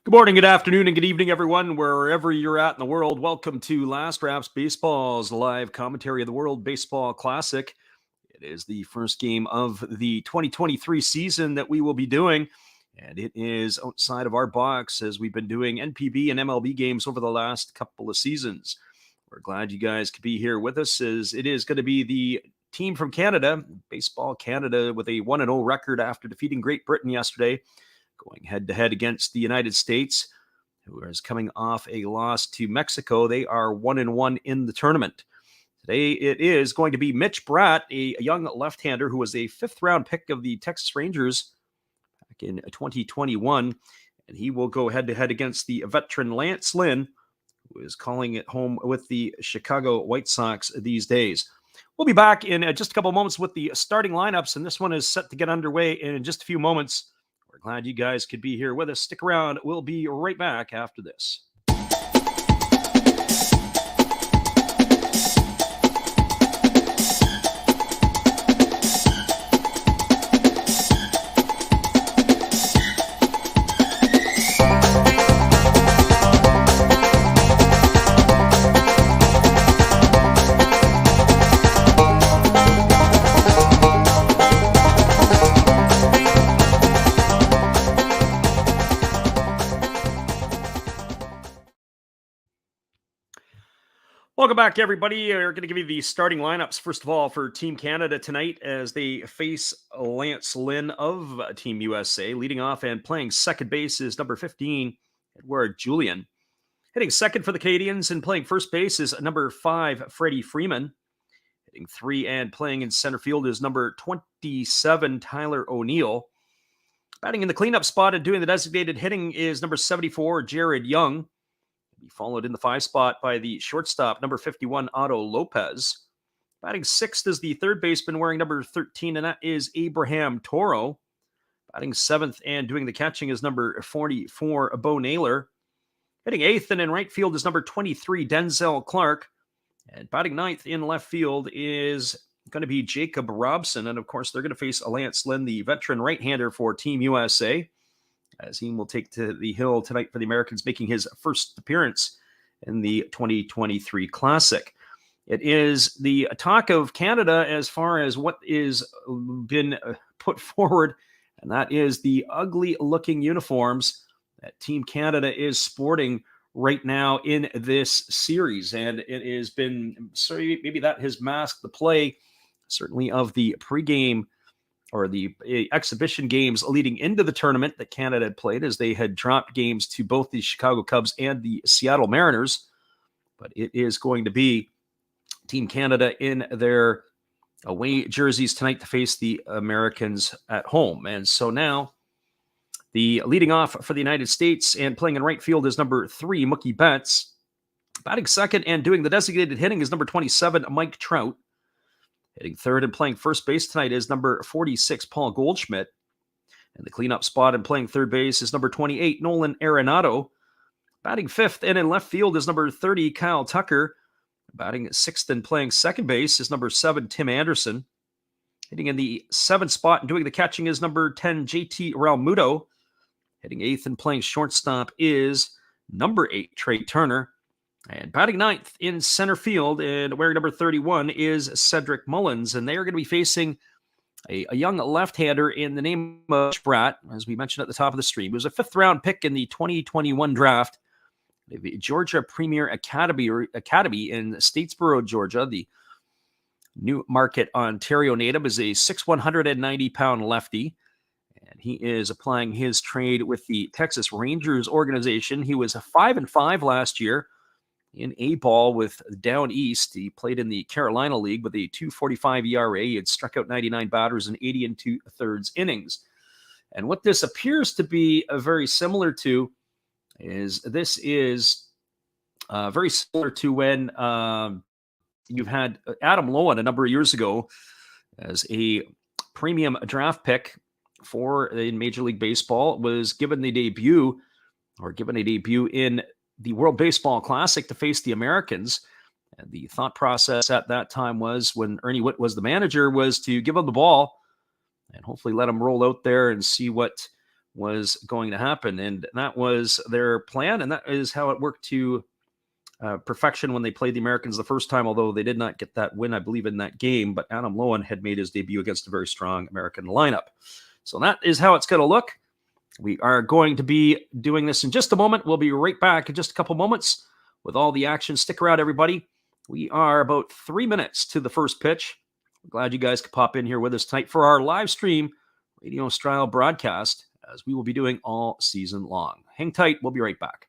Good morning, good afternoon, and good evening, everyone, wherever you're at in the world. Welcome to Last Raps Baseball's live commentary of the World Baseball Classic. It is the first game of the 2023 season that we will be doing, and it is outside of our box as we've been doing NPB and MLB games over the last couple of seasons. We're glad you guys could be here with us, as it is going to be the team from Canada, Baseball Canada, with a 1-0 record after defeating Great Britain yesterday, going head-to-head against the United States, who is coming off a loss to Mexico. They are 1-1 in the tournament. Today it is going to be Mitch Bratt, a young left-hander who was a fifth-round pick of the Texas Rangers back in 2021, and he will go head-to-head against the veteran Lance Lynn, who is calling it home with the Chicago White Sox these days. We'll be back in just a couple moments with the starting lineups, and this one is set to get underway in just a few moments. We're glad you guys could be here with us. Stick around. We'll be right back after this. Welcome back, everybody. We're going to give you the starting lineups, first of all, for Team Canada tonight as they face Lance Lynn of Team USA. Leading off and playing second base is number 15, Edouard Julien. Hitting second for the Canadians and playing first base is number 5, Freddie Freeman. Hitting 3 and playing in center field is number 27, Tyler O'Neill. Batting in the cleanup spot and doing the designated hitting is number 74, Jared Young. He followed in the 5 spot by the shortstop, number 51, Otto Lopez. Batting sixth is the third baseman wearing number 13, and that is Abraham Toro. Batting seventh and doing the catching is number 44, Bo Naylor. Hitting eighth and in right field is number 23, Denzel Clark. And batting ninth in left field is going to be Jacob Robson. And of course, they're going to face Lance Lynn, the veteran right-hander for Team USA, as he will take to the hill tonight for the Americans, making his first appearance in the 2023 Classic. It is the talk of Canada as far as what is been put forward, and that is the ugly-looking uniforms that Team Canada is sporting right now in this series. And it has been, so maybe that has masked the play, certainly of the pregame or the exhibition games leading into the tournament that Canada had played, as they had dropped games to both the Chicago Cubs and the Seattle Mariners. But it is going to be Team Canada in their away jerseys tonight to face the Americans at home. And so now the leading off for the United States and playing in right field is number 3, Mookie Betts. Batting second and doing the designated hitting is number 27, Mike Trout. Hitting third and playing first base tonight is number 46, Paul Goldschmidt. And the cleanup spot and playing third base is number 28, Nolan Arenado. Batting fifth and in left field is number 30, Kyle Tucker. Batting sixth and playing second base is number 7, Tim Anderson. Hitting in the 7th spot and doing the catching is number 10, JT Realmuto. Hitting eighth and playing shortstop is number 8, Trey Turner. And batting ninth in center field and wearing number 31 is Cedric Mullins. And they are going to be facing a young left-hander in the name of Bratt, as we mentioned at the top of the stream. He was a 5th-round pick in the 2021 draft. The Georgia Premier Academy in Statesboro, Georgia. The Newmarket, Ontario native is a 190-pound lefty. And he is applying his trade with the Texas Rangers organization. He was a 5-5 last year in A-ball with Down East. He played in the Carolina League with a 2.45 ERA. He had struck out 99 batters in 80 2/3 innings. And what this appears to be very similar to is this is very similar to when you've had Adam Loewen a number of years ago as a premium draft pick for in Major League Baseball, was given a debut in the World Baseball Classic to face the Americans. And the thought process at that time was, when Ernie Whitt was the manager, was to give him the ball and hopefully let him roll out there and see what was going to happen. And that was their plan. And that is how it worked to perfection when they played the Americans the first time, although they did not get that win, I believe, in that game. But Adam Loewen had made his debut against a very strong American lineup. So that is how it's going to look. We are going to be doing this in just a moment. We'll be right back in just a couple moments with all the action. Stick around, everybody. We are about 3 minutes to the first pitch. I'm glad you guys could pop in here with us tonight for our live stream radio-style broadcast, as we will be doing all season long. Hang tight. We'll be right back.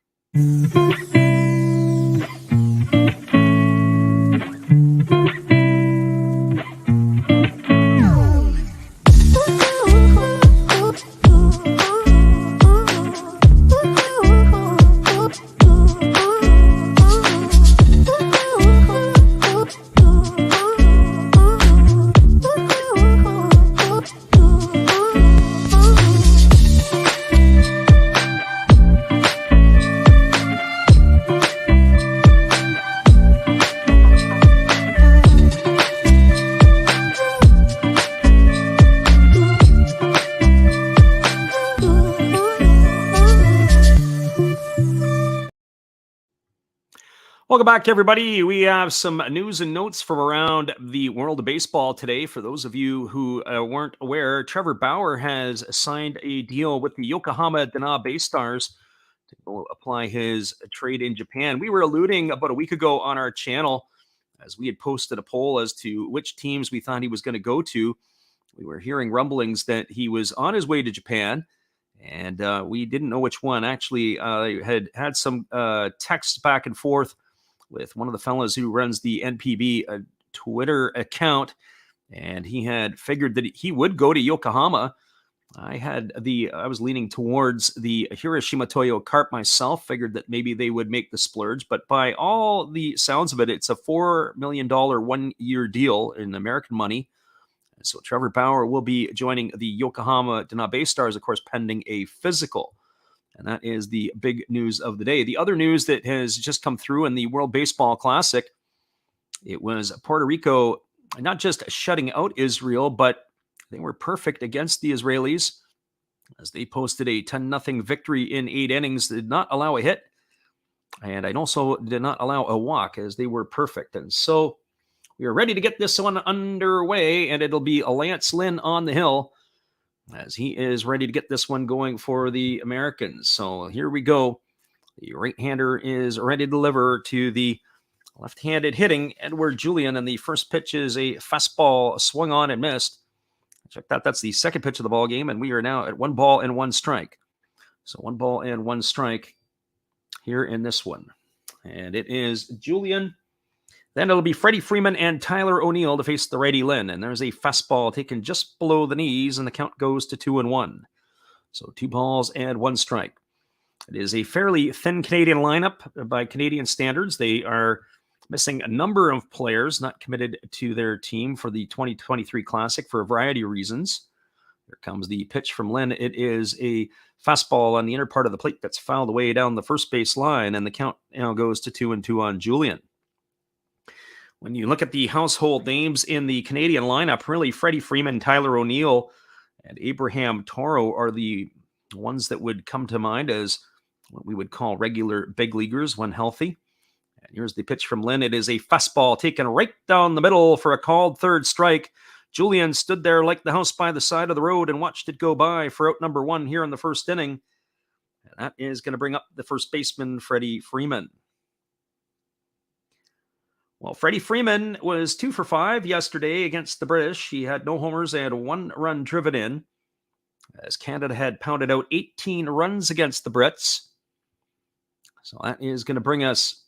Welcome back, everybody. We have some news and notes from around the world of baseball today. For those of you who weren't aware, Trevor Bauer has signed a deal with the Yokohama Dana BayStars to go apply his trade in Japan. We were alluding about a week ago on our channel, as we had posted a poll as to which teams we thought he was going to go to. We were hearing rumblings that he was on his way to Japan, and we didn't know which one. Actually, I had some texts back and forth with one of the fellows who runs the NPB Twitter account, and he had figured that he would go to Yokohama. I was leaning towards the Hiroshima Toyo Carp myself, figured that maybe they would make the splurge, but by all the sounds of it, it's a $4 million 1-year deal in American money. So Trevor Bauer will be joining the Yokohama Dana BayStars, of course, pending a physical. And that is the big news of the day. The other news that has just come through in the World Baseball Classic, it was Puerto Rico not just shutting out Israel, but they were perfect against the Israelis, as they posted a 10-0 victory in 8 innings, did not allow a hit, and I also did not allow a walk, as they were perfect. And so we are ready to get this one underway, and it'll be Lance Lynn on the hill, as he is ready to get this one going for the Americans. So here we go. The right-hander is ready to deliver to the left-handed hitting Edouard Julien, and the first pitch is a fastball swung on and missed. Check that. That's the second pitch of the ball game, and we are now at 1 ball and 1 strike. So 1 ball and 1 strike here in this one. And it is Julien. Then it'll be Freddie Freeman and Tyler O'Neill to face the righty Lynn. And there's a fastball taken just below the knees, and the count goes to 2-1. So 2 balls and 1 strike. It is a fairly thin Canadian lineup by Canadian standards. They are missing a number of players not committed to their team for the 2023 Classic for a variety of reasons. Here comes the pitch from Lynn. It is a fastball on the inner part of the plate that's fouled away down the first base line, and the count now goes to 2-2 on Julien. When you look at the household names in the Canadian lineup, really Freddie Freeman, Tyler O'Neill, and Abraham Toro are the ones that would come to mind as what we would call regular big leaguers when healthy. And here's the pitch from Lynn. It is a fastball taken right down the middle for a called third strike. Julien stood there like the house by the side of the road and watched it go by for out number 1 here in the first inning. And that is going to bring up the first baseman, Freddie Freeman. Well, Freddie Freeman was 2 for 5 yesterday against the British. He had no homers and 1 run driven in, as Canada had pounded out 18 runs against the Brits. So that is going to bring us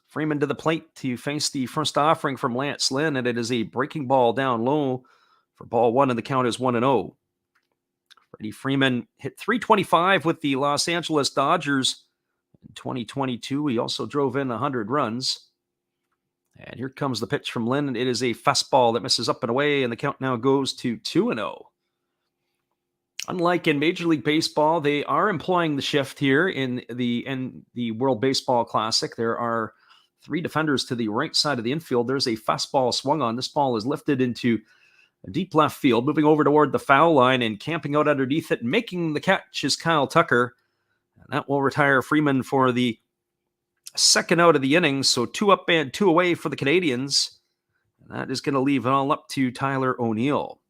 Freeman to the plate to face the first offering from Lance Lynn, and it is a breaking ball down low for ball 1, and the count is 1-0. Freddie Freeman hit .325 with the Los Angeles Dodgers in 2022. He also drove in 100 runs. And here comes the pitch from Lynn. It is a fastball that misses up and away, and the count now goes to 2-0. Unlike in Major League Baseball, they are employing the shift here in the World Baseball Classic. There are 3 defenders to the right side of the infield. There's a fastball swung on. This ball is lifted into Deep left field, moving over toward the foul line and camping out underneath it, making the catch is Kyle Tucker. And that will retire Freeman for the second out of the inning. So 2 up and 2 away for the Canadians. And that is going to leave it all up to Tyler O'Neill.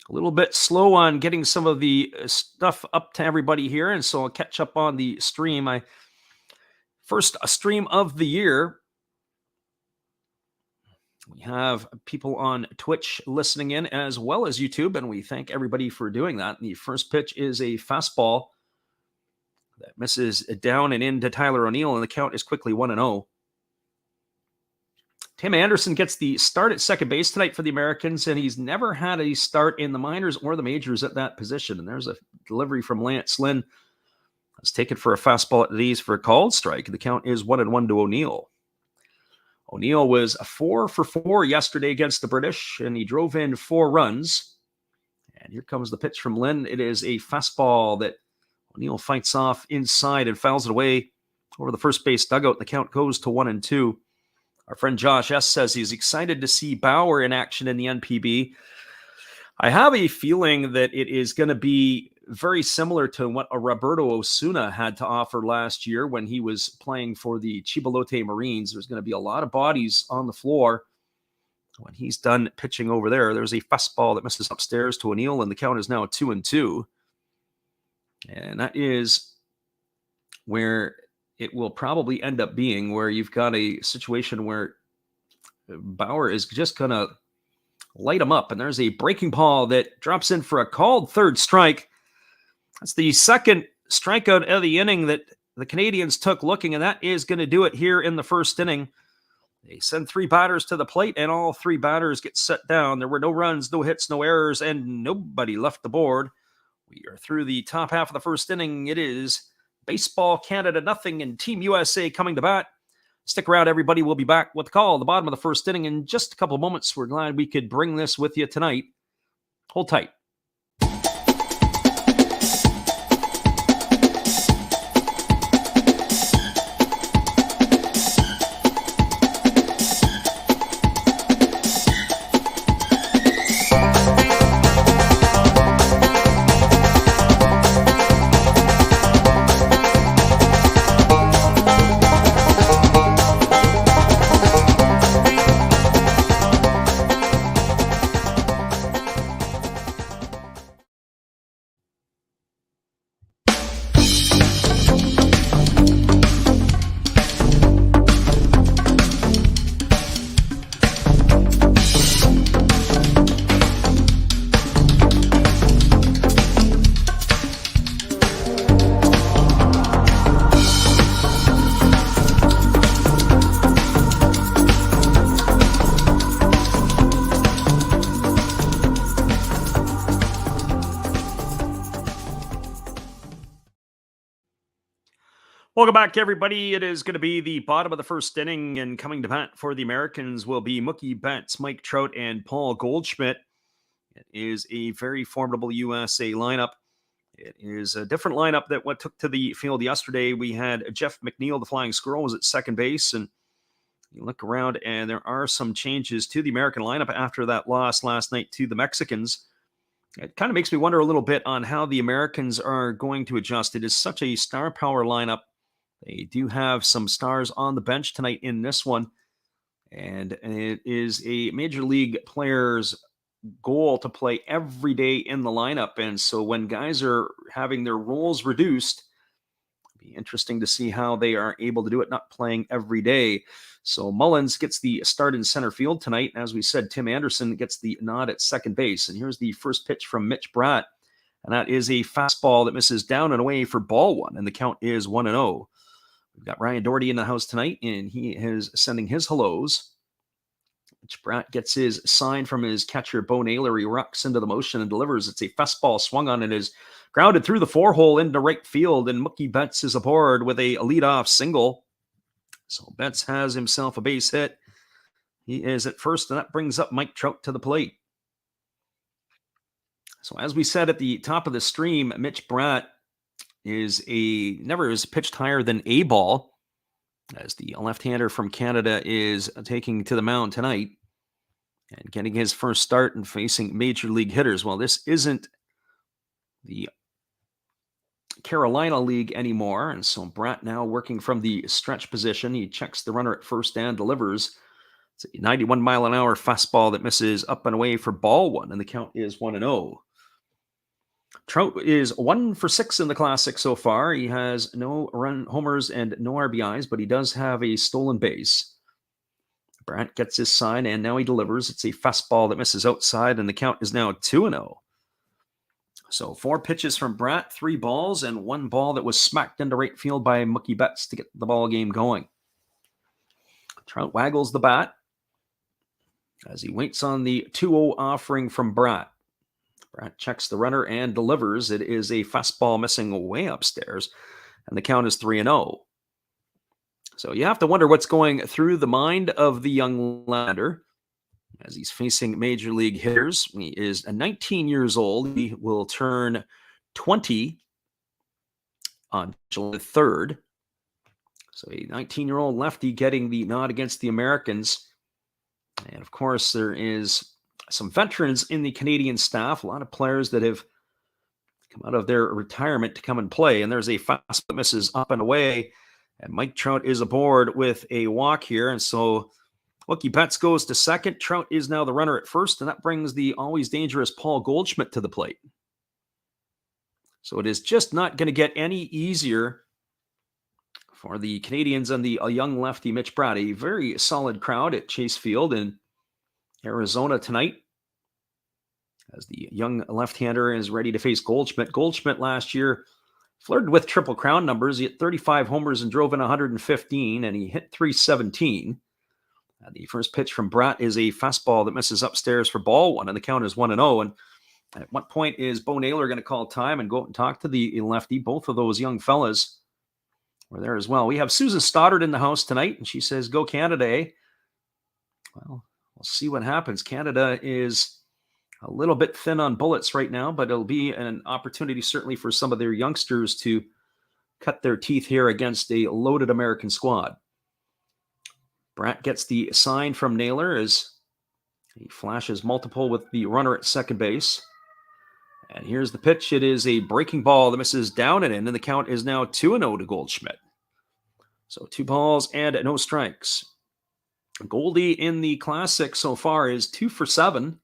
A little bit slow on getting some of the stuff up to everybody here, and so I'll catch up on the stream. First stream of the year. We have people on Twitch listening in as well as YouTube, and we thank everybody for doing that. The first pitch is a fastball that misses down and into Tyler O'Neill, and the count is quickly 1-0. Tim Anderson gets the start at second base tonight for the Americans, and he's never had a start in the minors or the majors at that position. And there's a delivery from Lance Lynn. Let's take it for a fastball at these for a called strike. The count is 1-1 to O'Neill. O'Neill was 4 for 4 yesterday against the British, and he drove in 4 runs. And here comes the pitch from Lynn. It is a fastball that O'Neill fights off inside and fouls it away over the first base dugout. The count goes to 1-2. Our friend Josh S. says he's excited to see Bauer in action in the NPB. I have a feeling that it is going to be very similar to what a Roberto Osuna had to offer last year when he was playing for the Chibalote Marines. There's going to be a lot of bodies on the floor when he's done pitching over there. There's a fastball that misses upstairs to O'Neill, and the count is now 2-2. And that is where it will probably end up being, where you've got a situation where Bauer is just going to light him up. And there's a breaking ball that drops in for a called third strike. That's the second strikeout of the inning that the Canadians took looking, and that is going to do it here in the first inning. They send 3 batters to the plate, and all 3 batters get set down. There were no runs, no hits, no errors, and nobody left the board. We are through the top half of the first inning. It is Baseball Canada nothing, and Team USA coming to bat. Stick around, everybody. We'll be back with the call at the bottom of the first inning in just a couple of moments. We're glad we could bring this with you tonight. Hold tight. Welcome back, everybody. It is going to be the bottom of the first inning, and coming to bat for the Americans will be Mookie Betts, Mike Trout, and Paul Goldschmidt. It is a very formidable USA lineup. It is a different lineup than what took to the field yesterday. We had Jeff McNeil, the Flying Squirrel, was at second base, and you look around, and there are some changes to the American lineup after that loss last night to the Mexicans. It kind of makes me wonder a little bit on how the Americans are going to adjust. It is such a star power lineup. They do have some stars on the bench tonight in this one, and it is a major league player's goal to play every day in the lineup. And so when guys are having their roles reduced, it'll be interesting to see how they are able to do it, not playing every day. So Mullins gets the start in center field tonight. As we said, Tim Anderson gets the nod at second base. And here's the first pitch from Mitch Bratt, and that is a fastball that misses down and away for ball 1, and the count is 1-0. We've got Ryan Doherty in the house tonight, and he is sending his hellos. Mitch Bratt gets his sign from his catcher, Bo Naylor. He rocks into the motion and delivers. It's a fastball swung on. It is grounded through the 4-hole into right field, and Mookie Betts is aboard with a leadoff single. So Betts has himself a base hit. He is at first, and that brings up Mike Trout to the plate. So as we said at the top of the stream, Mitch Bratt never has pitched higher than A ball. as the left-hander from Canada is taking to the mound tonight and getting his first start and facing major league hitters. Well, this isn't the Carolina League anymore, and so Bratt now working from the stretch position. He checks the runner at first and delivers. It's a 91-mile-an-hour fastball that misses up and away for ball one, and the count is 1-0. Trout is 1 for 6 in the Classic so far. He has no run homers and no RBIs, but he does have a stolen base. Bratt gets his sign, and now he delivers. It's a fastball that misses outside, and the count is now 2-0. So 4 pitches from Bratt, 3 balls, and 1 ball that was smacked into right field by Mookie Betts to get the ball game going. Trout waggles the bat as he waits on the 2-0 offering from Bratt. Bratt checks the runner and delivers. It is a fastball missing way upstairs, and the count is 3-0. So you have to wonder what's going through the mind of the young lander as he's facing major league hitters. He is 19 years old. He will turn 20 on July 3rd. So a 19-year-old lefty getting the nod against the Americans. And of course, there is some veterans in the Canadian staff, a lot of players that have come out of their retirement to come and play. And there's a fastball that misses up and away. And Mike Trout is aboard with a walk here. And so Mookie Betts goes to second. Trout is now the runner at first. And that brings the always dangerous Paul Goldschmidt to the plate. So it is just not going to get any easier for the Canadians and the young lefty Mitch Bratt. A very solid crowd at Chase Field in Arizona tonight as the young left-hander is ready to face Goldschmidt. Goldschmidt last year flirted with Triple Crown numbers. He hit 35 homers and drove in 115, and he hit 317. The first pitch from Bratt is a fastball that misses upstairs for ball one, and the count is 1-0. And at what point is Bo Naylor going to call time and go and talk to the lefty? Both of those young fellas were there as well. We have Susan Stoddard in the house tonight, and she says, "Go Canada, eh?" Well, we'll see what happens. Canada is a little bit thin on bullets right now, but it'll be an opportunity certainly for some of their youngsters to cut their teeth here against a loaded American squad. Bratt gets the sign from Naylor as he flashes multiple with the runner at second base. And here's the pitch. It is a breaking ball that misses down and in, and the count is now 2-0 to Goldschmidt. So 2 balls and no strikes. Goldie in the Classic so far is 2 for 7.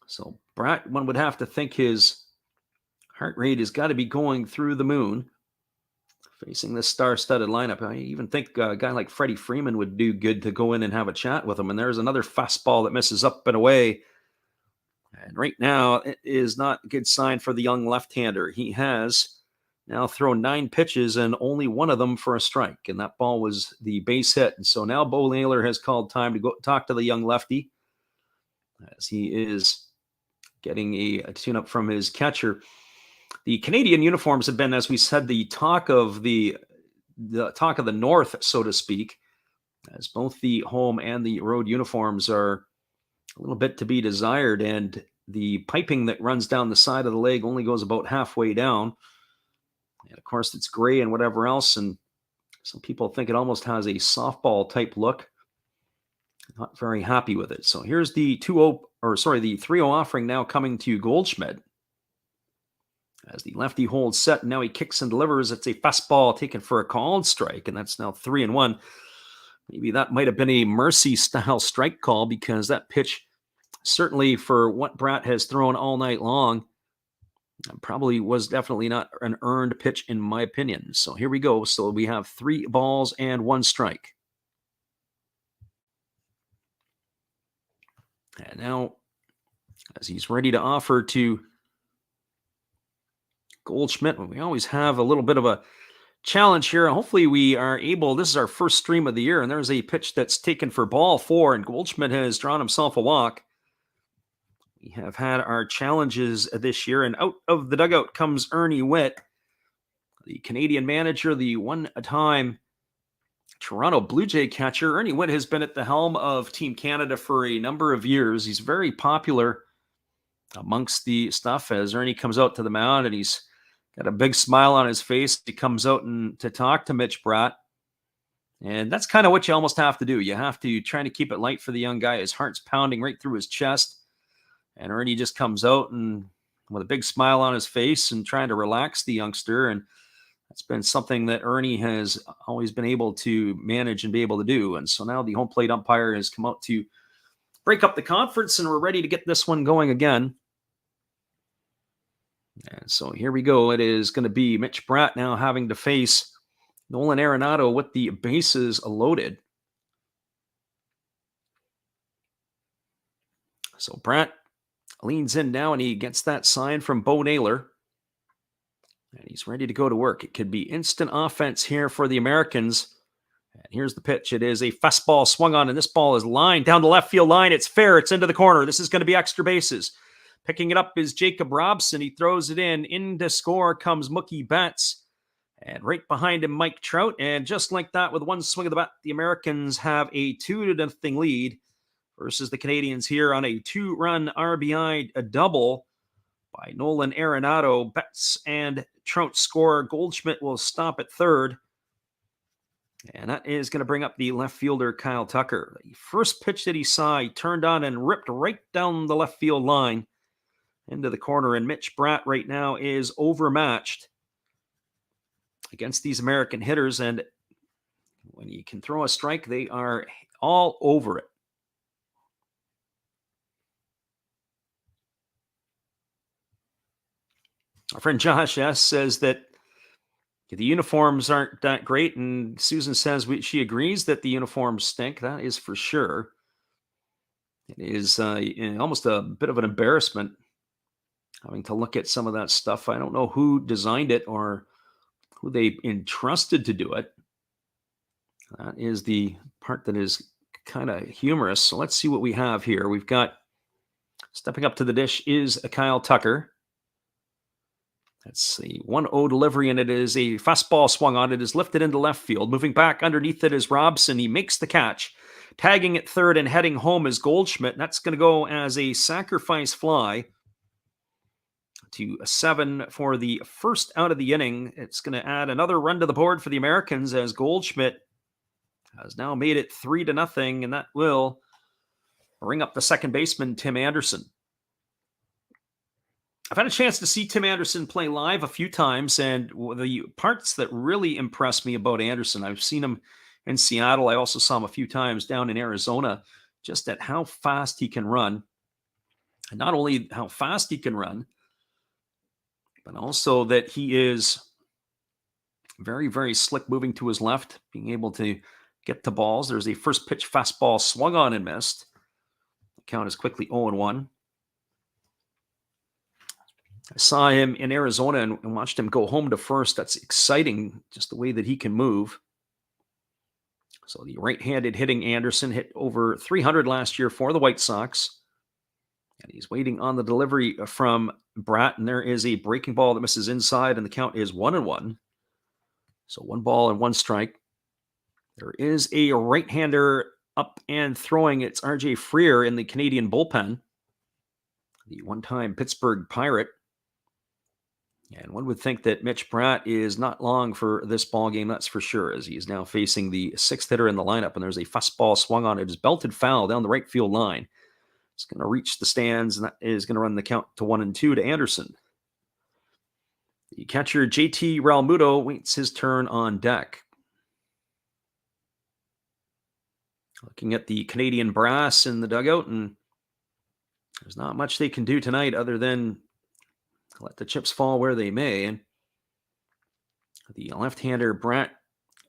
So Bratt, one would have to think his heart rate has got to be going through the moon facing this star-studded lineup. I even think a guy like Freddie Freeman would do good to go in and have a chat with him. And there's another fastball that misses up and away. And right now, it is not a good sign for the young left-hander. He has now thrown 9 pitches and only one of them for a strike. And that ball was the base hit. And so now Bo Naylor has called time to go talk to the young lefty as he is getting a tune-up from his catcher. The Canadian uniforms have been, as we said, the talk of the talk of the North, so to speak, as both the home and the road uniforms are a little bit to be desired. And the piping that runs down the side of the leg only goes about halfway down. And of course, it's gray and whatever else. And some people think it almost has a softball type look. Not very happy with it. So here's the 3-0 offering now coming to Goldschmidt. As the lefty holds set, now he kicks and delivers. It's a fastball taken for a called strike, and that's now 3-1. Maybe that might have been a mercy-style strike call, because that pitch, certainly for what Bratt has thrown all night long, probably was definitely not an earned pitch in my opinion. So here we go. So we have 3 balls and 1 strike. And now, as he's ready to offer to Goldschmidt, we always have a little bit of a challenge here. Hopefully we are able, this is our first stream of the year, and there's a pitch that's taken for ball 4, and Goldschmidt has drawn himself a walk. We have had our challenges this year, and out of the dugout comes Ernie Whitt, the Canadian manager, the one-time Toronto Blue Jay catcher. Ernie Whitt has been at the helm of Team Canada for a number of years. He's very popular amongst the stuff as Ernie comes out to the mound, and he's got a big smile on his face. He comes out and to talk to Mitch Bratt. And that's kind of what you almost have to do. You have to try to keep it light for the young guy. His heart's pounding right through his chest. And Ernie just comes out and with a big smile on his face and trying to relax the youngster. And that's been something that Ernie has always been able to manage and be able to do. And so now the home plate umpire has come out to break up the conference, and we're ready to get this one going again. And so here we go. It is going to be Mitch Bratt now having to face Nolan Arenado with the bases loaded. So Bratt leans in now, and he gets that sign from Bo Naylor. And he's ready to go to work. It could be instant offense here for the Americans. And here's the pitch. It is a fastball swung on, and this ball is lined down the left field line. It's fair. It's into the corner. This is going to be extra bases. Picking it up is Jacob Robson. He throws it in. In to score comes Mookie Betts. And right behind him, Mike Trout. And just like that, with one swing of the bat, the Americans have a 2-0 lead versus the Canadians here on a 2-run RBI double by Nolan Arenado. Betts and Trout score. Goldschmidt will stop at third. And that is going to bring up the left fielder, Kyle Tucker. The first pitch that he saw, he turned on and ripped right down the left field line into the corner. And Mitch Bratt right now is overmatched against these American hitters. And when you can throw a strike, they are all over it. Our friend Josh S. says that the uniforms aren't that great, and Susan says she agrees that the uniforms stink. That is for sure. It is almost a bit of an embarrassment having to look at some of that stuff. I don't know who designed it or who they entrusted to do it. That is the part that is kind of humorous. So let's see what we have here. We've got, stepping up to the dish is a Kyle Tucker. That's the 1-0 delivery, and it is a fastball swung on. It is lifted into left field. Moving back underneath it is Robson. He makes the catch. Tagging at third and heading home is Goldschmidt. That's going to go as a sacrifice fly to 7 for the first out of the inning. It's going to add another run to the board for the Americans as Goldschmidt has now made it 3-0, and that will bring up the second baseman, Tim Anderson. I've had a chance to see Tim Anderson play live a few times, and the parts that really impressed me about Anderson, I've seen him in Seattle. I also saw him a few times down in Arizona, just at how fast he can run. And not only how fast he can run, but also that he is very, very slick moving to his left, being able to get to balls. There's a first pitch fastball swung on and missed. The count is quickly 0-1. I saw him in Arizona and watched him go home to first. That's exciting, just the way that he can move. So the right-handed hitting Anderson hit over 300 last year for the White Sox. And he's waiting on the delivery from Bratt, and there is a breaking ball that misses inside, and the count is 1-1. So 1 ball and 1 strike. There is a right-hander up and throwing. It's RJ Freer in the Canadian bullpen, the one-time Pittsburgh Pirate. And one would think that Mitch Bratt is not long for this ball game, that's for sure, as he is now facing the 6th hitter in the lineup, and there's a fastball swung on. It is belted foul down the right field line. It's going to reach the stands, and that is going to run the count to 1-2 to Anderson. The catcher, JT Realmuto, waits his turn on deck. Looking at the Canadian brass in the dugout, and there's not much they can do tonight other than let the chips fall where they may. And the left-hander, Bratt,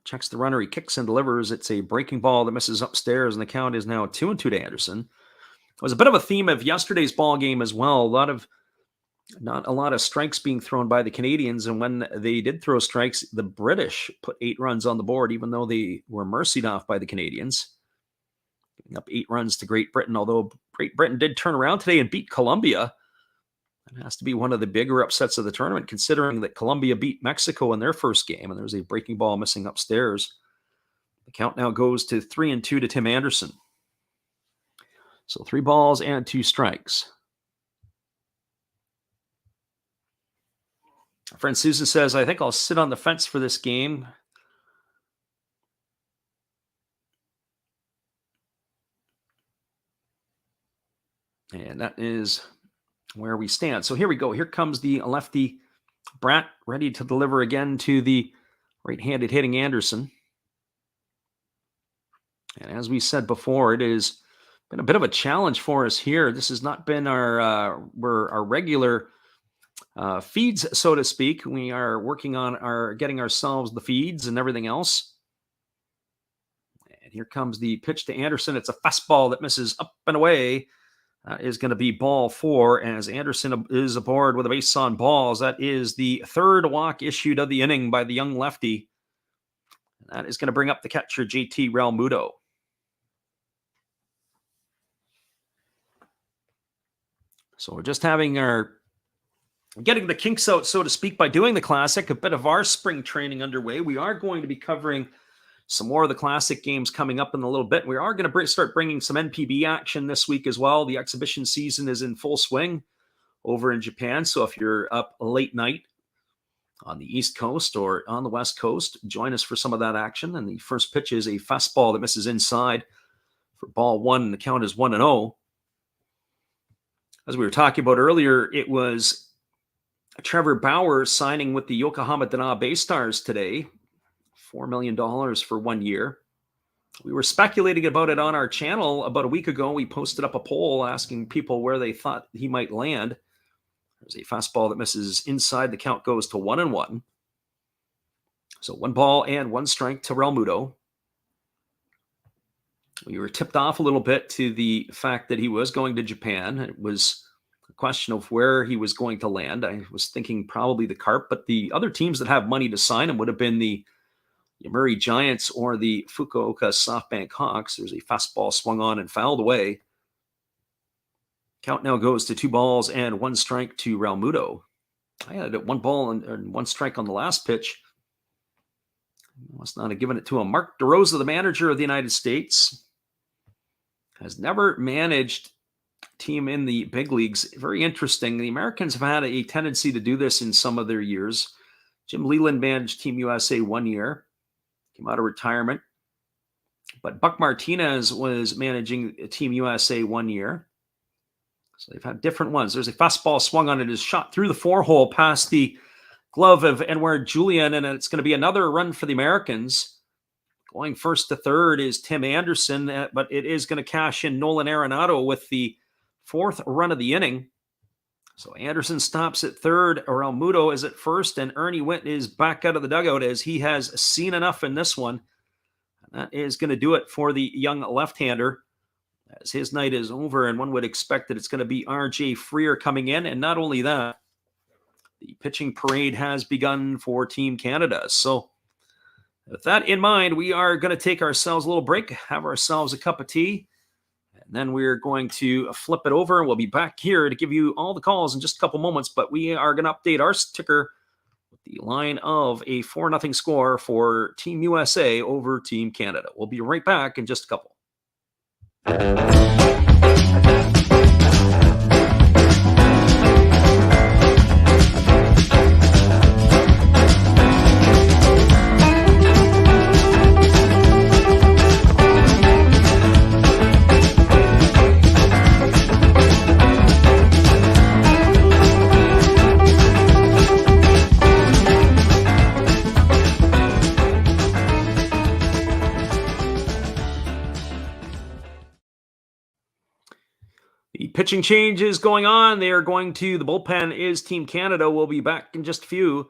checks the runner. He kicks and delivers. It's a breaking ball that misses upstairs, and the count is now 2-2 to Anderson. It was a bit of a theme of yesterday's ball game as well. Not a lot of strikes being thrown by the Canadians, and when they did throw strikes, the British put 8 runs on the board, even though they were mercied off by the Canadians, giving up 8 runs to Great Britain, although Great Britain did turn around today and beat Colombia. It has to be one of the bigger upsets of the tournament, considering that Colombia beat Mexico in their first game, and there's a breaking ball missing upstairs. The count now goes to 3-2 to Tim Anderson. So 3 balls and 2 strikes. Our friend Susan says, I think I'll sit on the fence for this game. And that is where we stand. So here we go. Here comes the lefty Bratt, ready to deliver again to the right-handed hitting Anderson. And as we said before, it has been a bit of a challenge for us here. This has not been our regular feeds, so to speak. We are working on getting ourselves the feeds and everything else. And here comes the pitch to Anderson. It's a fastball that misses up and away. Is going to be ball 4 as Anderson is aboard with a base on balls. That is the third walk issued of the inning by the young lefty. That is going to bring up the catcher, JT Realmuto. So we're just getting the kinks out, so to speak, by doing the Classic. A bit of our spring training underway. We are going to be covering some more of the Classic games coming up in a little bit. We are going to start bringing some NPB action this week as well. The exhibition season is in full swing over in Japan. So if you're up late night on the East Coast or on the West Coast, join us for some of that action. And the first pitch is a fastball that misses inside for ball 1. The count is 1-0. As we were talking about earlier, it was Trevor Bauer signing with the Yokohama Dana Bay Stars today. $4 million for 1 year. We were speculating about it on our channel about a week ago. We posted up a poll asking people where they thought he might land. There's a fastball that misses inside. The count goes to 1-1. So 1 ball and 1 strike to Realmuto. We were tipped off a little bit to the fact that he was going to Japan. It was a question of where he was going to land. I was thinking probably the Carp, but the other teams that have money to sign him would have been the Yomiuri Giants or the Fukuoka SoftBank Hawks. There's a fastball swung on and fouled away. Count now goes to 2 balls and 1 strike to Realmuto. I had 1 ball and 1 strike on the last pitch. Must not have given it to him. Mark DeRosa, the manager of the United States, has never managed a team in the big leagues. Very interesting. The Americans have had a tendency to do this in some of their years. Jim Leyland managed Team USA 1 year. Came out of retirement. But Buck Martinez was managing Team USA 1 year. So they've had different ones. There's a fastball swung on it, is shot through the 4-hole past the glove of Edouard Julien, and it's going to be another run for the Americans. Going first to third is Tim Anderson, but it is going to cash in Nolan Arenado with the 4th run of the inning. So Anderson stops at third, Realmuto is at first, and Ernie Whitt is back out of the dugout as he has seen enough in this one. And that is going to do it for the young left-hander as his night is over, and one would expect that it's going to be R.J. Freer coming in. And not only that, the pitching parade has begun for Team Canada. So with that in mind, we are going to take ourselves a little break, have ourselves a cup of tea, and then we're going to flip it over. We'll be back here to give you all the calls in just a couple moments, but we are going to update our ticker with the line of a 4-0 score for Team USA over Team Canada. We'll be right back in just a couple. The pitching change is going on. They are going to the bullpen is Team Canada. We'll be back in just a few.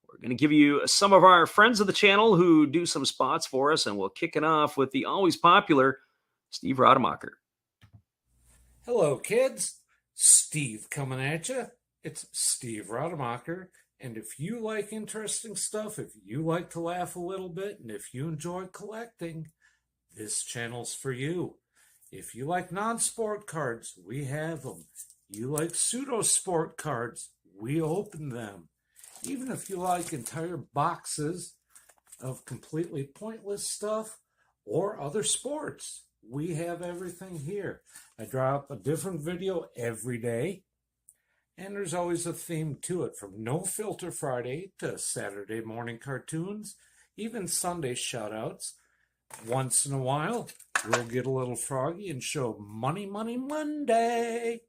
We're going to give you some of our friends of the channel who do some spots for us, and we'll kick it off with the always popular Steve Rademacher. Hello, kids. Steve coming at you. It's Steve Rademacher. And if you like interesting stuff, if you like to laugh a little bit, and if you enjoy collecting, this channel's for you. If you like non-sport cards, we have them. You like pseudo-sport cards, we open them. Even if you like entire boxes of completely pointless stuff or other sports, we have everything here. I drop a different video every day, and there's always a theme to it, from No Filter Friday to Saturday morning cartoons, even Sunday shoutouts. Once in a while, we'll get a little froggy and show Money Money Monday,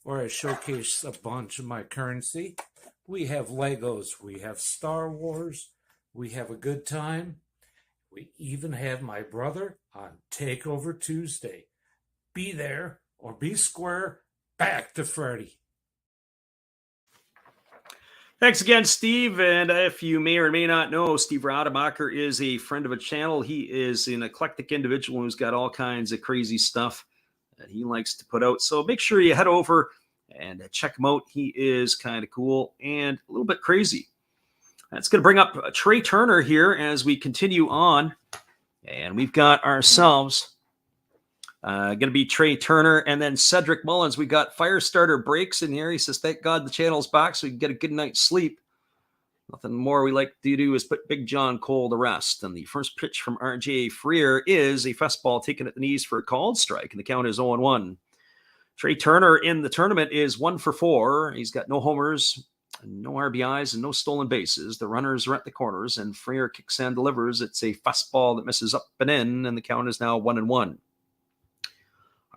where I showcase a bunch of my currency. We have Legos, we have Star Wars, we have a good time. We even have my brother on Takeover Tuesday. Be there or be square. Back to Freddy. Thanks again, Steve. And if you may or may not know, Steve Rademacher is a friend of a channel. He is an eclectic individual who's got all kinds of crazy stuff that he likes to put out. So make sure you head over and check him out. He is kind of cool and a little bit crazy. That's going to bring up Trey Turner here as we continue on. And we've got ourselves going to be Trey Turner and then Cedric Mullins. We got Firestarter Breaks in here. He says, thank God the channel's back so we can get a good night's sleep. Nothing more we like to do is put Big John Cole to rest. And the first pitch from RJ Freer is a fastball taken at the knees for a called strike. And the count is 0-1. Trey Turner in the tournament is 1 for 4. He's got no homers, no RBIs, and no stolen bases. The runners are at the corners, and Freer kicks and delivers. It's a fastball that misses up and in, and the count is now 1-1.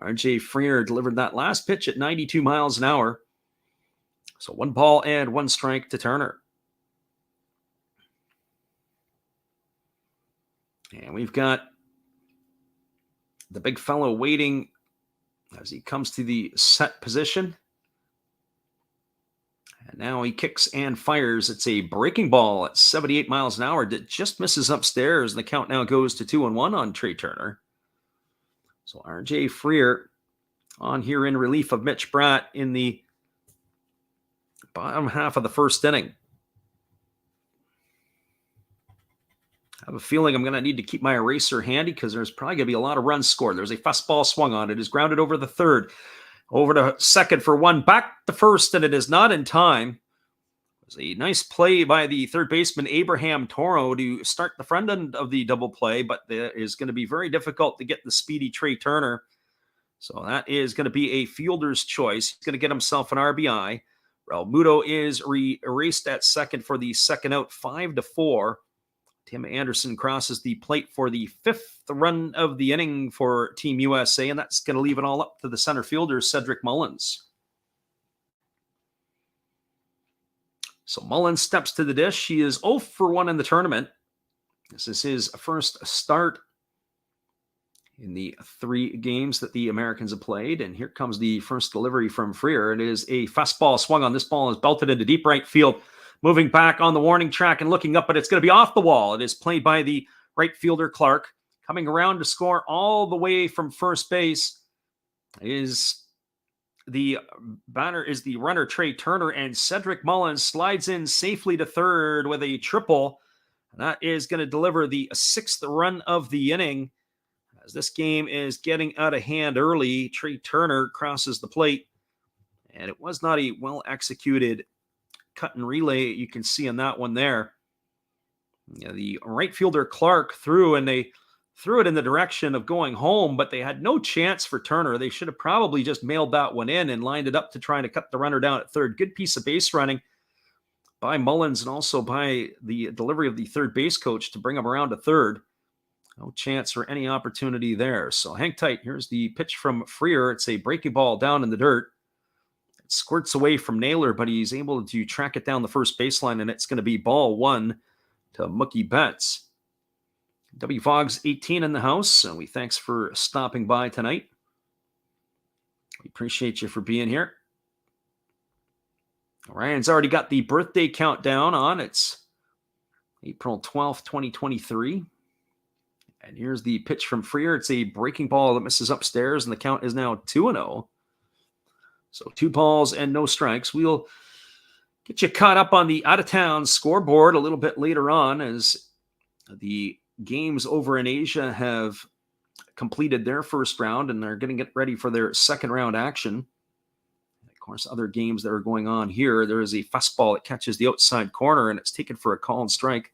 RJ Freer delivered that last pitch at 92 miles an hour. So 1 ball and 1 strike to Turner. And we've got the big fellow waiting as he comes to the set position. And now he kicks and fires. It's a breaking ball at 78 miles an hour that just misses upstairs. And the count now goes to 2-1 on Trey Turner. So RJ Freer on here in relief of Mitch Bratt in the bottom half of the first inning. I have a feeling I'm going to need to keep my eraser handy because there's probably going to be a lot of runs scored. There's a fastball swung on. It is grounded over the third. Over to second for 1. Back to first, and it is not in time. It was a nice play by the third baseman, Abraham Toro, to start the front end of the double play, but it is going to be very difficult to get the speedy Trey Turner. So that is going to be a fielder's choice. He's going to get himself an RBI. Raul Muto is erased at second for the second out, 5-4. Tim Anderson crosses the plate for the 5th run of the inning for Team USA, and that's going to leave it all up to the center fielder, Cedric Mullins. So Mullins steps to the dish. He is 0 for 1 in the tournament. This is his first start in the 3 games that the Americans have played. And here comes the first delivery from Freer. It is a fastball swung on. This ball is belted into deep right field. Moving back on the warning track and looking up, but it's going to be off the wall. It is played by the right fielder, Clark. Coming around to score all the way from first base is the runner, Trey Turner, and Cedric Mullins slides in safely to third with a triple. And that is going to deliver the 6th run of the inning. As this game is getting out of hand early, Trey Turner crosses the plate. And it was not a well-executed cut and relay you can see on that one there. The right fielder Clark threw, and they threw it in the direction of going home, but they had no chance for Turner. They should have probably just mailed that one in and lined it up to trying to cut the runner down at third. Good piece of base running by Mullins and also by the delivery of the third base coach to bring him around to third. No chance for any opportunity there. So hang tight. Here's the pitch from Freer. It's a breaking ball down in the dirt. It squirts away from Naylor, but he's able to track it down the first baseline, and it's going to be ball 1 to Mookie Betts. WFogs 18 in the house, and we thanks for stopping by tonight. We appreciate you for being here. Ryan's already got the birthday countdown on. It's April 12th, 2023. And here's the pitch from Freer. It's a breaking ball that misses upstairs, and the count is now 2-0. So 2 balls and no strikes. We'll get you caught up on the out-of-town scoreboard a little bit later on as the games over in Asia have completed their first round and they're going to get ready for their second round action. Of course, other games that are going on here, there is a fastball that catches the outside corner and it's taken for a call and strike.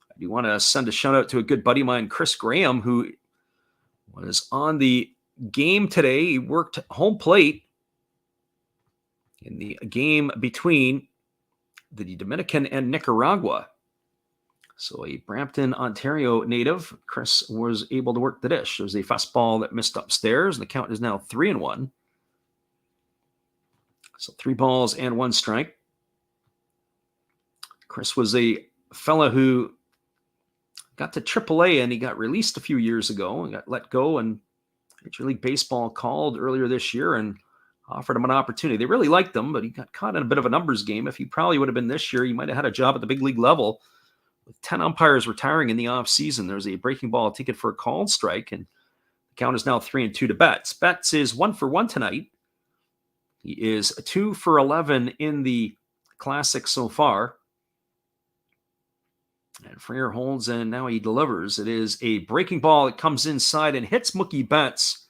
I do want to send a shout out to a good buddy of mine, Chris Graham, who was on the game today. He worked home plate in the game between the Dominican and Nicaragua. So a Brampton, Ontario native, Chris was able to work the dish. There's a fastball that missed upstairs, and the count is now 3-1. So 3 balls and 1 strike. Chris was a fella who got to AAA, and he got released a few years ago and got let go, and Major League Baseball called earlier this year and offered him an opportunity. They really liked him, but he got caught in a bit of a numbers game. If he probably would have been this year, he might have had a job at the big league level. With 10 umpires retiring in the offseason, there's a breaking ball ticket for a called strike, and the count is now 3-2 to Betts. Betts is 1 for 1 tonight. He is 2 for 11 in the Classic so far. And Freer holds, and now he delivers. It is a breaking ball. It comes inside and hits Mookie Betts.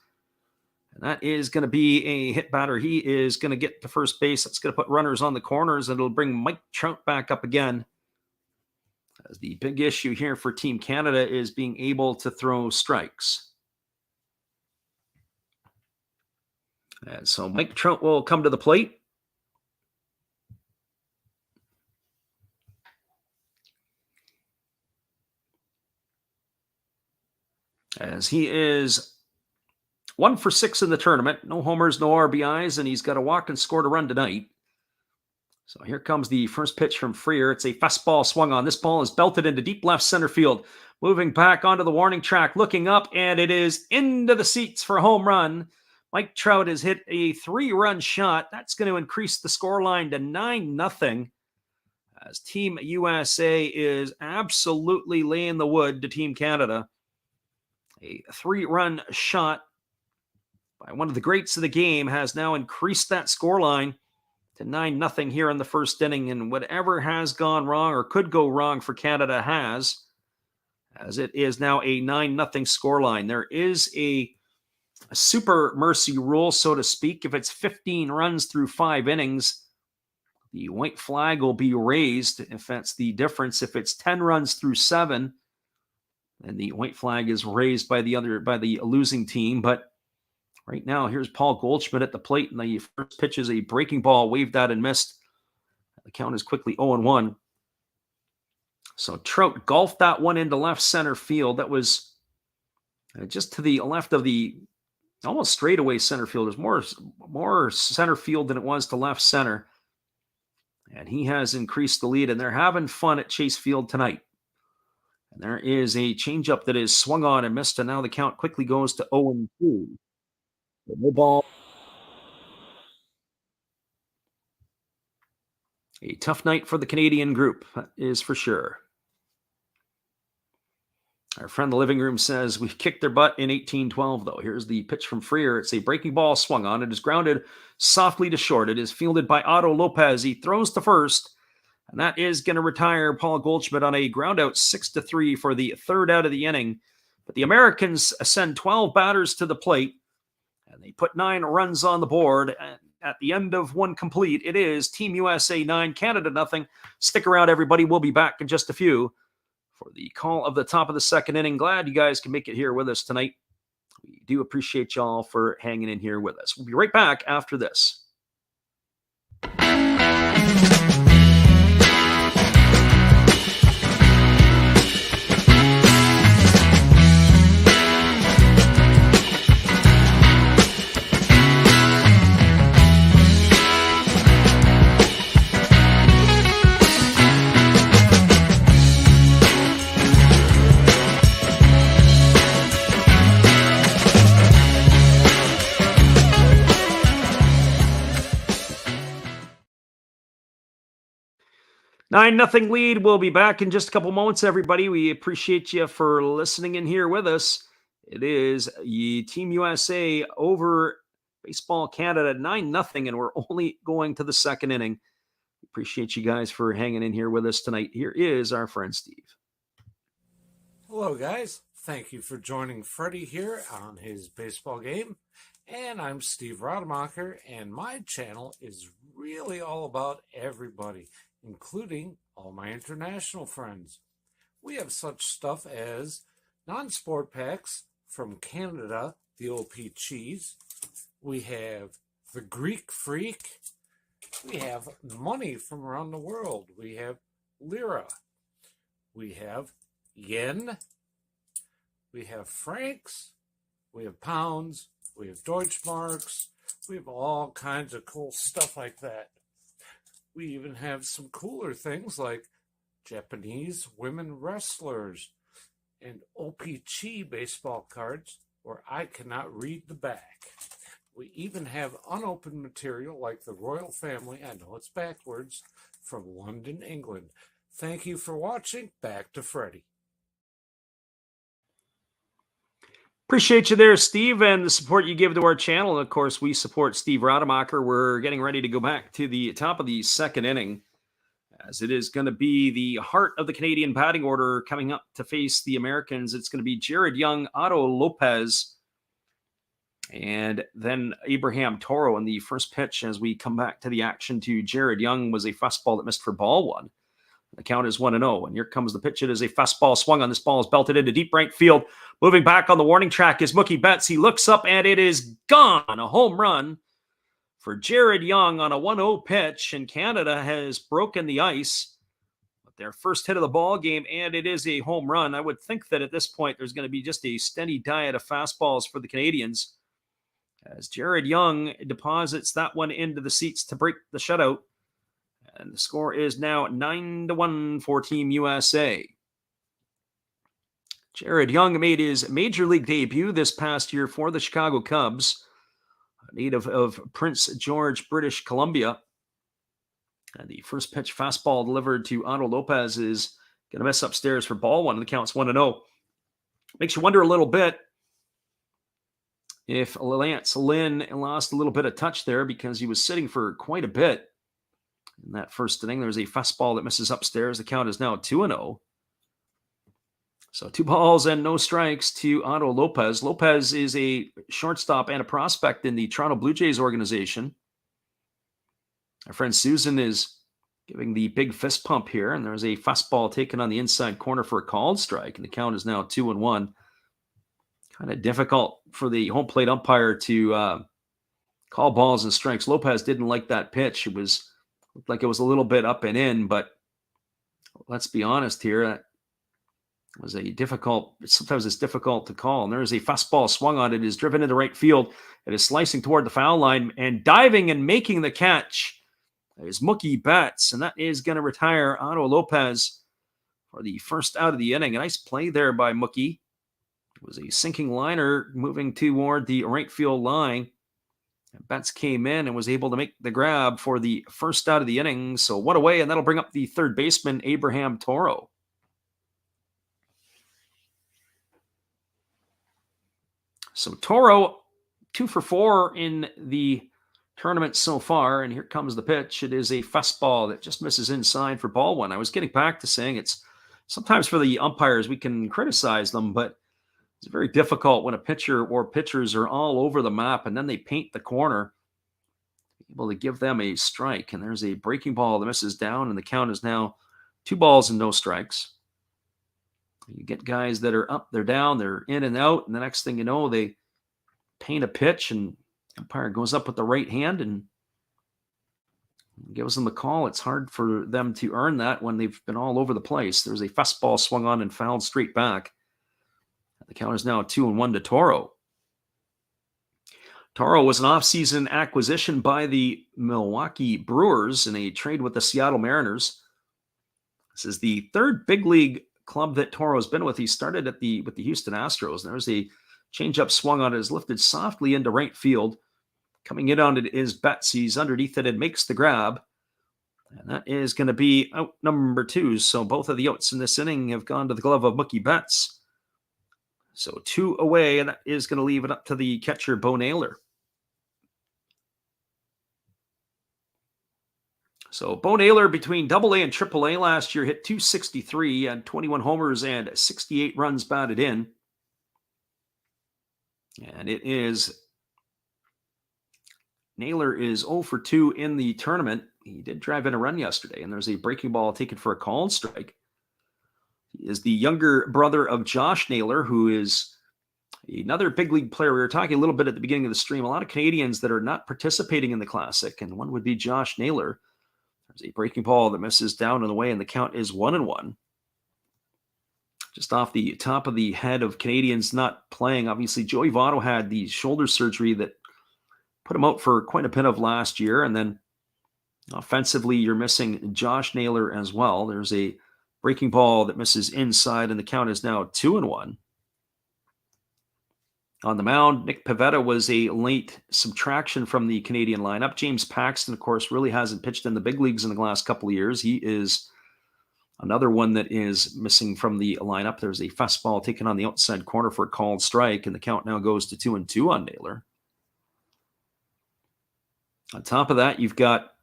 And that is going to be a hit batter. He is going to get to first base. That's going to put runners on the corners, and it'll bring Mike Trout back up again. As the big issue here for Team Canada is being able to throw strikes. And so Mike Trout will come to the plate. As he is 1 for 6 in the tournament. No homers, no RBIs, and he's got a walk and scored a run tonight. So here comes the first pitch from Freer. It's a fastball swung on. This ball is belted into deep left center field. Moving back onto the warning track, looking up, and it is into the seats for a home run. Mike Trout has hit a 3-run shot. That's going to increase the scoreline to 9-0. As Team USA is absolutely laying the wood to Team Canada. A 3-run shot by one of the greats of the game has now increased that scoreline to 9-0 here in the first inning. And whatever has gone wrong or could go wrong for Canada has, as it is now a 9-0 scoreline. There is a super mercy rule, so to speak. If it's 15 runs through 5 innings, the white flag will be raised if that's the difference. If it's 10 runs through 7, and the white flag is raised by the losing team. But right now, here's Paul Goldschmidt at the plate, and the first pitch is a breaking ball, waved at and missed. The count is quickly 0-1. So Trout golfed that one into left center field. That was just to the left of the almost straightaway center field. There's more center field than it was to left center. And he has increased the lead, and they're having fun at Chase Field tonight. And there is a changeup that is swung on and missed, and now the count quickly goes to 0-2. No ball. A tough night for the Canadian group, that is for sure. Our friend in the living room says we kicked their butt in 1812, though. Here's the pitch from Freer. It's a breaking ball swung on. It is grounded softly to short. It is fielded by Otto Lopez. He throws to first. And that is going to retire Paul Goldschmidt on a ground out 6-3 for the third out of the inning. But the Americans send 12 batters to the plate, and they put 9 runs on the board. And at the end of one complete, it is Team USA 9, Canada nothing. Stick around, everybody. We'll be back in just a few for the call of the top of the second inning. Glad you guys can make it here with us tonight. We do appreciate y'all for hanging in here with us. We'll be right back after this. 9-0 lead. We'll be back in just a couple moments, everybody. We appreciate you for listening in here with us. It is Team USA over Baseball Canada 9-0, and we're only going to the second inning. Appreciate you guys for hanging in here with us tonight. Here is our friend Steve. Hello, guys. Thank you for joining Freddie here on his baseball game. And I'm Steve Rademacher, and my channel is really all about everybody, including all my international friends. We have such stuff as non-sport packs from Canada, the OP Cheese. We have the Greek Freak. We have money from around the world. We have Lira. we have yen, we have francs, we have pounds, we have Deutschmarks, we have all kinds of cool stuff like that. We even have some cooler things like Japanese women wrestlers and O-Pee-Chee baseball cards where I cannot read the back. We even have unopened material like the royal family, I know it's backwards, from London, England. Thank you for watching. Back to Freddie. Appreciate you there, Steve, and the support you give to our channel. And of course, we support Steve Rademacher. We're getting ready to go back to the top of the second inning, as it is going to be the heart of the Canadian batting order coming up to face the Americans. It's going to be Jared Young, Otto Lopez, and then Abraham Toro in the first pitch. As we come back to the action to Jared Young, was a fastball that missed for ball one. The count is 1-0, and here comes the pitch. It is a fastball swung on. This ball is belted into deep right field. Moving back on the warning track is Mookie Betts. He looks up, and it is gone. A home run for Jared Young on a 1-0 pitch, and Canada has broken the ice with their first hit of the ball game, and it is a home run. I would think that at this point there's going to be just a steady diet of fastballs for the Canadians, as Jared Young deposits that one into the seats to break the shutout. And the score is now 9-1 for Team USA. Jared Young made his major league debut this past year for the Chicago Cubs, a native of Prince George, British Columbia. And the first pitch fastball delivered to Otto Lopez is going to miss upstairs for ball one. The count's 1-0. Makes you wonder a little bit if Lance Lynn lost a little bit of touch there, because he was sitting for quite a bit in that first inning. There's a fastball that misses upstairs. The count is now 2-0. So 2 balls and no strikes to Otto Lopez. Lopez is a shortstop and a prospect in the Toronto Blue Jays organization. Our friend Susan is giving the big fist pump here, and there's a fastball taken on the inside corner for a called strike, and the count is now 2-1. Kind of difficult for the home plate umpire to call balls and strikes. Lopez didn't like that pitch. Looked like it was a little bit up and in, but let's be honest here. That was sometimes it's difficult to call. And there's a fastball swung on. It is driven into right field. It is slicing toward the foul line, and diving and making the catch is Mookie Betts. And that is going to retire Otto Lopez for the first out of the inning. A nice play there by Mookie. It was a sinking liner moving toward the right field line. Betts came in and was able to make the grab for the first out of the inning. So 1 away, and that'll bring up the third baseman, Abraham Toro. So Toro, 2 for 4 in the tournament so far, and here comes the pitch. It is a fastball that just misses inside for ball one. I was getting back to saying it's sometimes for the umpires, we can criticize them, but it's very difficult when a pitcher or pitchers are all over the map and then they paint the corner, able to give them a strike. And there's a breaking ball that misses down, and the count is now 2 balls and no strikes. You get guys that are up, they're down, they're in and out, and the next thing you know, they paint a pitch, and the umpire goes up with the right hand and gives them the call. It's hard for them to earn that when they've been all over the place. There's a fastball swung on and fouled straight back. The count is now 2-1 to Toro. Toro was an offseason acquisition by the Milwaukee Brewers in a trade with the Seattle Mariners. This is the third big league club that Toro has been with. He started with the Houston Astros. There's a changeup swung on it, is lifted softly into right field. Coming in on it is Betts. He's underneath it and makes the grab. And that is going to be out number 2. So both of the outs in this inning have gone to the glove of Mookie Betts. So 2 away, and that is going to leave it up to the catcher, Bo Naylor. So Bo Naylor, between AA and AAA last year, hit .263 and 21 homers and 68 runs batted in. And it is Naylor is 0 for 2 in the tournament. He did drive in a run yesterday, and there's a breaking ball taken for a called strike. He is the younger brother of Josh Naylor, who is another big league player. We were talking a little bit at the beginning of the stream. A lot of Canadians that are not participating in the Classic, and one would be Josh Naylor. There's a breaking ball that misses down and away, and the count is 1-1. just off the top of the head of Canadians not playing. Obviously, Joey Votto had the shoulder surgery that put him out for quite a bit of last year. And then offensively, you're missing Josh Naylor as well. There's a breaking ball that misses inside, and the count is now 2-1. On the mound, Nick Pivetta was a late subtraction from the Canadian lineup. James Paxton, of course, really hasn't pitched in the big leagues in the last couple of years. He is another one that is missing from the lineup. There's a fastball taken on the outside corner for a called strike, and the count now goes to 2-2 on Naylor. On top of that, you've got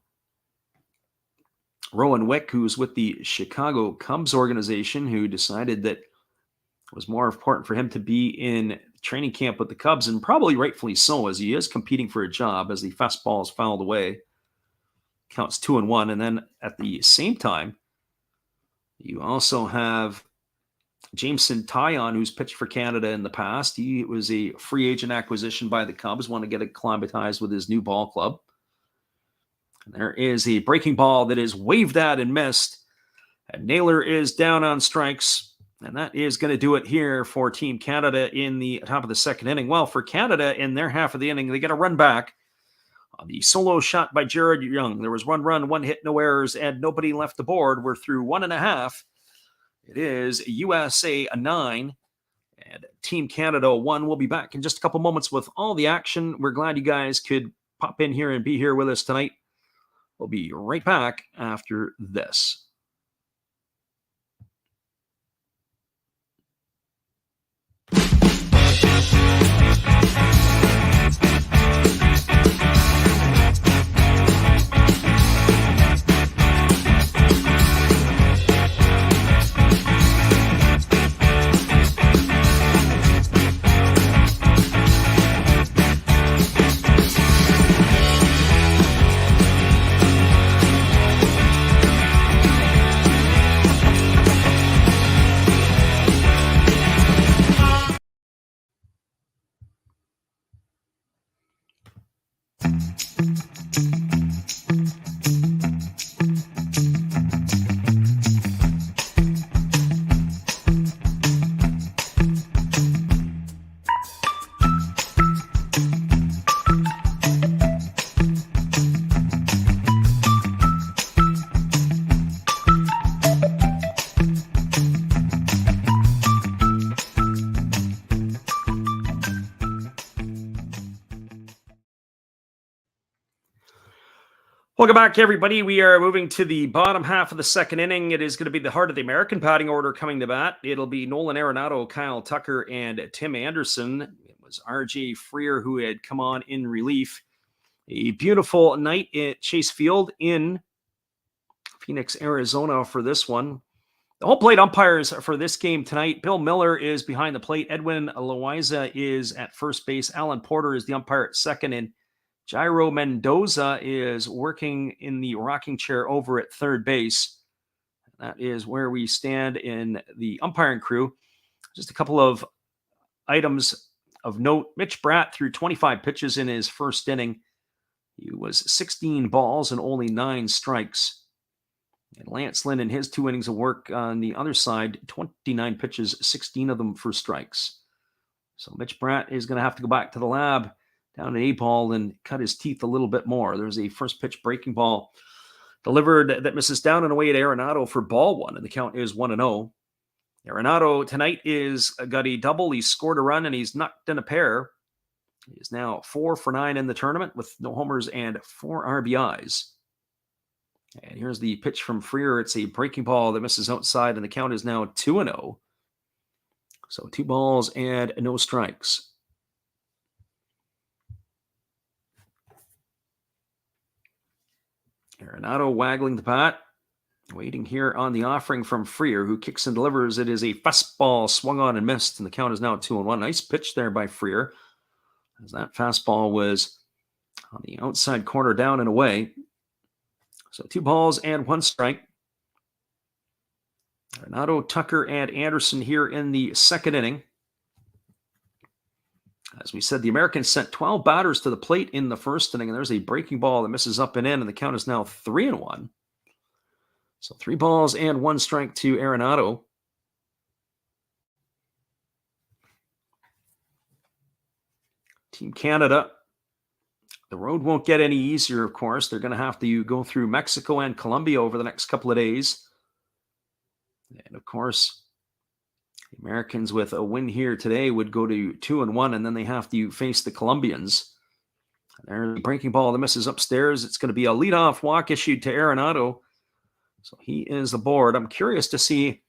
Rowan Wick, who's with the Chicago Cubs organization, who decided that it was more important for him to be in training camp with the Cubs, and probably rightfully so, as he is competing for a job as the fastball is fouled away. Counts 2-1. And then at the same time, you also have Jameson Taillon, who's pitched for Canada in the past. He was a free agent acquisition by the Cubs, want to get acclimatized with his new ball club. And there is a breaking ball that is waved at and missed. And Naylor is down on strikes. And that is going to do it here for Team Canada in the top of the second inning. Well, for Canada, in their half of the inning, they get a run back on the solo shot by Jared Young. There was one run, one hit, no errors, and nobody left the board. We're through 1.5. It is USA 9 and Team Canada 1. We'll be back in just a couple moments with all the action. We're glad you guys could pop in here and be here with us tonight. We'll be right back after this. Welcome back, everybody. We are moving to the bottom half of the second inning. It is going to be the heart of the American batting order coming to bat. It'll be Nolan Arenado, Kyle Tucker, and Tim Anderson. It was RJ Freer who had come on in relief. A beautiful night at Chase Field in Phoenix, Arizona for this one. The home plate umpires for this game tonight: Bill Miller is behind the plate. Edwin Loaiza is at first base. Alan Porter is the umpire at second, and Jairo Mendoza is working in the rocking chair over at third base. That is where we stand in the umpiring crew. Just a couple of items of note. Mitch Bratt threw 25 pitches in his first inning. He was 16 balls and only 9 strikes. And Lance Lynn in his 2 innings of work on the other side, 29 pitches, 16 of them for strikes. So Mitch Bratt is going to have to go back to the lab down an 8-ball and cut his teeth a little bit more. There's a first pitch breaking ball delivered that misses down and away at Arenado for ball 1, and the count is 1-0. Arenado tonight is got a double. He scored a run and he's knocked in a pair. He is now 4 for 9 in the tournament with no homers and 4 RBIs. And here's the pitch from Freer. It's a breaking ball that misses outside, and the count is now 2-0. So 2 balls and no strikes. Arenado waggling the bat, waiting here on the offering from Freer, who kicks and delivers. It is a fastball swung on and missed, and the count is now 2-1. Nice pitch there by Freer, as that fastball was on the outside corner down and away. So 2 balls and 1 strike. Arenado, Tucker, and Anderson here in the second inning. As we said, the Americans sent 12 batters to the plate in the first inning, and there's a breaking ball that misses up and in, and the count is now 3-1. So 3 balls and 1 strike to Arenado. Team Canada, the road won't get any easier, of course. They're going to have to go through Mexico and Colombia over the next couple of days. And of course, the Americans with a win here today would go to 2-1, and then they have to face the Colombians. There's the breaking ball that misses upstairs. It's going to be a leadoff walk issued to Arenado. So he is aboard. I'm curious to see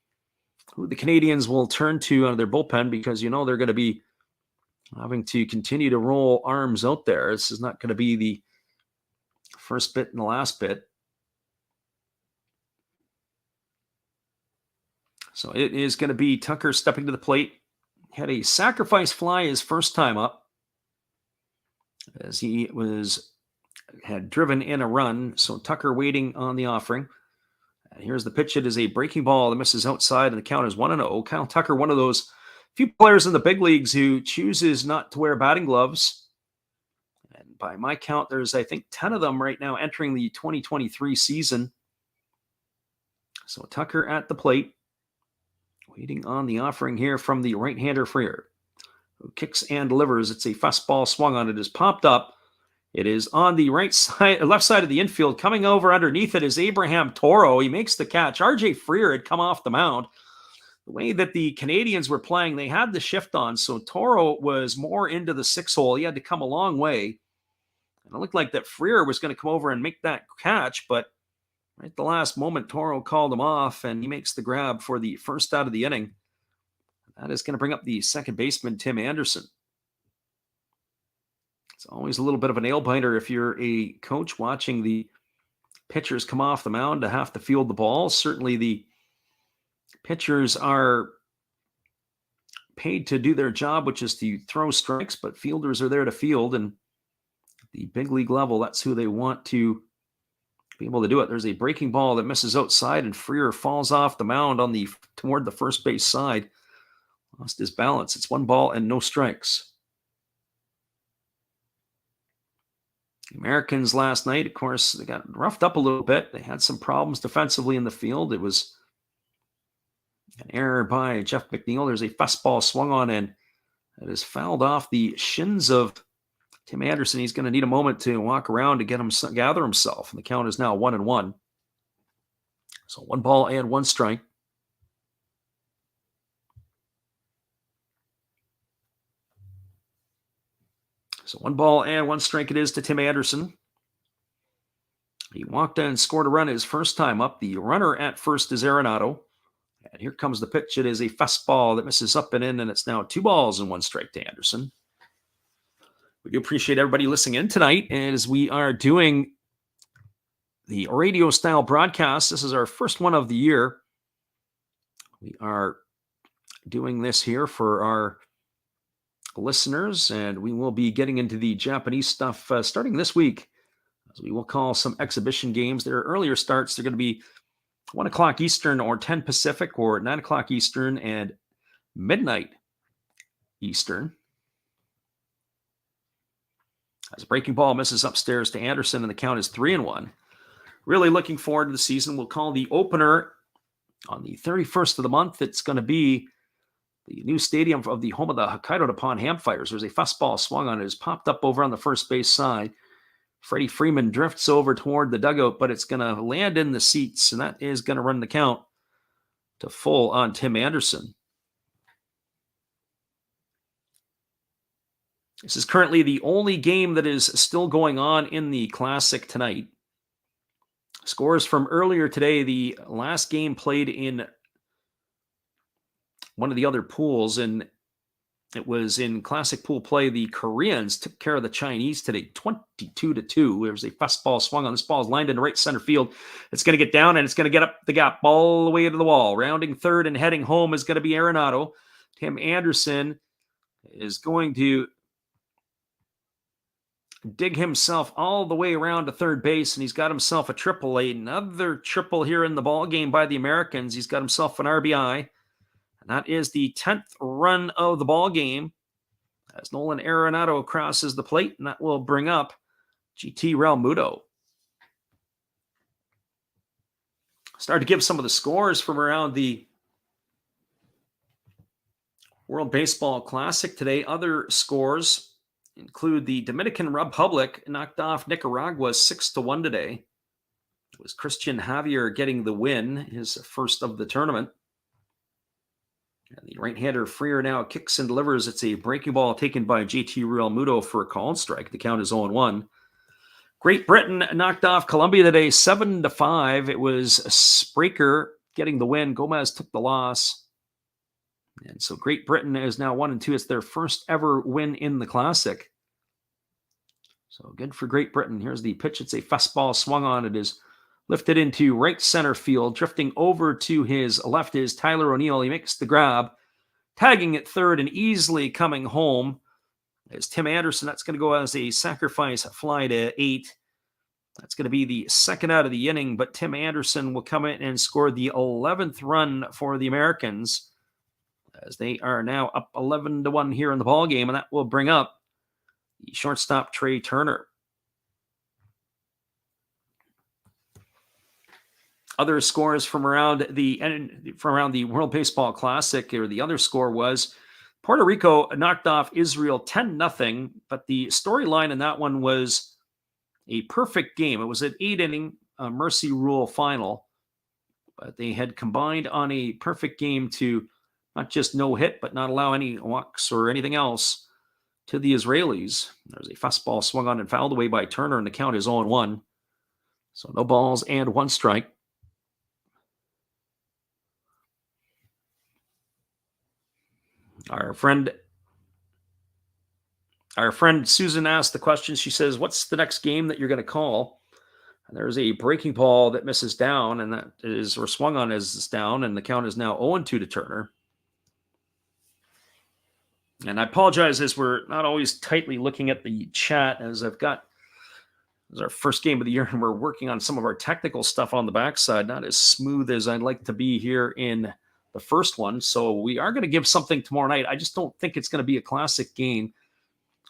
who the Canadians will turn to out of their bullpen, because they're going to be having to continue to roll arms out there. This is not going to be the first bit and the last bit. So it is going to be Tucker stepping to the plate. Had a sacrifice fly his first time up, as he had driven in a run. So Tucker waiting on the offering. And here's the pitch. It is a breaking ball that misses outside, and the count is 1-0. Kyle Tucker, one of those few players in the big leagues who chooses not to wear batting gloves. And by my count, there's, I think, 10 of them right now entering the 2023 season. So Tucker at the plate, waiting on the offering here from the right-hander Freer, who kicks and delivers. It's a fastball swung on. It is popped up. It is on the left side of the infield. Coming over underneath it is Abraham Toro. He makes the catch. RJ Freer had come off the mound. The way that the Canadians were playing, they had the shift on, so Toro was more into the 6 hole. He had to come a long way. And it looked like that Freer was going to come over and make that catch, but right at the last moment, Toro called him off, and he makes the grab for the first out of the inning. That is going to bring up the second baseman, Tim Anderson. It's always a little bit of a nail-biter if you're a coach watching the pitchers come off the mound to have to field the ball. Certainly the pitchers are paid to do their job, which is to throw strikes, but fielders are there to field, and at the big league level, that's who they want to be able to do it. There's a breaking ball that misses outside, and Freer falls off the mound toward the first base side. Lost his balance. It's 1 ball and no strikes. The Americans last night, of course, they got roughed up a little bit. They had some problems defensively in the field. It was an error by Jeff McNeil. There's a fastball swung on, and it is fouled off the shins of Tim Anderson. He's going to need a moment to walk around to gather himself. And the count is now 1-1. So 1 ball and 1 strike. So 1 ball and 1 strike it is to Tim Anderson. He walked in and scored a run his first time up. The runner at first is Arenado. And here comes the pitch. It is a fastball that misses up and in, and it's now 2 balls and 1 strike to Anderson. We do appreciate everybody listening in tonight as we are doing the radio-style broadcast. This is our first one of the year. We are doing this here for our listeners, and we will be getting into the Japanese stuff starting this week, as we will call some exhibition games. There are earlier starts. They're going to be 1 o'clock Eastern or 10 Pacific, or 9 o'clock Eastern and midnight Eastern. As a breaking ball misses upstairs to Anderson, and the count is 3-1. Really looking forward to the season. We'll call the opener on the 31st of the month. It's going to be the new stadium of the home of the Hokkaido Nippon Ham Fighters. There's a fastball swung on it. It's popped up over on the first base side. Freddie Freeman drifts over toward the dugout, but it's going to land in the seats, and that is going to run the count to full on Tim Anderson. This is currently the only game that is still going on in the Classic tonight. Scores from earlier today. The last game played in one of the other pools, and it was in Classic pool play. The Koreans took care of the Chinese today, 22-2. There was a fastball swung on. This ball is lined into right center field. It's going to get down, and it's going to get up the gap all the way to the wall. Rounding third and heading home is going to be Arenado. Tim Anderson is going to dig himself all the way around to third base, and he's got himself a triple. Another triple here in the ball game by the Americans. He's got himself an RBI, and that is the 10th run of the ball game as Nolan Arenado crosses the plate, and that will bring up GT Realmuto. Start to give some of the scores from around the World Baseball Classic today. Other scores include the Dominican Republic knocked off Nicaragua 6-1 today. It was Christian Javier getting the win, his first of the tournament. And the right-hander Freer now kicks and delivers. It's a breaking ball taken by JT Realmuto for a called strike. The count is 0-1. Great Britain knocked off Colombia today 7-5. It was Spraker getting the win. Gomez took the loss. And so Great Britain is now 1-2. It's their first ever win in the Classic. So good for Great Britain. Here's the pitch. It's a fastball swung on. It is lifted into right center field. Drifting over to his left is Tyler O'Neill. He makes the grab. Tagging at third and easily coming home is Tim Anderson. That's going to go as a sacrifice fly to 8. That's going to be the second out of the inning, but Tim Anderson will come in and score the 11th run for the Americans, as they are now up 11-1 here in the ball game, and that will bring up the shortstop Trey Turner. Other scores from around the World Baseball Classic, or the other score was Puerto Rico knocked off Israel 10-0, but the storyline in that one was a perfect game. It was an 8-inning mercy rule final, but they had combined on a perfect game to not just no hit, but not allow any walks or anything else to the Israelis. There's a fastball swung on and fouled away by Turner, and the count is 0-1. So no balls and 1 strike. Our friend Susan asked the question. She says, what's the next game that you're going to call? And there's a breaking ball that misses down, and that is, or swung on as down, and the count is now 0-2 to Turner. And I apologize as we're not always tightly looking at the chat, as this is our first game of the year, and we're working on some of our technical stuff on the backside, not as smooth as I'd like to be here in the first one. So we are going to give something tomorrow night. I just don't think it's going to be a classic game.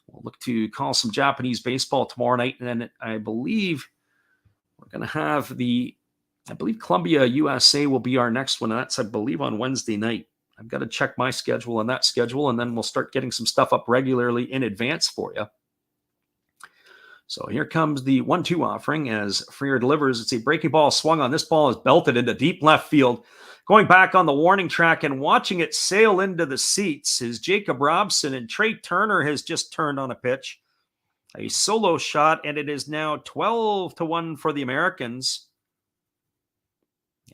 We'll look to call some Japanese baseball tomorrow night. And then I believe we're going to have Columbia, USA will be our next one. And that's, I believe, on Wednesday night. I've got to check my schedule and that schedule, and then we'll start getting some stuff up regularly in advance for you. So here comes the 1-2 offering as Freer delivers. It's a breaking ball swung on. This ball is belted into deep left field. Going back on the warning track and watching it sail into the seats is Jacob Robson, and Trey Turner has just turned on a pitch. A solo shot, and it is now 12-1 for the Americans.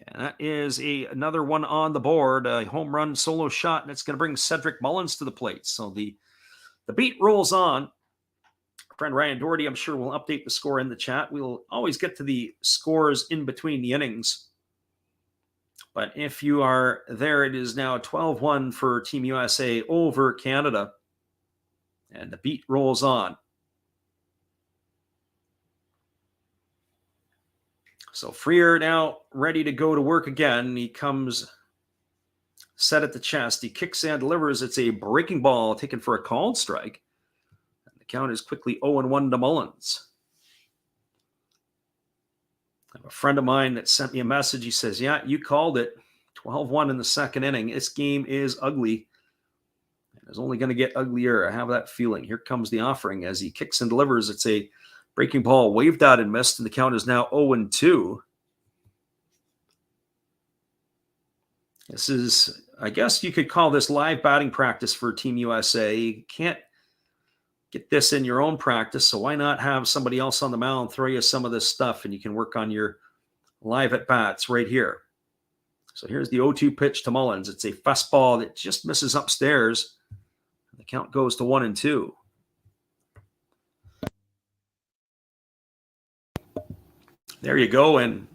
And that is another one on the board, a home run solo shot, and it's going to bring Cedric Mullins to the plate. So the beat rolls on. Our friend Ryan Doherty, I'm sure, will update the score in the chat. We'll always get to the scores in between the innings. But if you are there, it is now 12-1 for Team USA over Canada. And the beat rolls on. So Freer now ready to go to work again. He comes set at the chest. He kicks and delivers. It's a breaking ball taken for a called strike. And the count is quickly 0-1 to Mullins. I have a friend of mine that sent me a message. He says, yeah, you called it. 12-1 in the second inning. This game is ugly. It's only going to get uglier. I have that feeling. Here comes the offering as he kicks and delivers. It's a breaking ball waved out and missed, and the count is now 0-2. This is, I guess you could call this live batting practice for Team USA. You can't get this in your own practice, so why not have somebody else on the mound throw you some of this stuff, and you can work on your live at-bats right here. So here's the 0-2 pitch to Mullins. It's a fastball that just misses upstairs. The count goes to 1-2. There you go, and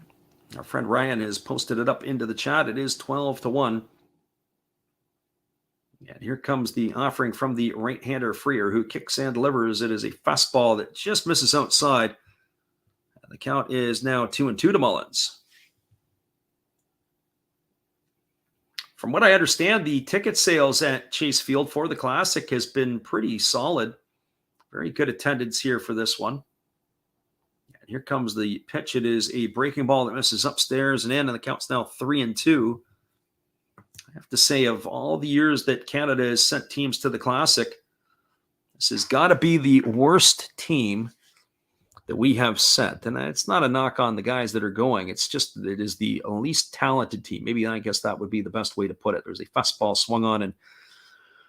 our friend Ryan has posted it up into the chat. It is 12-1. And here comes the offering from the right-hander Freer, who kicks and delivers. It is a fastball that just misses outside. And the count is now 2-2 to Mullins. From what I understand, the ticket sales at Chase Field for the Classic has been pretty solid. Very good attendance here for this one. And here comes the pitch. It is a breaking ball that misses upstairs and in, and the count's now 3-2. I have to say, of all the years that Canada has sent teams to the Classic, This has got to be the worst team that we have sent. And it's not a knock on the guys that are going. It's just that it is the least talented team. Maybe I guess that would be the best way to put it. There's a fastball swung on and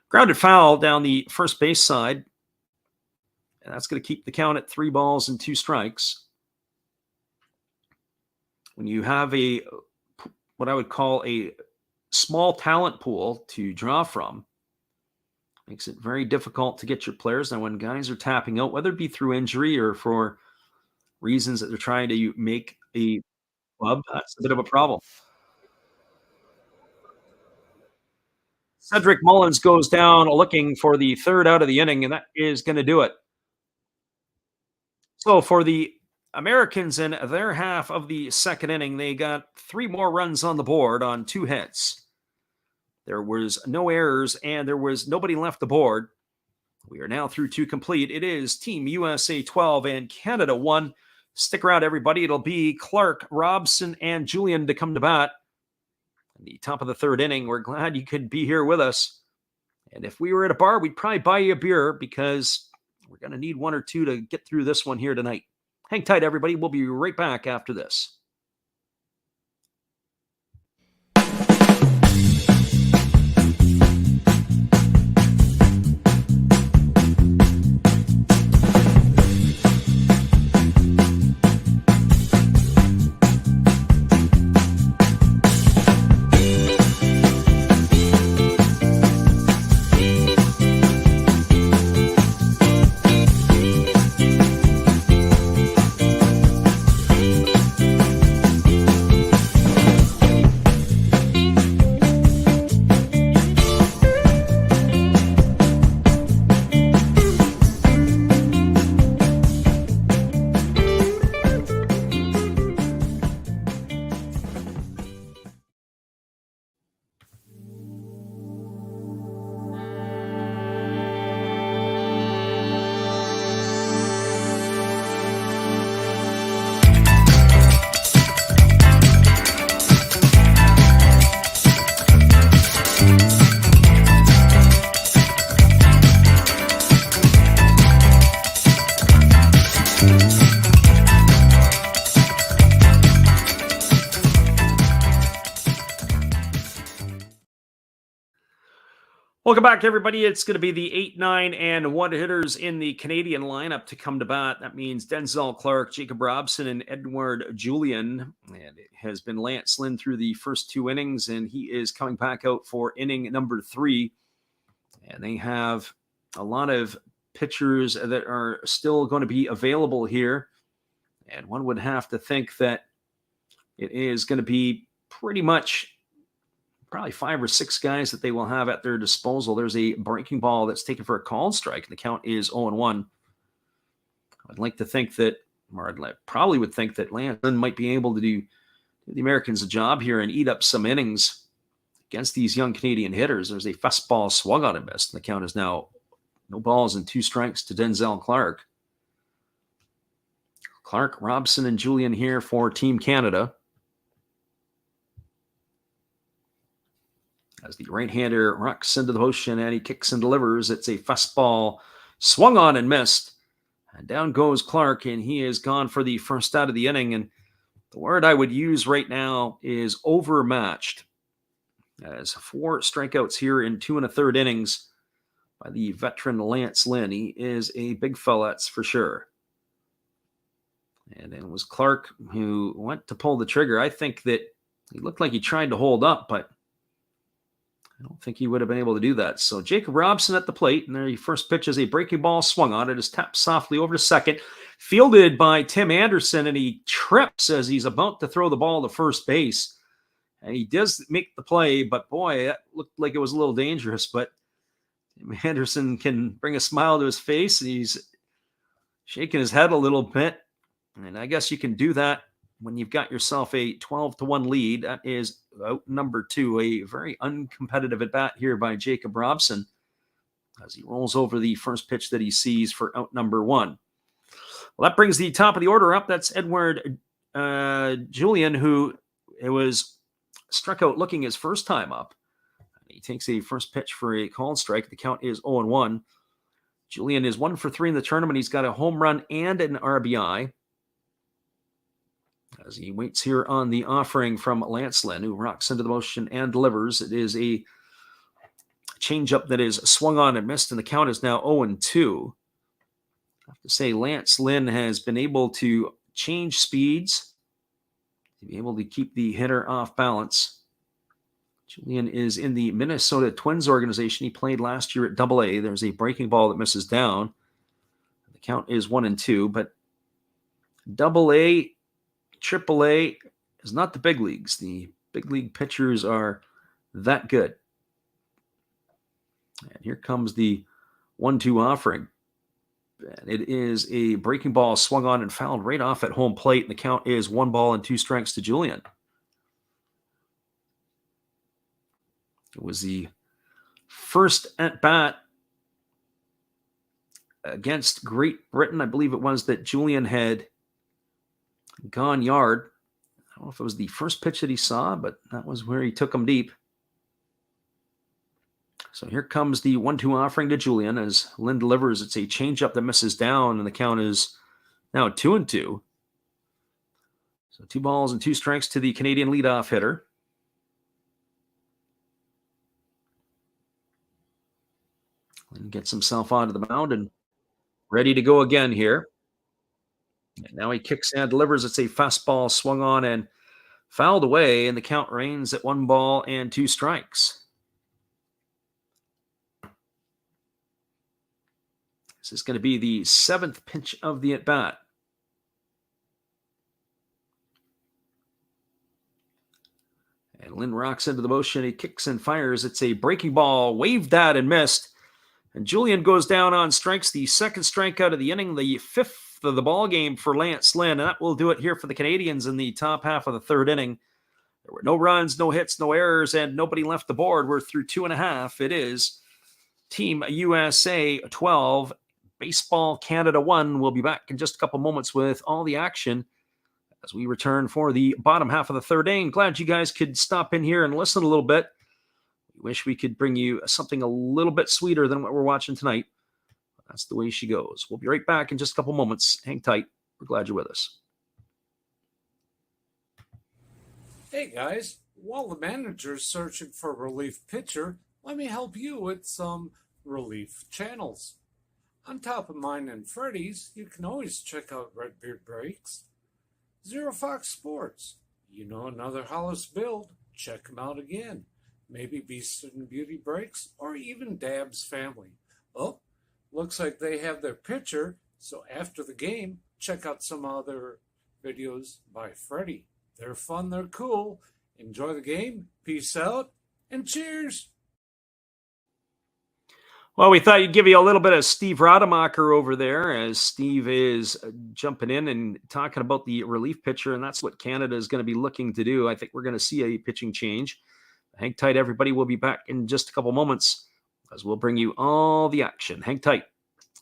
grounded foul down the first base side. And that's going to keep the count at 3 balls and 2 strikes. When you have what I would call a small talent pool to draw from, makes it very difficult to get your players. And when guys are tapping out, whether it be through injury or for reasons that they're trying to make a club, that's a bit of a problem. Cedric Mullins goes down looking for the 3rd out of the inning, and that is going to do it. So for the Americans in their half of the 2nd inning, they got 3 more runs on the board on 2 hits. There was no errors, and there was nobody left the board. We are now through 2 complete. It is Team USA 12 and Canada 1. Stick around, everybody. It'll be Clark, Robson, and Julian to come to bat. At the top of the 3rd inning, we're glad you could be here with us. And if we were at a bar, we'd probably buy you a beer because we're going to need 1 or 2 to get through this one here tonight. Hang tight, everybody. We'll be right back after this. Welcome back, everybody. It's going to be the 8, 9, and 1 hitters in the Canadian lineup to come to bat. That means Denzel Clark, Jacob Robson, and Edouard Julien. And it has been Lance Lynn through the first 2 innings, and he is coming back out for inning number 3. And they have a lot of pitchers that are still going to be available here. And one would have to think that it is going to be pretty much probably 5 or 6 guys that they will have at their disposal. There's a breaking ball that's taken for a called strike, and the count is 0-1. I'd like to think that, or I probably would think that Lance Lynn might be able to do the Americans a job here and eat up some innings against these young Canadian hitters. There's a fastball swung on and missed, and the count is now no balls and 2 strikes to Denzel Clark. Clark, Robson, and Julien here for Team Canada. As the right-hander rocks into the motion and he kicks and delivers, it's a fastball swung on and missed. And down goes Clark, and he is gone for the 1st out of the inning. And the word I would use right now is overmatched. As 4 strikeouts here in 2 1/3 innings by the veteran Lance Lynn. He is a big fella, that's for sure. And it was Clark who went to pull the trigger. I think that he looked like he tried to hold up, but I don't think he would have been able to do that. So Jacob Robson at the plate, and their first pitch is a breaking ball swung on. It is tapped softly over to second, fielded by Tim Anderson, and he trips as he's about to throw the ball to first base. And he does make the play, but boy, that looked like it was a little dangerous. But Tim Anderson can bring a smile to his face, and he's shaking his head a little bit. And I guess you can do that when you've got yourself a 12-1 lead. That is out number 2, a very uncompetitive at bat here by Jacob Robson as he rolls over the first pitch that he sees for out number 1. Well, that brings the top of the order up. That's Edouard Julien, who it was struck out looking his first time up. He takes a first pitch for a called strike. The count is 0-1. Julian is 1 for 3 in the tournament. He's got a home run and an RBI. As he waits here on the offering from Lance Lynn, who rocks into the motion and delivers. It is a changeup that is swung on and missed, and the count is now 0-2. I have to say, Lance Lynn has been able to change speeds to be able to keep the hitter off balance. Julian is in the Minnesota Twins organization. He played last year at AA. There's a breaking ball that misses down. The count is 1-2, but AA, AAA is not the big leagues. The big league pitchers are that good. And here comes the 1-2 offering. And it is a breaking ball swung on and fouled right off at home plate. And the count is 1-2 to Julian. It was the first at bat against Great Britain. I believe it was that Julian had gone yard. I don't know if it was the first pitch that he saw, but that was where he took him deep. So here comes the 1-2 offering to Julian as Lynn delivers. It's a changeup that misses down, and the count is now 2-2. So 2 strikes to the Canadian leadoff hitter. Lynn gets himself onto the mound and ready to go again here. And now he kicks and delivers. It's a fastball swung on and fouled away, and the count reigns at 1-2 strikes. This is going to be the 7th pitch of the at-bat. And Lynn rocks into the motion. He kicks and fires. It's a breaking ball, waved that and missed. And Julian goes down on strikes, the second strikeout of the inning, the 5th of the ball game for Lance Lynn. And that will do it here for the Canadians in the top half of the 3rd inning. There were no runs, no hits, no errors, and nobody left the board. We're through 2.5. It is Team USA 12, Baseball Canada 1. We'll be back in just a couple moments with all the action as we return for the bottom half of the 3rd inning. Glad you guys could stop in here and listen a little bit. We wish we could bring you something a little bit sweeter than what we're watching tonight. That's the way she goes. We'll be right back in just a couple moments. Hang tight. We're glad you're with us. Hey guys, while the manager's searching for a relief pitcher, let me help you with some relief channels. On top of mine and Freddy's, you can always check out Redbeard Breaks, Zero Fox Sports. You know another Hollis build, check them out again. Maybe Beast and Beauty Breaks, or even Dab's Family. Oh, looks like they have their pitcher, so after the game, check out some other videos by Freddy. They're fun, they're cool. Enjoy the game, peace out, and cheers! Well, we thought you'd give you a little bit of Steve Rademacher over there as Steve is jumping in and talking about the relief pitcher, and that's what Canada is going to be looking to do. I think we're going to see a pitching change. Hang tight, everybody. We'll be back in just a couple moments as we'll bring you all the action. Hang tight.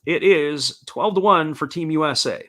It is 12-1 for Team USA.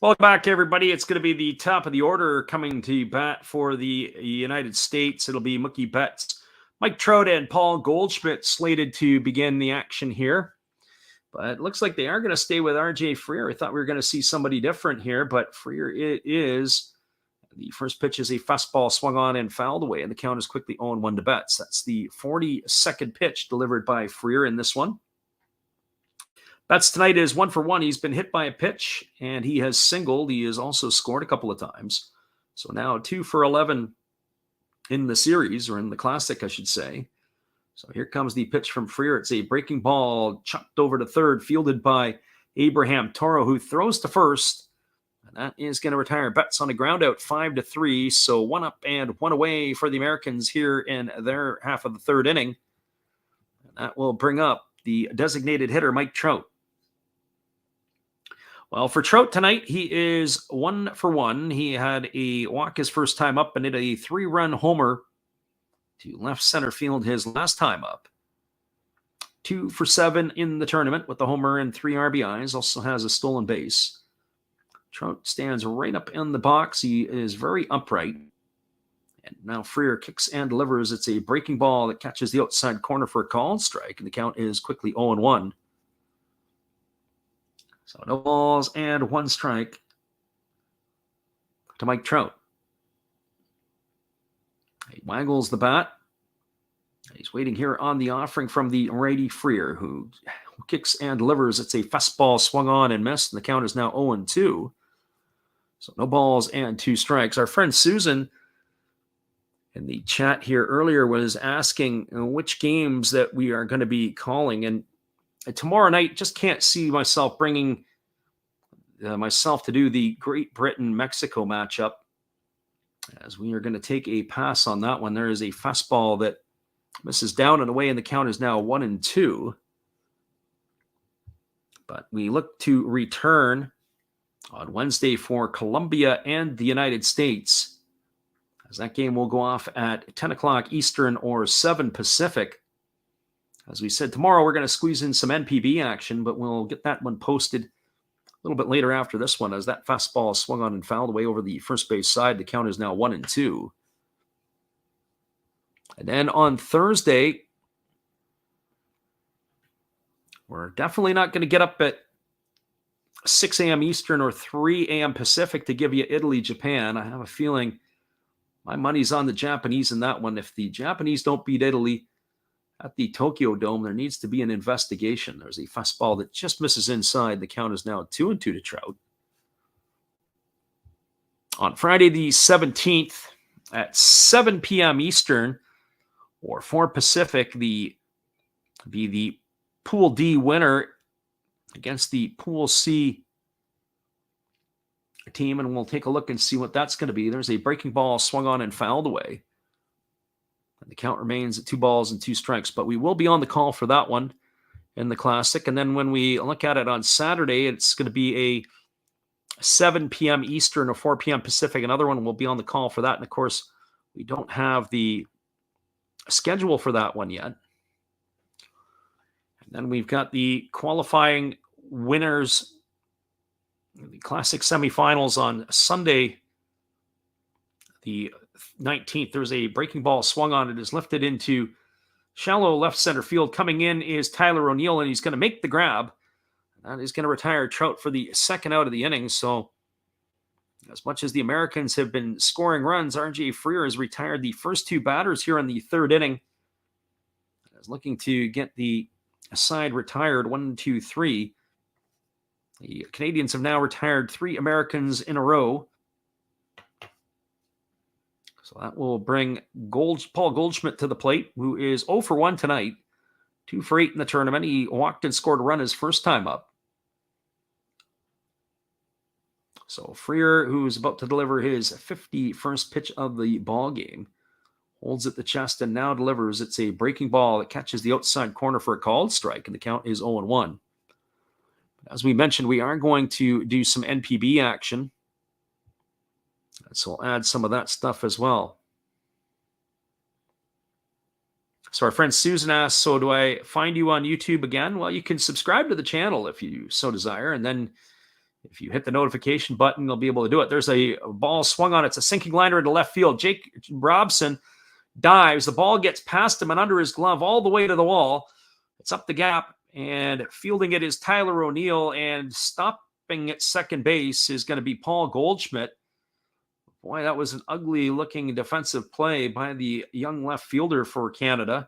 Welcome back, everybody. It's going to be the top of the order coming to bat for the United States. It'll be Mookie Betts, Mike Trout, and Paul Goldschmidt slated to begin the action here. But it looks like they are going to stay with RJ Freer. I thought we were going to see somebody different here, but Freer it is. The first pitch is a fastball swung on and fouled away, and the count is quickly 0-1 to Betts. That's the 42nd pitch delivered by Freer in this one. Betts tonight is 1 for 1. He's been hit by a pitch, and he has singled. He has also scored a couple of times. So now 2 for 11 in the series, or in the Classic, I should say. So here comes the pitch from Freer. It's a breaking ball, chucked over to third, fielded by Abraham Toro, who throws to first. And that is going to retire Betts on a ground out, 5-3. So 1 up and 1 away for the Americans here in their half of the third inning. And that will bring up the designated hitter, Mike Trout. Well, for Trout tonight, he is 1 for 1. He had a walk his first time up and hit a 3-run homer to left center field his last time up. 2 for 7 in the tournament with the homer and 3 RBIs. Also has a stolen base. Trout stands right up in the box. He is very upright. And now Freer kicks and delivers. It's a breaking ball that catches the outside corner for a called strike, and the count is quickly 0-1. So no balls and 1 strike to Mike Trout. He waggles the bat. He's waiting here on the offering from the righty Freer, who kicks and delivers. It's a fastball swung on and missed, and the count is now 0-2. So no balls and 2 strikes. Our friend Susan in the chat here earlier was asking which games that we are going to be calling. And tomorrow night, just can't see myself bringing myself to do the Great Britain-Mexico matchup, as we are going to take a pass on that one. There is a fastball that misses down and away, and the count is now 1-2. But we look to return on Wednesday for Colombia and the United States, as that game will go off at 10 o'clock Eastern or 7 Pacific. As we said, tomorrow we're going to squeeze in some NPB action, but we'll get that one posted a little bit later after this one, as that fastball swung on and fouled away over the first base side. The count is now 1-2. And then on Thursday, we're definitely not going to get up at 6 a.m. Eastern or 3 a.m. Pacific to give you Italy, Japan. I have a feeling my money's on the Japanese in that one. If the Japanese don't beat Italy at the Tokyo Dome, there needs to be an investigation. There's a fastball that just misses inside. The count is now 2-2 to Trout. On Friday the 17th at 7 p.m. Eastern or 4 Pacific, the Pool D winner against the Pool C team, and we'll take a look and see what that's going to be. There's a breaking ball swung on and fouled away. And the count remains at 2 balls and 2 strikes, but we will be on the call for that one in the Classic. And then when we look at it on Saturday, it's going to be a 7 p.m. Eastern or 4 p.m. Pacific. Another one will be on the call for that. And of course, we don't have the schedule for that one yet. And then we've got the qualifying winners, the Classic semifinals on Sunday, the 19th. There's a breaking ball swung on. It is lifted into shallow left center field. Coming in is Tyler O'Neill, and he's going to make the grab. That is going to retire Trout for the second out of the inning. So as much as the Americans have been scoring runs, RJ Freer has retired the first 2 batters here in the third inning. Is looking to get the side retired 1, 2, 3. The Canadians have now retired 3 Americans in a row. So that will bring Paul Goldschmidt to the plate, who is 0 for 1 tonight, 2 for 8 in the tournament. He walked and scored a run his first time up. So Freer, who's about to deliver his 51st pitch of the ball game, holds at the chest and now delivers. It's a breaking ball that catches the outside corner for a called strike, and the count is 0-1. As we mentioned, we are going to do some NPB action. So we'll add some of that stuff as well. So our friend Susan asks, so do I find you on YouTube again? Well, you can subscribe to the channel if you so desire. And then if you hit the notification button, you'll be able to do it. There's a ball swung on. It's a sinking liner into left field. Jake Robson dives. The ball gets past him and under his glove all the way to the wall. It's up the gap, and fielding it is Tyler O'Neill, and stopping at second base is going to be Paul Goldschmidt. Boy, that was an ugly-looking defensive play by the young left fielder for Canada,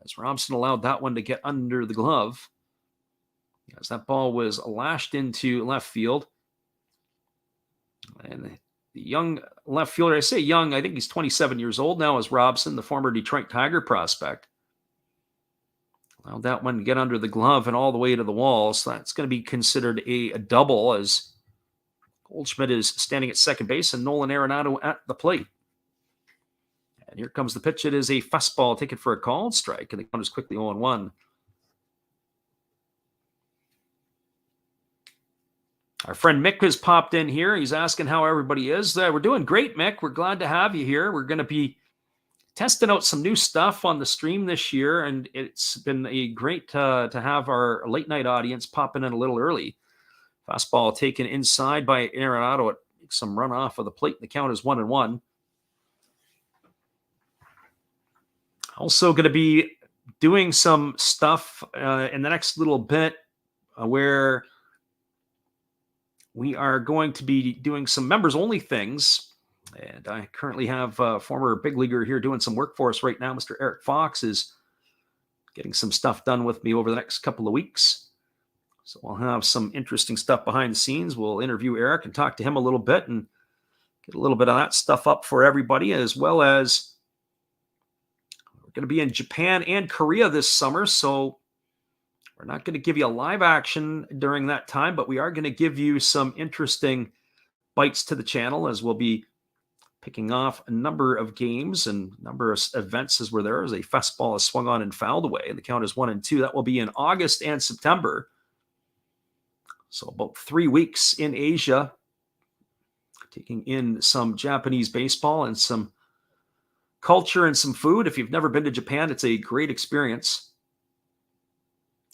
as Robson allowed that one to get under the glove, as that ball was lashed into left field. And the young left fielder, I say young, I think he's 27 years old now, is Robson, the former Detroit Tiger prospect. Allowed that one to get under the glove and all the way to the wall. So that's going to be considered a double, as Goldschmidt is standing at second base and Nolan Arenado at the plate. And here comes the pitch. It is a fastball taken for a called strike, and the count is quickly 0-1. Our friend Mick has popped in here. He's asking how everybody is. We're doing great, Mick. We're glad to have you here. We're going to be testing out some new stuff on the stream this year, and it's been a great to have our late night audience popping in a little early. Fastball taken inside by Arenado. It makes some run off of the plate. The count is 1-1. Also going to be doing some stuff in the next little bit where we are going to be doing some members-only things. And I currently have a former big leaguer here doing some work for us right now. Mr. Eric Fox is getting some stuff done with me over the next couple of weeks. So we'll have some interesting stuff behind the scenes. We'll interview Eric and talk to him a little bit and get a little bit of that stuff up for everybody, as well as we're going to be in Japan and Korea this summer. So we're not going to give you a live action during that time, but we are going to give you some interesting bites to the channel, as we'll be picking off a number of games and number of events as we're there, as a fastball is swung on and fouled away. And the count is 1-2. That will be in August and September. So about 3 weeks in Asia, taking in some Japanese baseball and some culture and some food. If you've never been to Japan, it's a great experience.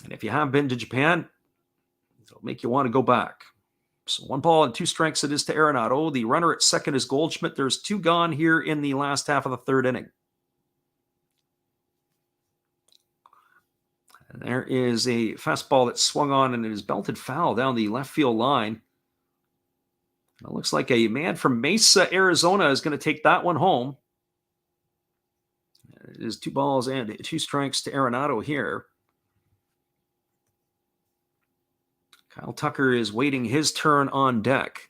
And if you have been to Japan, it'll make you want to go back. So 1-2 strikes it is to Arenado. The runner at second is Goldschmidt. There's 2 gone here in the last half of the third inning. And there is a fastball that swung on, and it is belted foul down the left field line. It looks like a man from Mesa, Arizona is going to take that one home. It is 2 strikes to Arenado here. Kyle Tucker is waiting his turn on deck.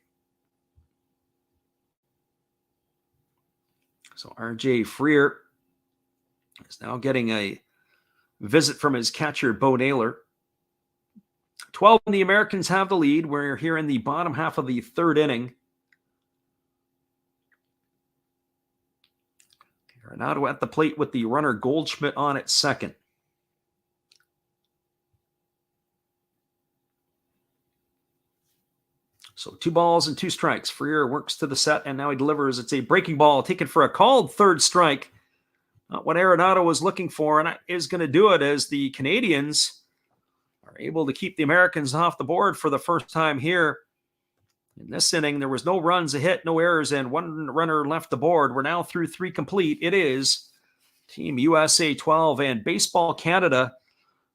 So RJ Freer is now getting a visit from his catcher, Bo Naylor. 12, and the Americans have the lead. We're here in the bottom half of the third inning. Arenado at the plate with the runner Goldschmidt on at second. So 2 strikes. Freer works to the set, and now he delivers. It's a breaking ball taken for a called third strike. Not what Arenado was looking for, and is going to do it, as the Canadians are able to keep the Americans off the board for the first time here. In this inning, there was no runs, a hit, no errors, and 1 runner left the board. We're now through 3 complete. It is Team USA 12 and Baseball Canada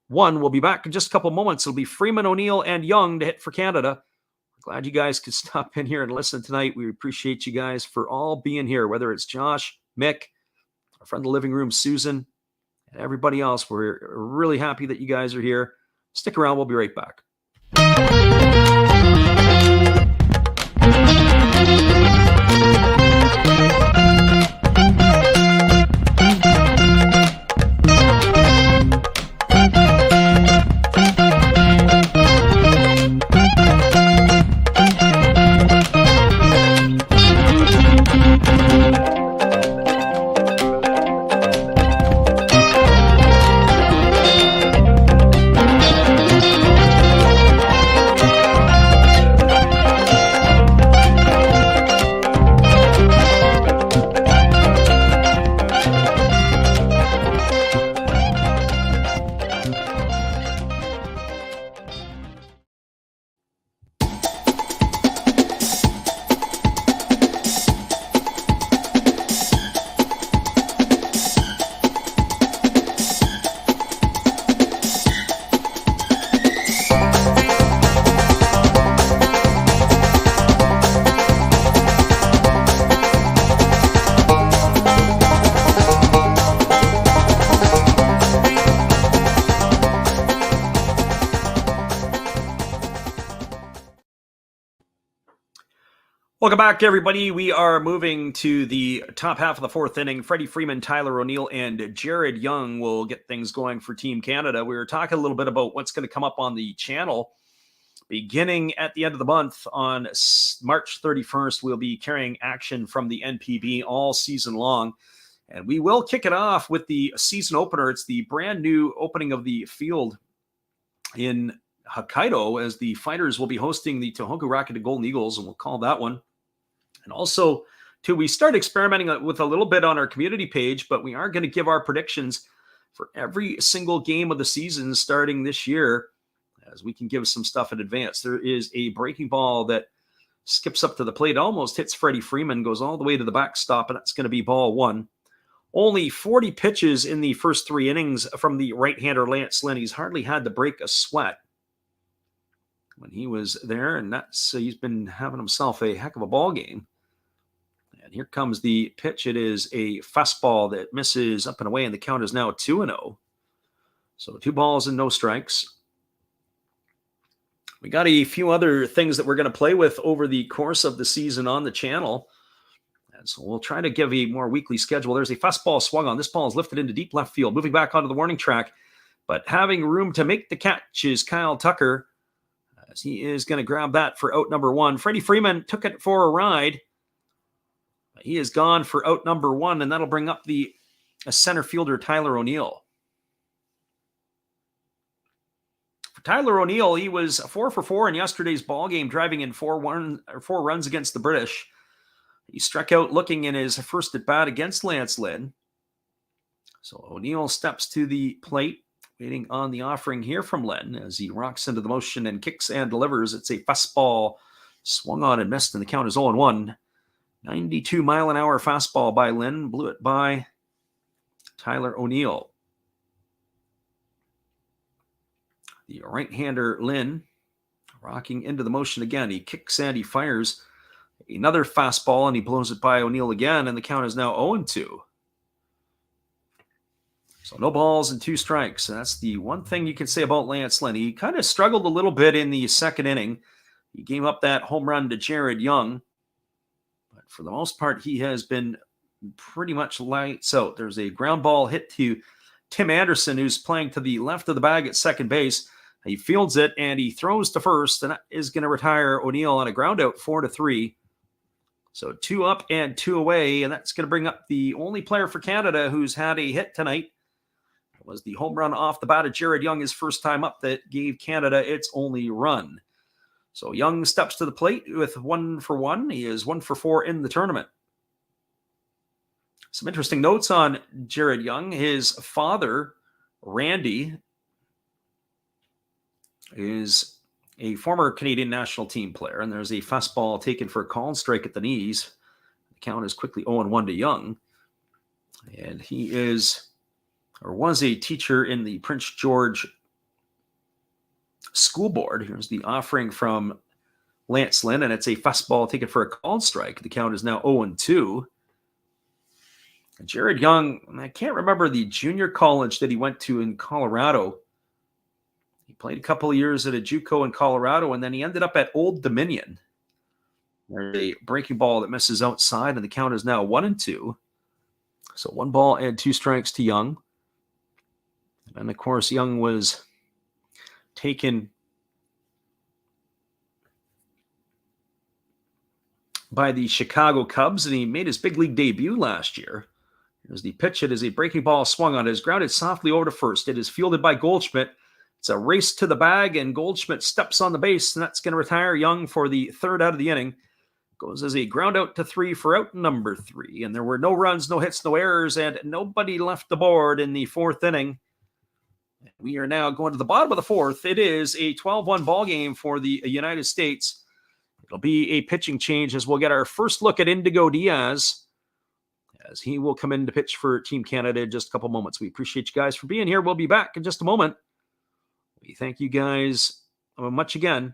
1. We'll be back in just a couple moments. It'll be Freeman, O'Neill, and Young to hit for Canada. Glad you guys could stop in here and listen tonight. We appreciate you guys for all being here, whether it's Josh, Mick, our friend in the living room, Susan, and everybody else. We're really happy that you guys are here. Stick around. We'll be right back. Welcome back, everybody. We are moving to the top half of the fourth inning. Freddie Freeman, Tyler O'Neill, and Jared Young will get things going for Team Canada. We were talking a little bit about what's going to come up on the channel. Beginning at the end of the month on March 31st, we'll be carrying action from the NPB all season long. And we will kick it off with the season opener. It's the brand new opening of the field in Hokkaido, as the Fighters will be hosting the Tohoku Rakuten Golden Eagles, and we'll call that one. And also, too, we start experimenting with a little bit on our community page, but we are going to give our predictions for every single game of the season starting this year, as we can give some stuff in advance. There is a breaking ball that skips up to the plate, almost hits Freddie Freeman, goes all the way to the backstop, and that's going to be ball one. Only 40 pitches in the first three innings from the right-hander Lance Lynn. He's hardly had to break a sweat when he was there, and he's been having himself a heck of a ball game. And here comes the pitch. It is a fastball that misses up and away, and the count is now 2-0. So 2 balls and no strikes. We got a few other things that we're going to play with over the course of the season on the channel. And so we'll try to give a more weekly schedule. There's a fastball swung on. This ball is lifted into deep left field, moving back onto the warning track, but having room to make the catch is Kyle Tucker, as he is going to grab that for out number one. Freddie Freeman took it for a ride. He is gone for out number one, and that'll bring up the center fielder, Tyler O'Neill. For Tyler O'Neill, he was 4 for 4 in yesterday's ball game, driving in 4 runs against the British. He struck out looking in his first at bat against Lance Lynn. So O'Neill steps to the plate, waiting on the offering here from Lynn as he rocks into the motion and kicks and delivers. It's a fastball swung on and missed, and the count is 0-1. 92-mile-an-hour fastball by Lynn, blew it by Tyler O'Neill. The right-hander Lynn rocking into the motion again. He kicks and he fires another fastball, and he blows it by O'Neill again, and the count is now 0-2. So no balls and 2 strikes. And that's the one thing you can say about Lance Lynn. He kind of struggled a little bit in the second inning. He gave up that home run to Jared Young. But for the most part, he has been pretty much lights out. There's a ground ball hit to Tim Anderson, who's playing to the left of the bag at second base. He fields it, and he throws to first, and that is going to retire O'Neill on a ground out 4-3. So 2 up and 2 away, and that's going to bring up the only player for Canada who's had a hit tonight. It was the home run off the bat of Jared Young, his first time up, that gave Canada its only run. So Young steps to the plate with 1 for 1. He is 1 for 4 in the tournament. Some interesting notes on Jared Young. His father, Randy, is a former Canadian national team player, and there's a fastball taken for a called strike at the knees. The count is quickly 0-1 to Young. And he was a teacher in the Prince George School Board. Here's the offering from Lance Lynn, and it's a fastball taken for a called strike. The count is now 0-2. Jared Young, I can't remember the junior college that he went to in Colorado. He played a couple of years at a JUCO in Colorado, and then he ended up at Old Dominion. There's a breaking ball that misses outside, and the count is now 1-2. So 1 ball and 2 strikes to Young. And of course, Young was taken by the Chicago Cubs, and he made his big league debut last year. Here's the pitch. It is a breaking ball swung on. It is grounded softly over to first. It is fielded by Goldschmidt. It's a race to the bag, and Goldschmidt steps on the base, and that's going to retire Young for the 3rd out of the inning. Goes as a ground out to 3 for out number 3. And there were no runs, no hits, no errors, and nobody left the board in the 4th inning. We are now going to the bottom of the 4th. It is a 12-1 ball game for the United States. It'll be a pitching change as we'll get our first look at Indigo Diaz, as he will come in to pitch for Team Canada in just a couple moments. We appreciate you guys for being here. We'll be back in just a moment. We thank you guys much again.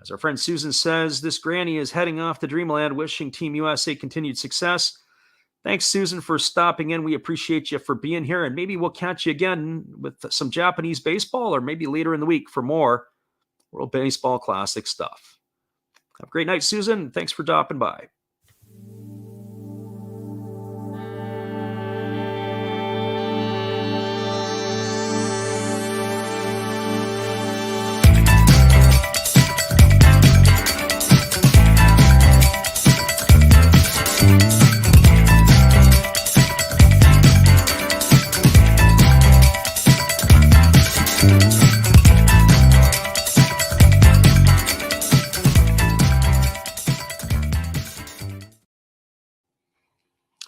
As our friend Susan says, this granny is heading off to Dreamland, wishing Team USA continued success. Thanks, Susan, for stopping in. We appreciate you for being here, and maybe we'll catch you again with some Japanese baseball, or maybe later in the week for more World Baseball Classic stuff. Have a great night, Susan. Thanks for dropping by.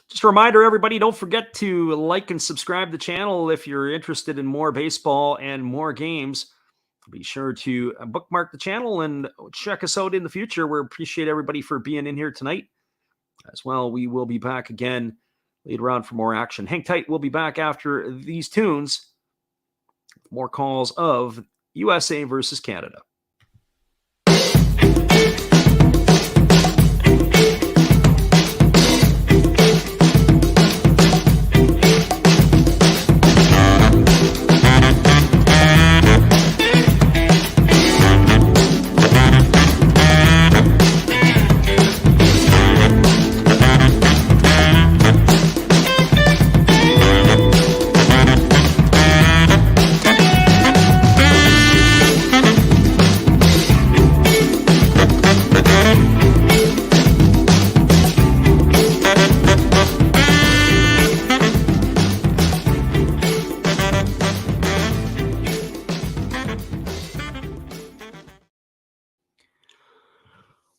Just a reminder, everybody, don't forget to like and subscribe to the channel if you're interested in more baseball and more games. Be sure to bookmark the channel and check us out in the future. We appreciate everybody for being in here tonight. As well, we will be back again later on for more action. Hang tight. We'll be back after these tunes. More calls of USA versus Canada.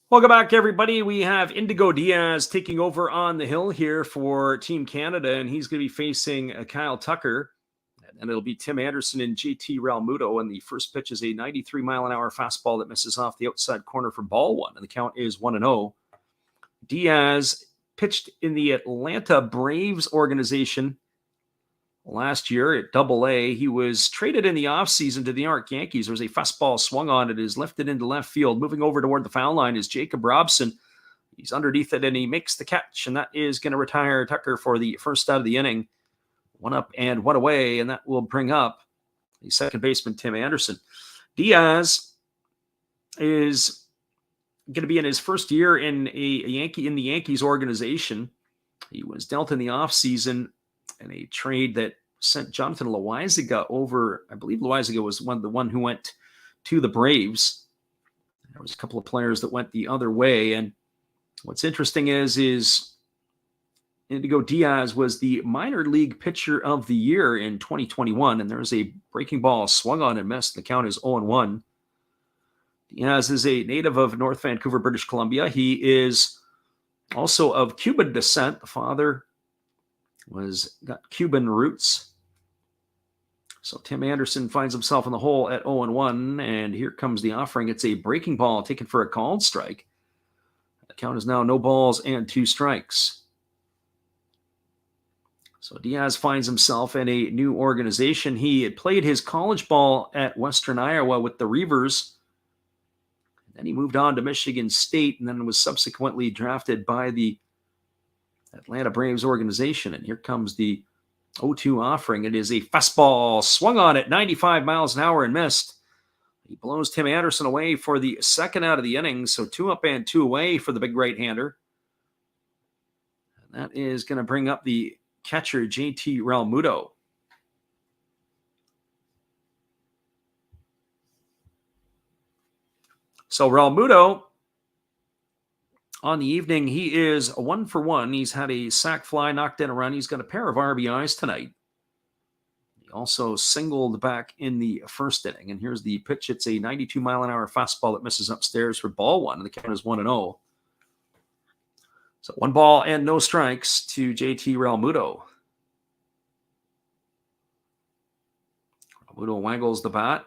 Welcome back, everybody. We have Indigo Diaz taking over on the hill here for Team Canada, and he's going to be facing Kyle Tucker. And it'll be Tim Anderson and JT Realmuto. And the first pitch is a 93-mile-an-hour fastball that misses off the outside corner for ball one. And the count is 1-0. Diaz pitched in the Atlanta Braves organization last year at Double-A. He was traded in the offseason to the New York Yankees. There was a fastball swung on. It is lifted into left field. Moving over toward the foul line is Jacob Robson. He's underneath it, and he makes the catch, and that is going to retire Tucker for the first out of the inning. One up and one away, and that will bring up the second baseman, Tim Anderson. Diaz is going to be in his first year in the Yankees organization. He was dealt in the offseason in a trade that sent Jonathan Loaisiga over. I believe Loaisiga was the one who went to the Braves. There was a couple of players that went the other way. And what's interesting is Indigo Diaz was the minor league pitcher of the year in 2021. And there's a breaking ball swung on and missed. The count is 0-1. Diaz is a native of North Vancouver, British Columbia. He is also of Cuban descent. The father got Cuban roots. So Tim Anderson finds himself in the hole at 0-1, and here comes the offering. It's a breaking ball taken for a called strike. The count is now no balls and 2 strikes. So Diaz finds himself in a new organization. He had played his college ball at Western Iowa with the Reavers. Then he moved on to Michigan State and then was subsequently drafted by the Atlanta Braves organization. And here comes the 0-2 offering. It is a fastball swung on at 95 miles an hour and missed. He blows Tim Anderson away for the second out of the inning. So 2 up and 2 away for the big right-hander. And that is going to bring up the catcher, JT Realmuto. So Realmuto, on the evening, he is 1 for 1. He's had a sac fly, knocked in a run. He's got a pair of RBIs tonight. He also singled back in the first inning. And here's the pitch. It's a 92-mile-an-hour fastball that misses upstairs for ball one. And the count is 1-0. So 1 ball and no strikes to JT Realmuto. Realmuto wangles the bat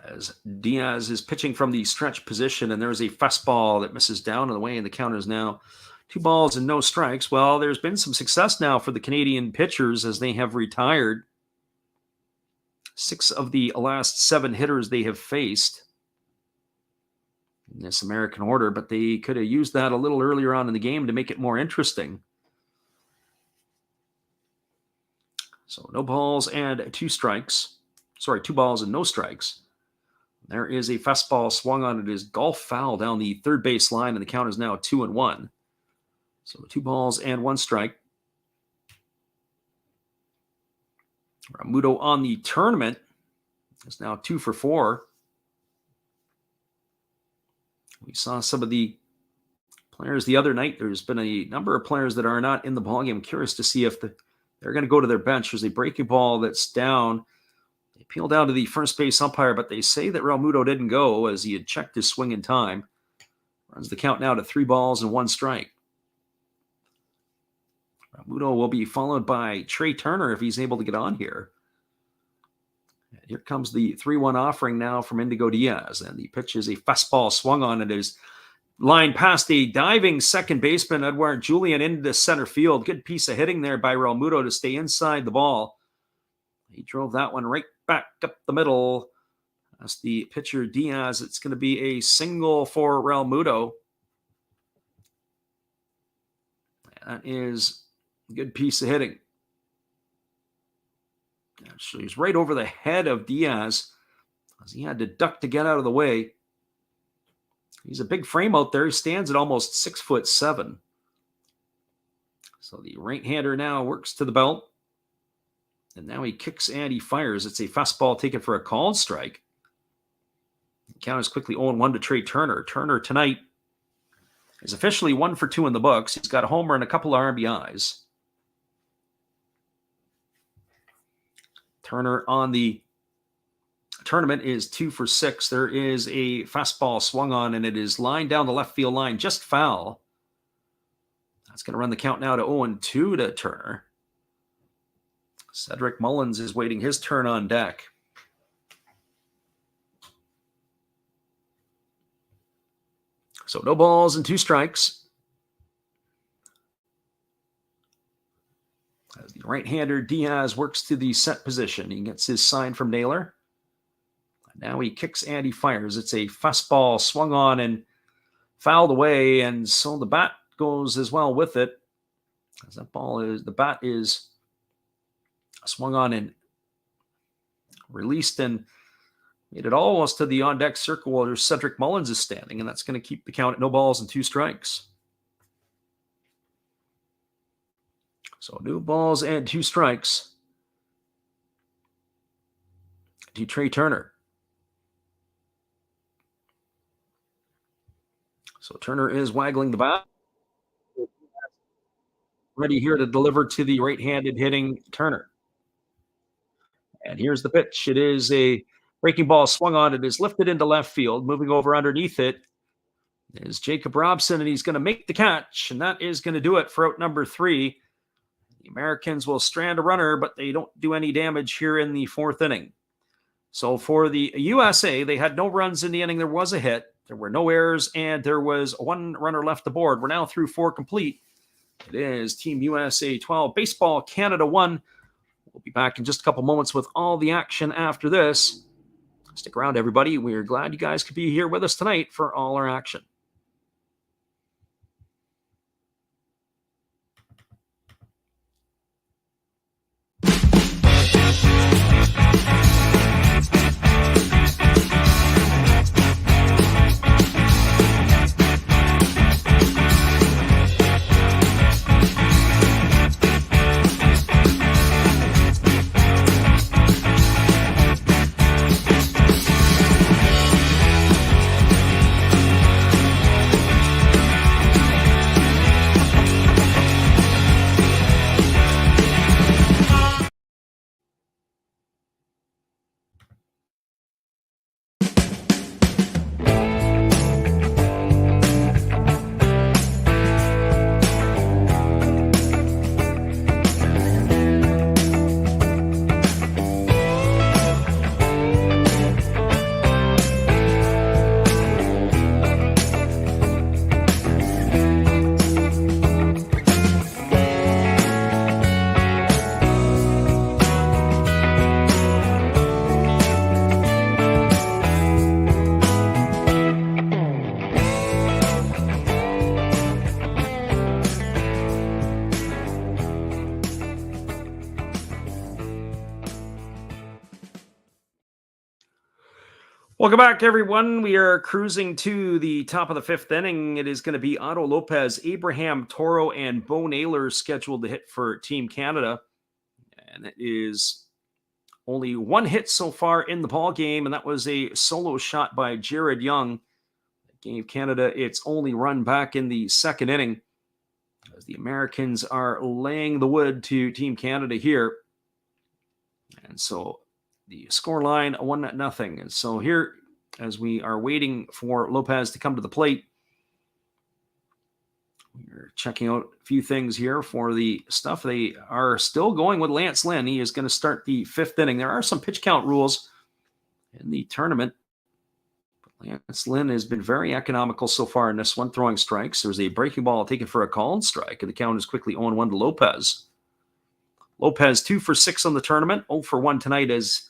as Diaz is pitching from the stretch position, and there's a fastball that misses down and away, and the count is now 2 balls and no strikes. Well, there's been some success now for the Canadian pitchers as they have retired 6 of the last 7 hitters they have faced in this American order, but they could have used that a little earlier on in the game to make it more interesting. So 2 balls and 2 strikes. Sorry, 2 balls and no strikes. There is a fastball swung on. It is golf foul down the third base line, and the count is now 2-1. So 2 balls and 1 strike. Realmuto on the tournament is now 2 for 4. We saw some of the players the other night. There's been a number of players that are not in the ballgame. I'm curious to see if they're going to go to their bench. There's a breaking ball that's down. They peel down to the first base umpire, but they say that Realmuto didn't go as he had checked his swing in time. Runs the count now to 3 balls and 1 strike. Realmuto will be followed by Trey Turner if he's able to get on here. And here comes the 3-1 offering now from Indigo Diaz. And the pitch is a fastball swung on. It is line past the diving second baseman, Edouard Julien, into center field. Good piece of hitting there by Realmuto to stay inside the ball. He drove that one right back up the middle. That's the pitcher Diaz. It's going to be a single for Realmuto. That is a good piece of hitting. Actually, he's right over the head of Diaz as he had to duck to get out of the way. He's a big frame out there. He stands at almost 6'7". So the right-hander now works to the belt. And now he kicks and he fires. It's a fastball taken for a called strike. The count is quickly 0-1 to Trey Turner. Turner tonight is officially 1 for 2 in the books. He's got a homer and a couple of RBIs. Turner on the tournament is 2 for 6. There is a fastball swung on, and it is lined down the left field line, just foul. That's going to run the count now to 0-2 to Turner. Cedric Mullins is waiting his turn on deck. So no balls and 2 strikes. As the right-hander Diaz works to the set position. He gets his sign from Naylor. Now he kicks and he fires. It's a fastball swung on and fouled away, and so the bat goes as well with it. As the bat is swung on and released and made it almost to the on-deck circle where Cedric Mullins is standing, and that's going to keep the count at no balls and 2 strikes. So 2 balls and 2 strikes to Trey Turner. So Turner is waggling the bat. Ready here to deliver to the right-handed hitting Turner. And here's the pitch. It is a breaking ball swung on. It is lifted into left field. Moving over underneath it is Jacob Robson, and he's going to make the catch. And that is going to do it for out number 3. The Americans will strand a runner, but they don't do any damage here in the 4th inning. So for the USA, they had no runs in the inning. There was a hit. There were no errors, and there was 1 runner left aboard. We're now through 4 complete. It is Team USA 12, Baseball Canada 1. We'll be back in just a couple moments with all the action after this. Stick around, everybody. We're glad you guys could be here with us tonight for all our action. Welcome back, everyone. We are cruising to the top of the fifth inning. It is going to be Otto Lopez, Abraham Toro, and Bo Naylor scheduled to hit for Team Canada. And it is only one hit so far in the ball game, and that was a solo shot by Jared Young. That gave Canada its only run back in the second inning, as the Americans are laying the wood to Team Canada here. And so the scoreline 1-0. And so here, as we are waiting for Lopez to come to the plate, we're checking out a few things here for the stuff. They are still going with Lance Lynn. He is going to start the fifth inning. There are some pitch count rules in the tournament. But Lance Lynn has been very economical so far in this one, throwing strikes. There's a breaking ball taken for a called strike, and the count is quickly 0-1 to Lopez. Lopez 2 for 6 on the tournament, 0 for 1 tonight, as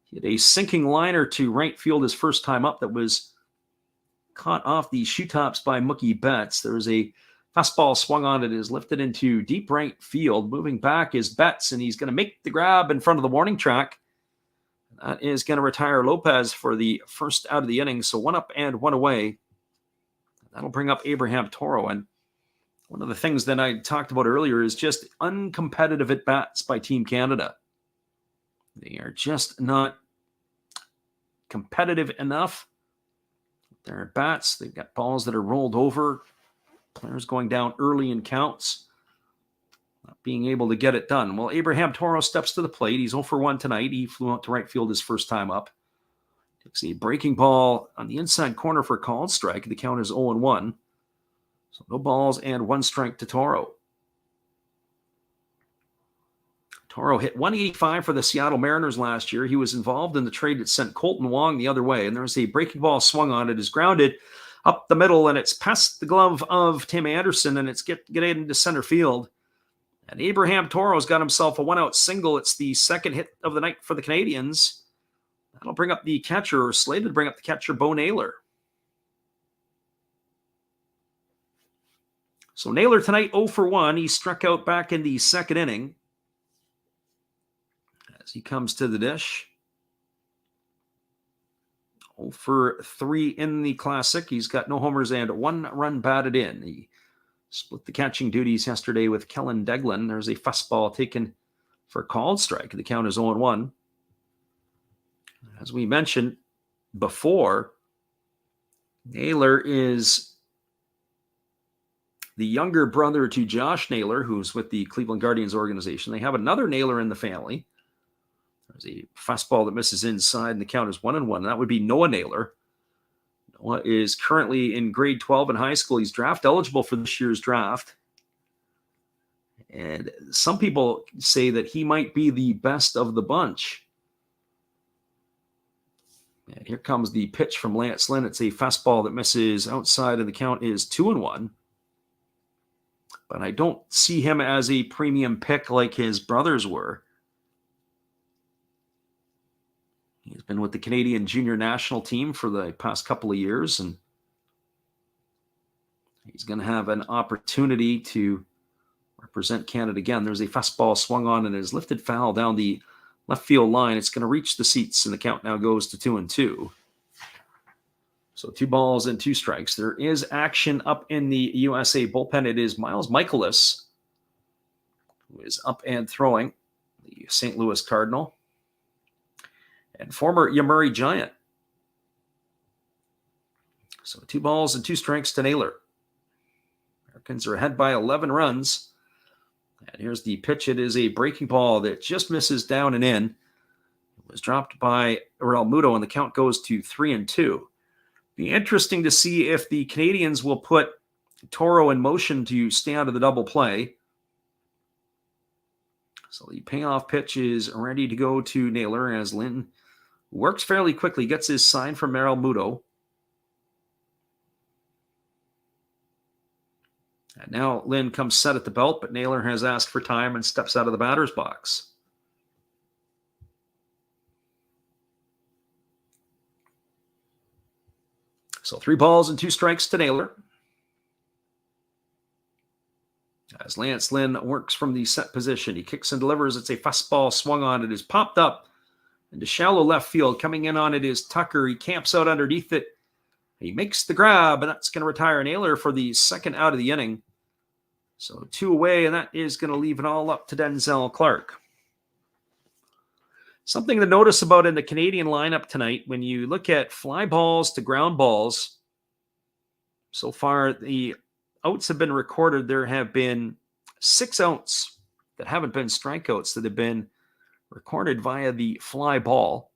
he had a sinking liner to right field his first time up that was caught off the shoe tops by Mookie Betts. There was a fastball swung on it, is lifted into deep right field. Moving back is Betts, and he's going to make the grab in front of the warning track. That is going to retire Lopez for the first out of the inning. So 1 up and 1 away. That'll bring up Abraham Toro. And one of the things that I talked about earlier is just uncompetitive at-bats by Team Canada. They are just not competitive enough. Their at-bats, they've got balls that are rolled over, players going down early in counts, not being able to get it done. Well, Abraham Toro steps to the plate. He's 0 for 1 tonight. He flew out to right field his first time up. Takes a breaking ball on the inside corner for a called strike. The count is 0-1. So no balls and 1 strike to Toro. Toro hit 185 for the Seattle Mariners last year. He was involved in the trade that sent Colton Wong the other way, and there's a breaking ball swung on. It is grounded up the middle, and it's past the glove of Tim Anderson, and it's getting into center field. And Abraham Toro's got himself a 1-out single. It's the second hit of the night for the Canadians. That'll bring up the catcher, or slated to bring up the catcher, Bo Naylor. So Naylor tonight 0 for 1. He struck out back in the second inning. As he comes to the dish. 0 for 3 in the Classic. He's got no homers and 1 run batted in. He split the catching duties yesterday with Kellen Deglin. There's a fastball taken for a called strike. The count is 0-1. As we mentioned before, Naylor is the younger brother to Josh Naylor, who's with the Cleveland Guardians organization. They have another Naylor in the family. There's a fastball that misses inside, and the count is 1-1. That would be Noah Naylor. Noah is currently in grade 12 in high school. He's draft eligible for this year's draft. And some people say that he might be the best of the bunch. And here comes the pitch from Lance Lynn. It's a fastball that misses outside, and the count is 2-1. But I don't see him as a premium pick like his brothers were. He's been with the Canadian junior national team for the past couple of years, and he's going to have an opportunity to represent Canada again. There's a fastball swung on and is lifted foul down the left field line. It's going to reach the seats, and the count now goes to 2-2. So 2 balls and 2 strikes. There is action up in the USA bullpen. It is Miles Michaelis, who is up and throwing, the St. Louis Cardinal, and former Yomiuri Giant. So 2 balls and 2 strikes to Naylor. Americans are ahead by 11 runs. And here's the pitch. It is a breaking ball that just misses down and in. It was dropped by Realmuto, and the count goes to 3-2. Be interesting to see if the Canadians will put Toro in motion to stay out of the double play. So the payoff pitch is ready to go to Naylor as Lynn works fairly quickly, gets his sign from Realmuto. And now Lynn comes set at the belt, but Naylor has asked for time and steps out of the batter's box. So 3 balls and 2 strikes to Naylor. As Lance Lynn works from the set position, he kicks and delivers. It's a fastball swung on. It is popped up into shallow left field. Coming in on it is Tucker. He camps out underneath it. He makes the grab, and that's going to retire Naylor for the second out of the inning. So 2 away, and that is going to leave it all up to Denzel Clark. Something to notice about in the Canadian lineup tonight, when you look at fly balls to ground balls, so far the outs have been recorded. There have been 6 outs that haven't been strikeouts that have been recorded via the fly ball.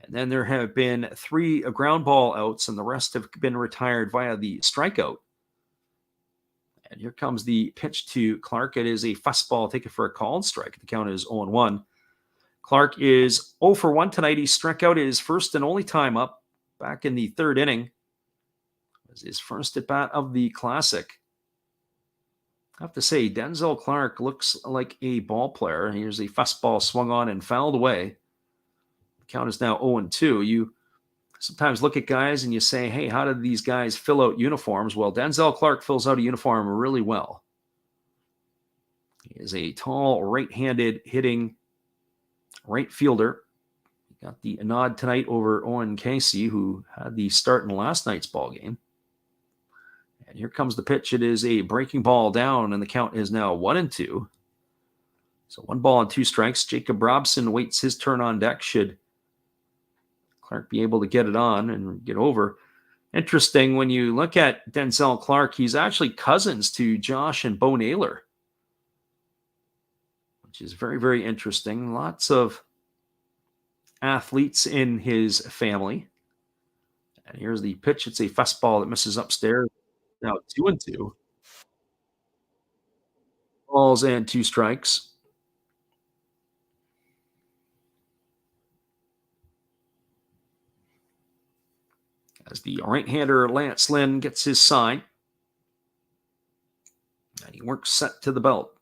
And then there have been 3 ground ball outs, and the rest have been retired via the strikeout. And here comes the pitch to Clark. It is a fastball taken for a called strike. The count is 0-1. Clark is 0 for 1 tonight. He struck out his first and only time up back in the 3rd inning. It was his first at bat of the Classic. I have to say, Denzel Clark looks like a ball player. Here's a fastball swung on and fouled away. The count is now 0-2. You sometimes look at guys and you say, hey, how did these guys fill out uniforms? Well, Denzel Clark fills out a uniform really well. He is a tall, right-handed hitting right fielder. He got the nod tonight over Owen Casey, who had the start in last night's ball game. And here comes the pitch. It is a breaking ball down, and the count is now 1-2. So 1 ball and 2 strikes. Jacob Robson waits his turn on deck. Should Clark be able to get it on and get over? Interesting, when you look at Denzel Clark, he's actually cousins to Josh and Bo Naylor, which is very, very interesting. Lots of athletes in his family. And here's the pitch. It's a fastball that misses upstairs. Now 2-2. Balls and 2 strikes. As the right-hander Lance Lynn gets his sign. And he works set to the belt.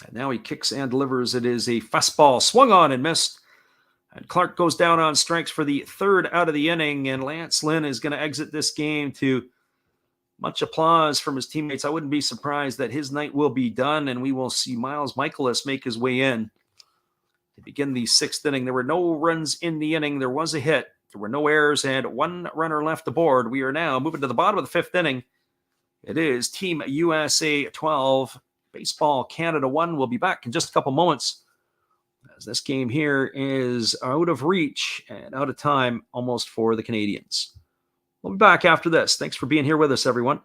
And now he kicks and delivers. It is a fastball swung on and missed. And Clark goes down on strikes for the 3rd out of the inning. And Lance Lynn is going to exit this game to much applause from his teammates. I wouldn't be surprised that his night will be done, and we will see Miles Michaelis make his way in to begin the 6th inning. There were no runs in the inning. There was a hit. There were no errors, and 1 runner left aboard. We are now moving to the bottom of the 5th inning. It is Team USA 12, Baseball Canada 1. We'll be back in just a couple moments, as this game here is out of reach and out of time almost for the Canadians. We'll be back after this. Thanks for being here with us, everyone.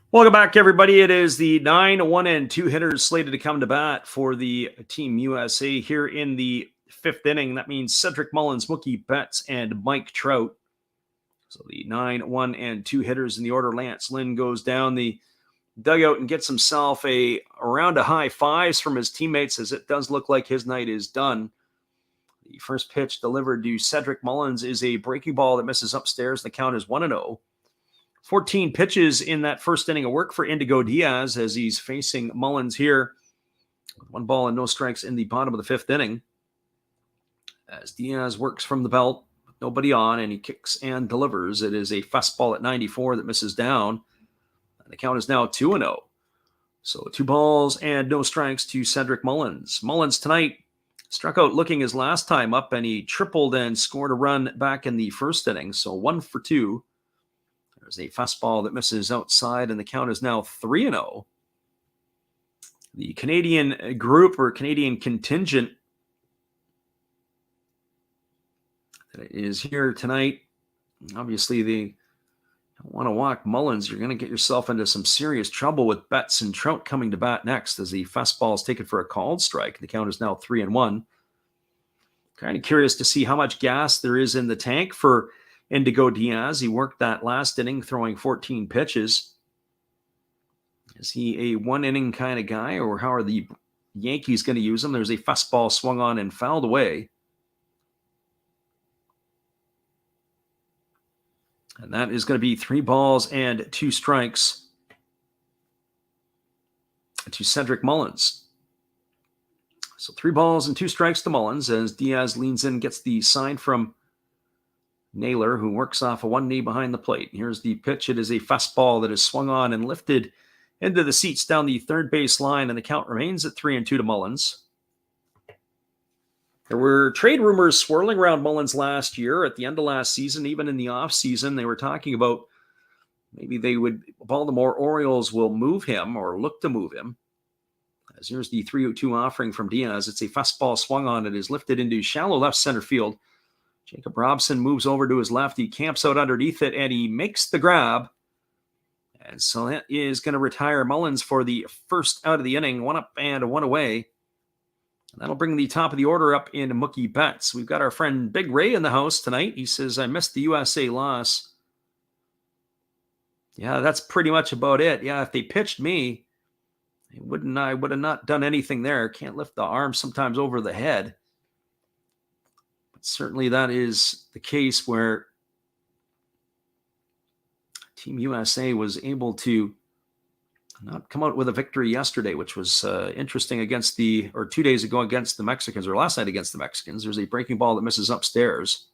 Welcome back, everybody. It is the 9, 1, and 2 hitters slated to come to bat for the Team USA here in the 5th inning. That means Cedric Mullins, Mookie Betts, and Mike Trout. So the 9, 1, and 2 hitters in the order. Lance Lynn goes down the dugout and gets himself a round of high fives from his teammates, as it does look like his night is done. The first pitch delivered to Cedric Mullins is a breaking ball that misses upstairs. The count is 1-0. 14 pitches in that first inning of work for Indigo Diaz, as he's facing Mullins here With 1 ball and no strikes in the bottom of the 5th inning, as Diaz works from the belt, nobody on, and he kicks and delivers. It is a fastball at 94 that misses down. And the count is now 2-0. So 2 balls and no strikes to Cedric Mullins. Mullins tonight struck out looking his last time up, and he tripled and scored a run back in the 1st inning. So 1 for 2. There's a fastball that misses outside, and the count is now 3-0. The Canadian group or Canadian contingent that is here tonight, obviously they don't want to walk Mullins. You're going to get yourself into some serious trouble with Betts and Trout coming to bat next, as the fastball is taken for a called strike. The count is now 3-1. Kind of curious to see how much gas there is in the tank for Indigo Diaz. He worked that last inning, throwing 14 pitches. Is he a 1-inning kind of guy, or how are the Yankees going to use him? There's a fastball swung on and fouled away. And that is going to be 3 balls and 2 strikes to Cedric Mullins. So 3 balls and 2 strikes to Mullins as Diaz leans in, gets the sign from Naylor, who works off a 1 knee behind the plate. Here's the pitch. It is a fastball that is swung on and lifted into the seats down the third base line, and the count remains at 3-2 to Mullins. There were trade rumors swirling around Mullins last year, at the end of last season, even in the offseason. They were talking about maybe Baltimore Orioles will move him or look to move him. As here's the 3-2 offering from Diaz. It's a fastball swung on. It is lifted into shallow left center field. Jacob Robson moves over to his left. He camps out underneath it, and he makes the grab. And so that is going to retire Mullins for the first out of the inning. 1 up and 1 away. And that'll bring the top of the order up in Mookie Betts. We've got our friend Big Ray in the house tonight. He says, I missed the USA loss. Yeah, that's pretty much about it. Yeah, if they pitched me, I would have not done anything there. Can't lift the arm sometimes over the head. But certainly that is the case where Team USA was able to not come out with a victory yesterday, which was interesting 2 days ago against the Mexicans, or last night against the Mexicans. There's a breaking ball that misses upstairs.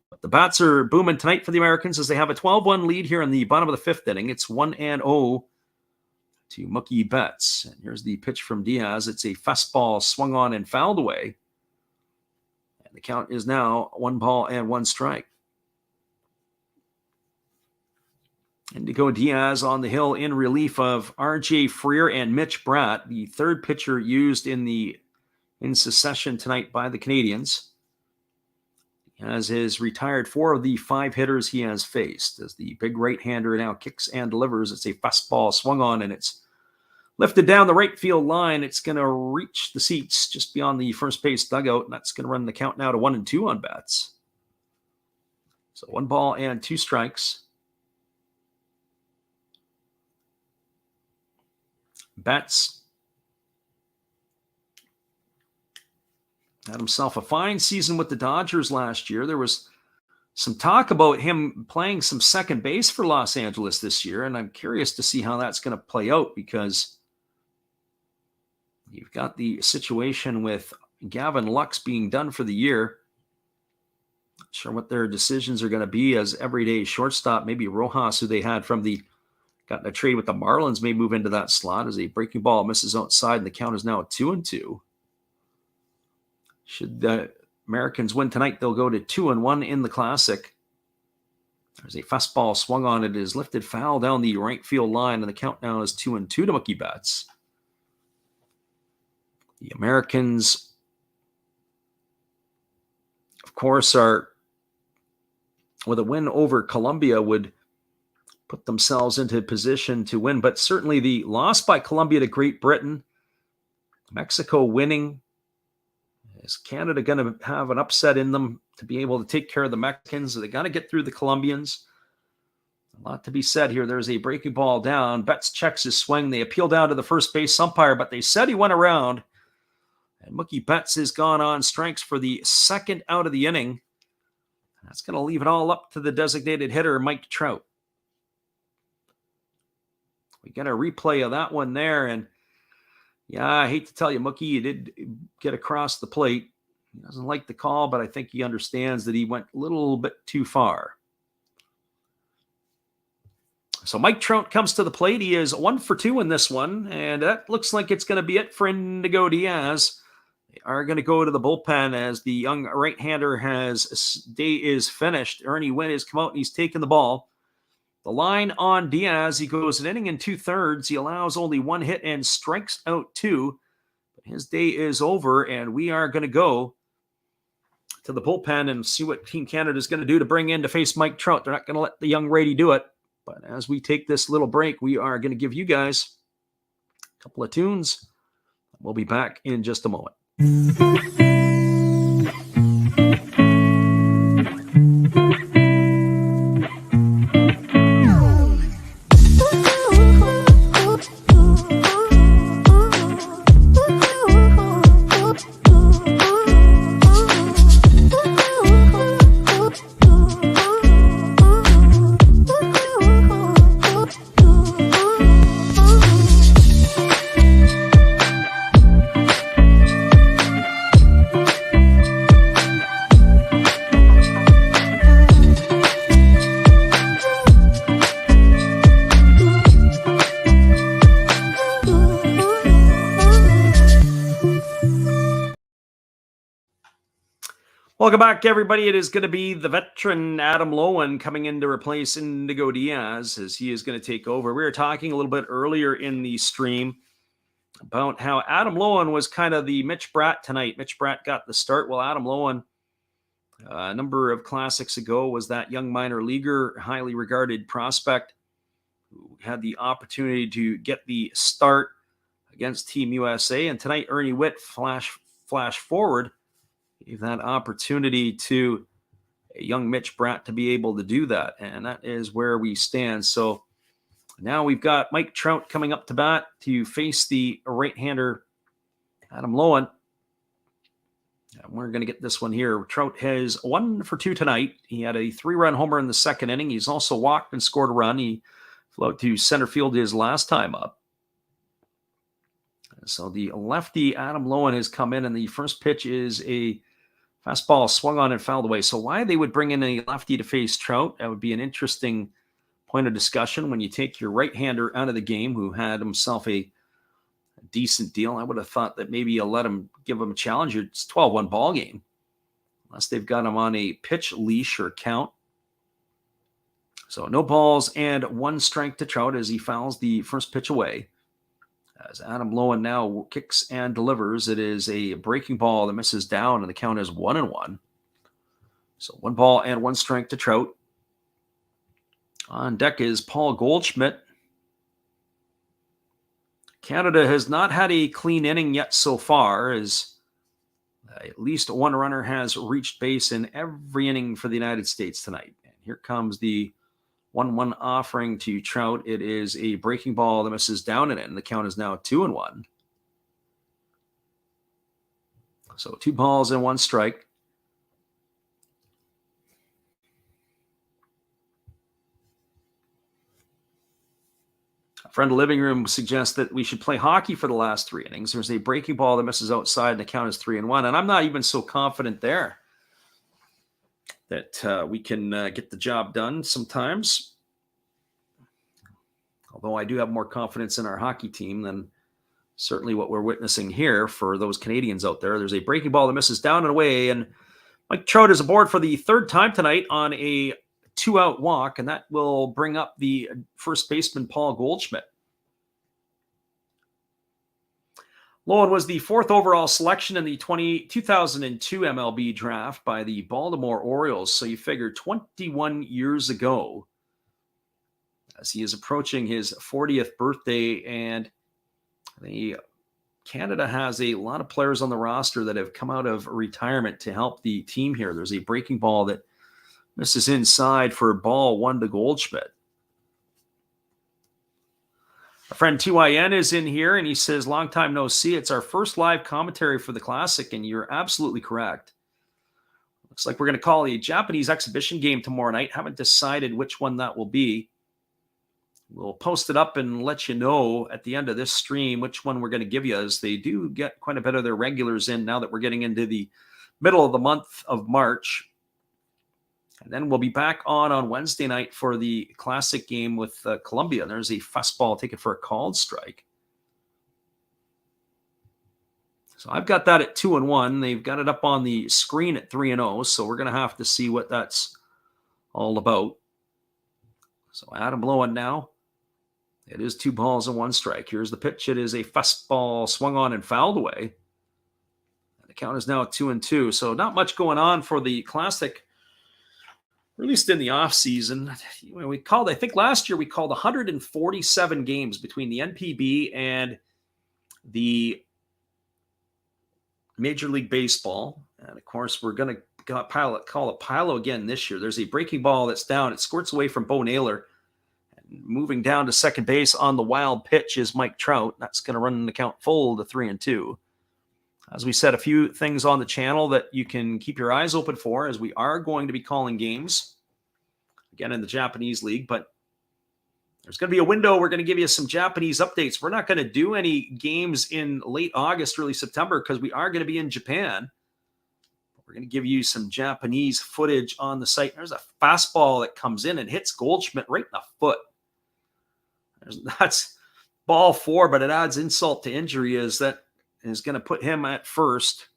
But the bats are booming tonight for the Americans as they have a 12-1 lead here in the bottom of the 5th inning. It's 1-0 to Mookie Betts. And here's the pitch from Diaz. It's a fastball swung on and fouled away. And the count is now 1 ball and 1 strike. Indigo Diaz on the hill in relief of R.J. Freer and Mitch Bratt, the third pitcher used in succession tonight by the Canadians. He has retired 4 of the 5 hitters he has faced, as the big right-hander now kicks and delivers. It's a fastball swung on, and it's lifted down the right field line. It's going to reach the seats just beyond the first base dugout, and that's going to run the count now to 1-2 on Betts. So 1 ball and 2 strikes. Betts had himself a fine season with the Dodgers last year. There was some talk about him playing some second base for Los Angeles this year, and I'm curious to see how that's going to play out, because you've got the situation with Gavin Lux being done for the year. Not sure what their decisions are going to be as everyday shortstop. Maybe Rojas, who they had got in a trade with the Marlins, may move into that slot, as a breaking ball misses outside, and the count is now 2-2. Should the Americans win tonight, they'll go to 2-1 in the Classic. There's a fastball swung on. It is lifted foul down the right field line, and the count now is 2-2 to Mookie Betts. The Americans, of course, are with a win over Colombia would put themselves into position to win. But certainly the loss by Colombia to Great Britain, Mexico winning, is Canada going to have an upset in them to be able to take care of the Mexicans? They got to get through the Colombians. A lot to be said here. There's a breaking ball down. Betts checks his swing. They appeal down to the first base umpire, but they said he went around. And Mookie Betts has gone on strikes for the second out of the inning. That's going to leave it all up to the designated hitter, Mike Trout. We got a replay of that one there, and Yeah, I hate to tell you, Mookie, you did get across the plate. He doesn't like the call, but I think he understands that he went a little bit too far. So Mike Trout comes to the plate. He is 1 for 2 in this one, and that looks like it's going to be it for Indigo Diaz. They are going to go to the bullpen as the young right-hander day is finished. Ernie Wynn has come out and he's taken the ball. The line on Diaz, he goes an inning and 2/3. He allows only 1 hit and strikes out 2. But his day is over, and we are going to go to the bullpen and see what Team Canada is going to do to bring in to face Mike Trout. They're not going to let the young righty do it. But as we take this little break, we are going to give you guys a couple of tunes. We'll be back in just a moment. Welcome back, everybody. It is going to be the veteran Adam Loewen coming in to replace Indigo Diaz as he is going to take over. We were talking a little bit earlier in the stream about how Adam Loewen was kind of the Mitch Bratt tonight. Mitch Bratt got the start. Well, Adam Loewen, a number of classics ago, was that young minor leaguer, highly regarded prospect who had the opportunity to get the start against Team USA. And tonight, Ernie Witt flash forward, gave that opportunity to a young Mitch Bratt to be able to do that. And that is where we stand. So now we've got Mike Trout coming up to bat to face the right-hander Adam Loewen. And we're going to get this one here. Trout has 1 for 2 tonight. He had a 3-run homer in the second inning. He's also walked and scored a run. He flew out to center field his last time up. So the lefty Adam Loewen has come in, and the first pitch is a fastball swung on and fouled away. So why they would bring in a lefty to face Trout, that would be an interesting point of discussion when you take your right-hander out of the game who had himself a decent deal. I would have thought that maybe you'll give him a challenge. It's a 12-1 ball game, unless they've got him on a pitch leash or count. So no balls and 1 strike to Trout as he fouls the first pitch away. As Adam Loewen now kicks and delivers, it is a breaking ball that misses down, and the count is 1-1. So 1 ball and 1 strike to Trout. On deck is Paul Goldschmidt. Canada has not had a clean inning yet so far, as at least 1 runner has reached base in every inning for the United States tonight. And here comes the 1-1 offering to Trout. It is a breaking ball that misses down and in. The count is now 2-1. So 2 balls and 1 strike. A friend of the living room suggests that we should play hockey for the last 3 innings. There's a breaking ball that misses outside, and the count is 3-1. And I'm not even so confident there that we can get the job done sometimes. Although I do have more confidence in our hockey team than certainly what we're witnessing here for those Canadians out there. There's a breaking ball that misses down and away, and Mike Trout is aboard for the 3rd time tonight on a 2-out walk, and that will bring up the first baseman, Paul Goldschmidt. Loewen was the 4th overall selection in the 2002 MLB draft by the Baltimore Orioles. So you figure 21 years ago, as he is approaching his 40th birthday, and Canada has a lot of players on the roster that have come out of retirement to help the team here. There's a breaking ball that misses inside for ball 1 to Goldschmidt. Our friend TYN is in here, and he says, long time no see. It's our first live commentary for the Classic, and you're absolutely correct. Looks like we're going to call a Japanese exhibition game tomorrow night. Haven't decided which one that will be. We'll post it up and let you know at the end of this stream which one we're going to give you, as they do get quite a bit of their regulars in now that we're getting into the middle of the month of March. And then we'll be back on Wednesday night for the classic game with Columbia. There's a fastball taken for a called strike. So I've got that at 2-1. They've got it up on the screen at 3-0. So we're going to have to see what that's all about. So Adam Loewen now. It is 2 balls and 1 strike. Here's the pitch. It is a fastball swung on and fouled away. And the count is now 2-2. So not much going on for the Classic, at least in the offseason. I think last year we called 147 games between the NPB and the Major League Baseball. And of course, we're going to call it Pilo again this year. There's a breaking ball that's down. It squirts away from Bo Naylor. Moving down to second base on the wild pitch is Mike Trout. That's going to run the count full to 3-2. As we said, a few things on the channel that you can keep your eyes open for, as we are going to be calling games again in the Japanese League. But there's going to be a window. We're going to give you some Japanese updates. We're not going to do any games in late August, early September, because we are going to be in Japan. We're going to give you some Japanese footage on the site. There's a fastball that comes in and hits Goldschmidt right in the foot. That's ball 4, but it adds insult to injury, as that is going to put him at first.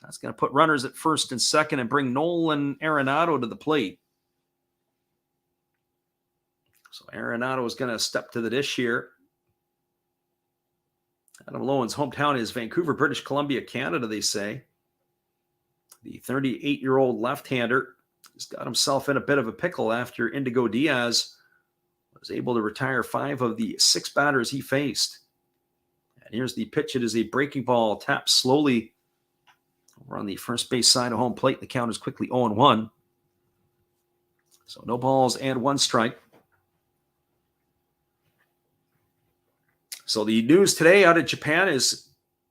That's going to put runners at first and second and bring Nolan Arenado to the plate. So Arenado is going to step to the dish here. Adam Loewen's hometown is Vancouver, British Columbia, Canada, they say. The 38-year-old left-hander has got himself in a bit of a pickle after Indigo Diaz was able to retire 5 of the 6 batters he faced. And here's the pitch. It is a breaking ball, tapped slowly over on the first base side of home plate. The count is quickly 0-1. So no balls and 1 strike. So the news today out of Japan is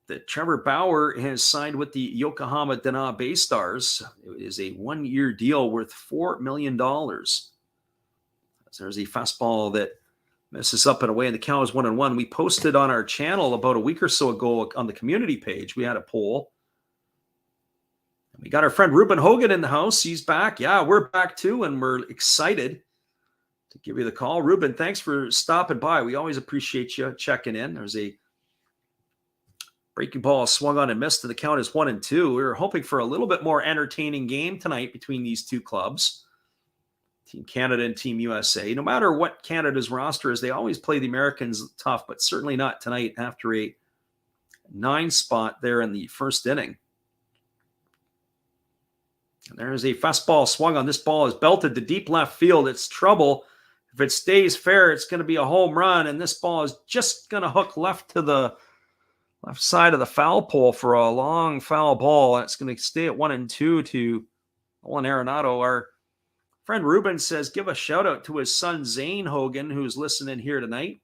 that Trevor Bauer has signed with the Yokohama Dana Bay Stars. It is a 1-year deal worth $4 million. There's a fastball that messes up and away, and the count is 1-1. We posted on our channel about a week or so ago on the community page. We had a poll. And we got our friend Ruben Hogan in the house. He's back. Yeah, we're back too, and we're excited to give you the call. Ruben, thanks for stopping by. We always appreciate you checking in. There's a breaking ball swung on and missed, and the count is 1-2. We were hoping for a little bit more entertaining game tonight between these two clubs, Team Canada and Team USA. No matter what Canada's roster is, they always play the Americans tough, but certainly not tonight after a 9 spot there in the first inning. And there's a fastball swung on. This ball is belted to deep left field. It's trouble. If it stays fair, it's going to be a home run, and this ball is just going to hook left to the left side of the foul pole for a long foul ball. That's going to stay at 1-2 to Nolan Arenado. Our friend Ruben says, give a shout out to his son, Zane Hogan, who's listening here tonight.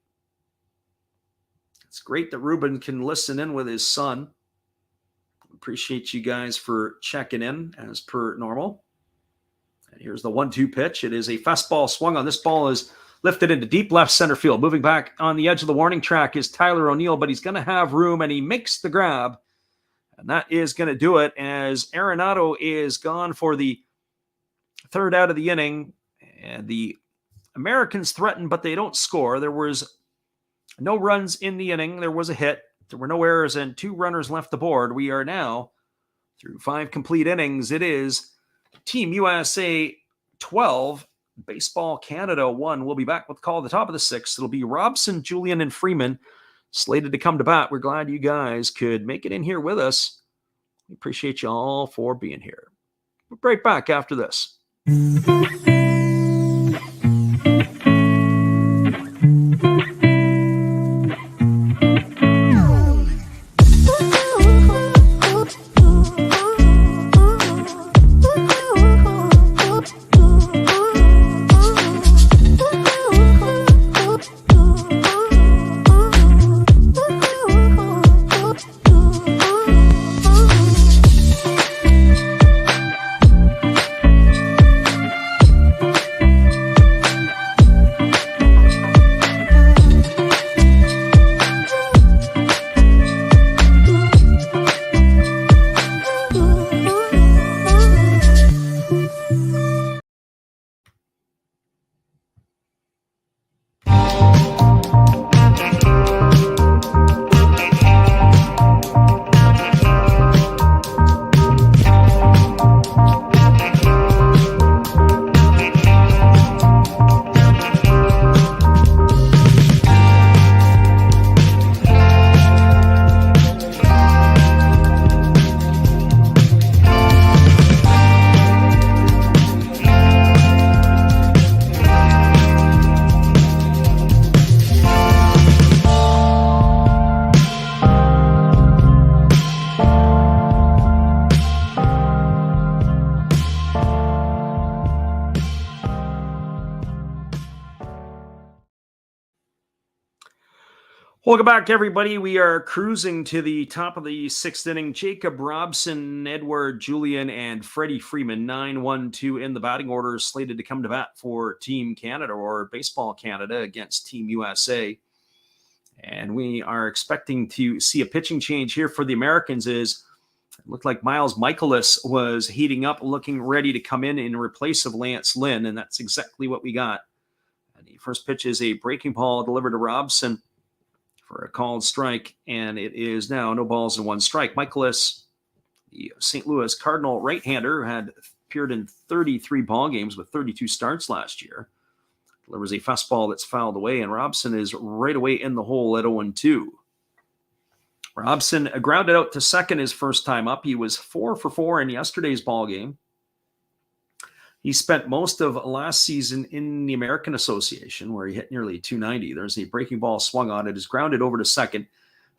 It's great that Ruben can listen in with his son. Appreciate you guys for checking in as per normal. And here's the 1-2 pitch. It is a fastball swung on. This ball is lifted into deep left center field. Moving back on the edge of the warning track is Tyler O'Neill, but he's going to have room, and he makes the grab. And that is going to do it, as Arenado is gone for the 3rd out of the inning. And the Americans threaten, but they don't score. There was no runs in the inning. There was a hit. There were no errors and 2 runners left the board. We are now through 5 complete innings. It is Team USA 12, Baseball Canada 1. We'll be back with the call at the top of the 6th. It'll be Robson, Julian, and Freeman slated to come to bat. We're glad you guys could make it in here with us. We appreciate you all for being here. We'll be right back after this. Welcome back, everybody. We are cruising to the top of the sixth inning. Jacob Robson, Edouard Julien, and Freddie Freeman, 9-1-2 in the batting order, slated to come to bat for Team Canada or Baseball Canada against Team USA. And we are expecting to see a pitching change here for the Americans. It looked like Miles Michaelis was heating up, looking ready to come in replace of Lance Lynn, and that's exactly what we got. And the first pitch is a breaking ball delivered to Robson for a called strike, and it is now no balls and one strike. Michaelis, the St. Louis Cardinal right-hander, had appeared in 33 ball games with 32 starts last year. Delivers a fastball that's fouled away, and Robson is right away in the hole at 0-2. Robson grounded out to second his first time up. He was 4 for 4 in yesterday's ball game. He spent most of last season in the American Association, where he hit nearly 290. There's a breaking ball swung on it, is grounded over to second,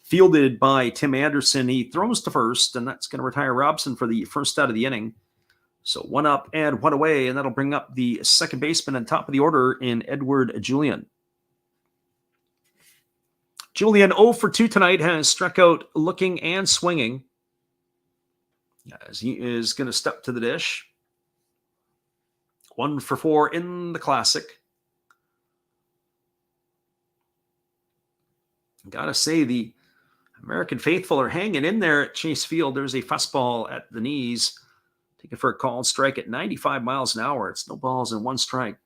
fielded by Tim Anderson. He throws to first, and that's going to retire Robson for the first out of the inning. So 1 up and 1 away, and that'll bring up the second baseman on top of the order in Edouard Julien. Julien 0 for 2 tonight, has struck out looking and swinging, as he is going to step to the dish. 1 for 4 in the Classic. Gotta say, the American faithful are hanging in there at Chase Field. There's a fastball at the knees, taken for a called strike at 95 miles an hour. It's no balls and one strike.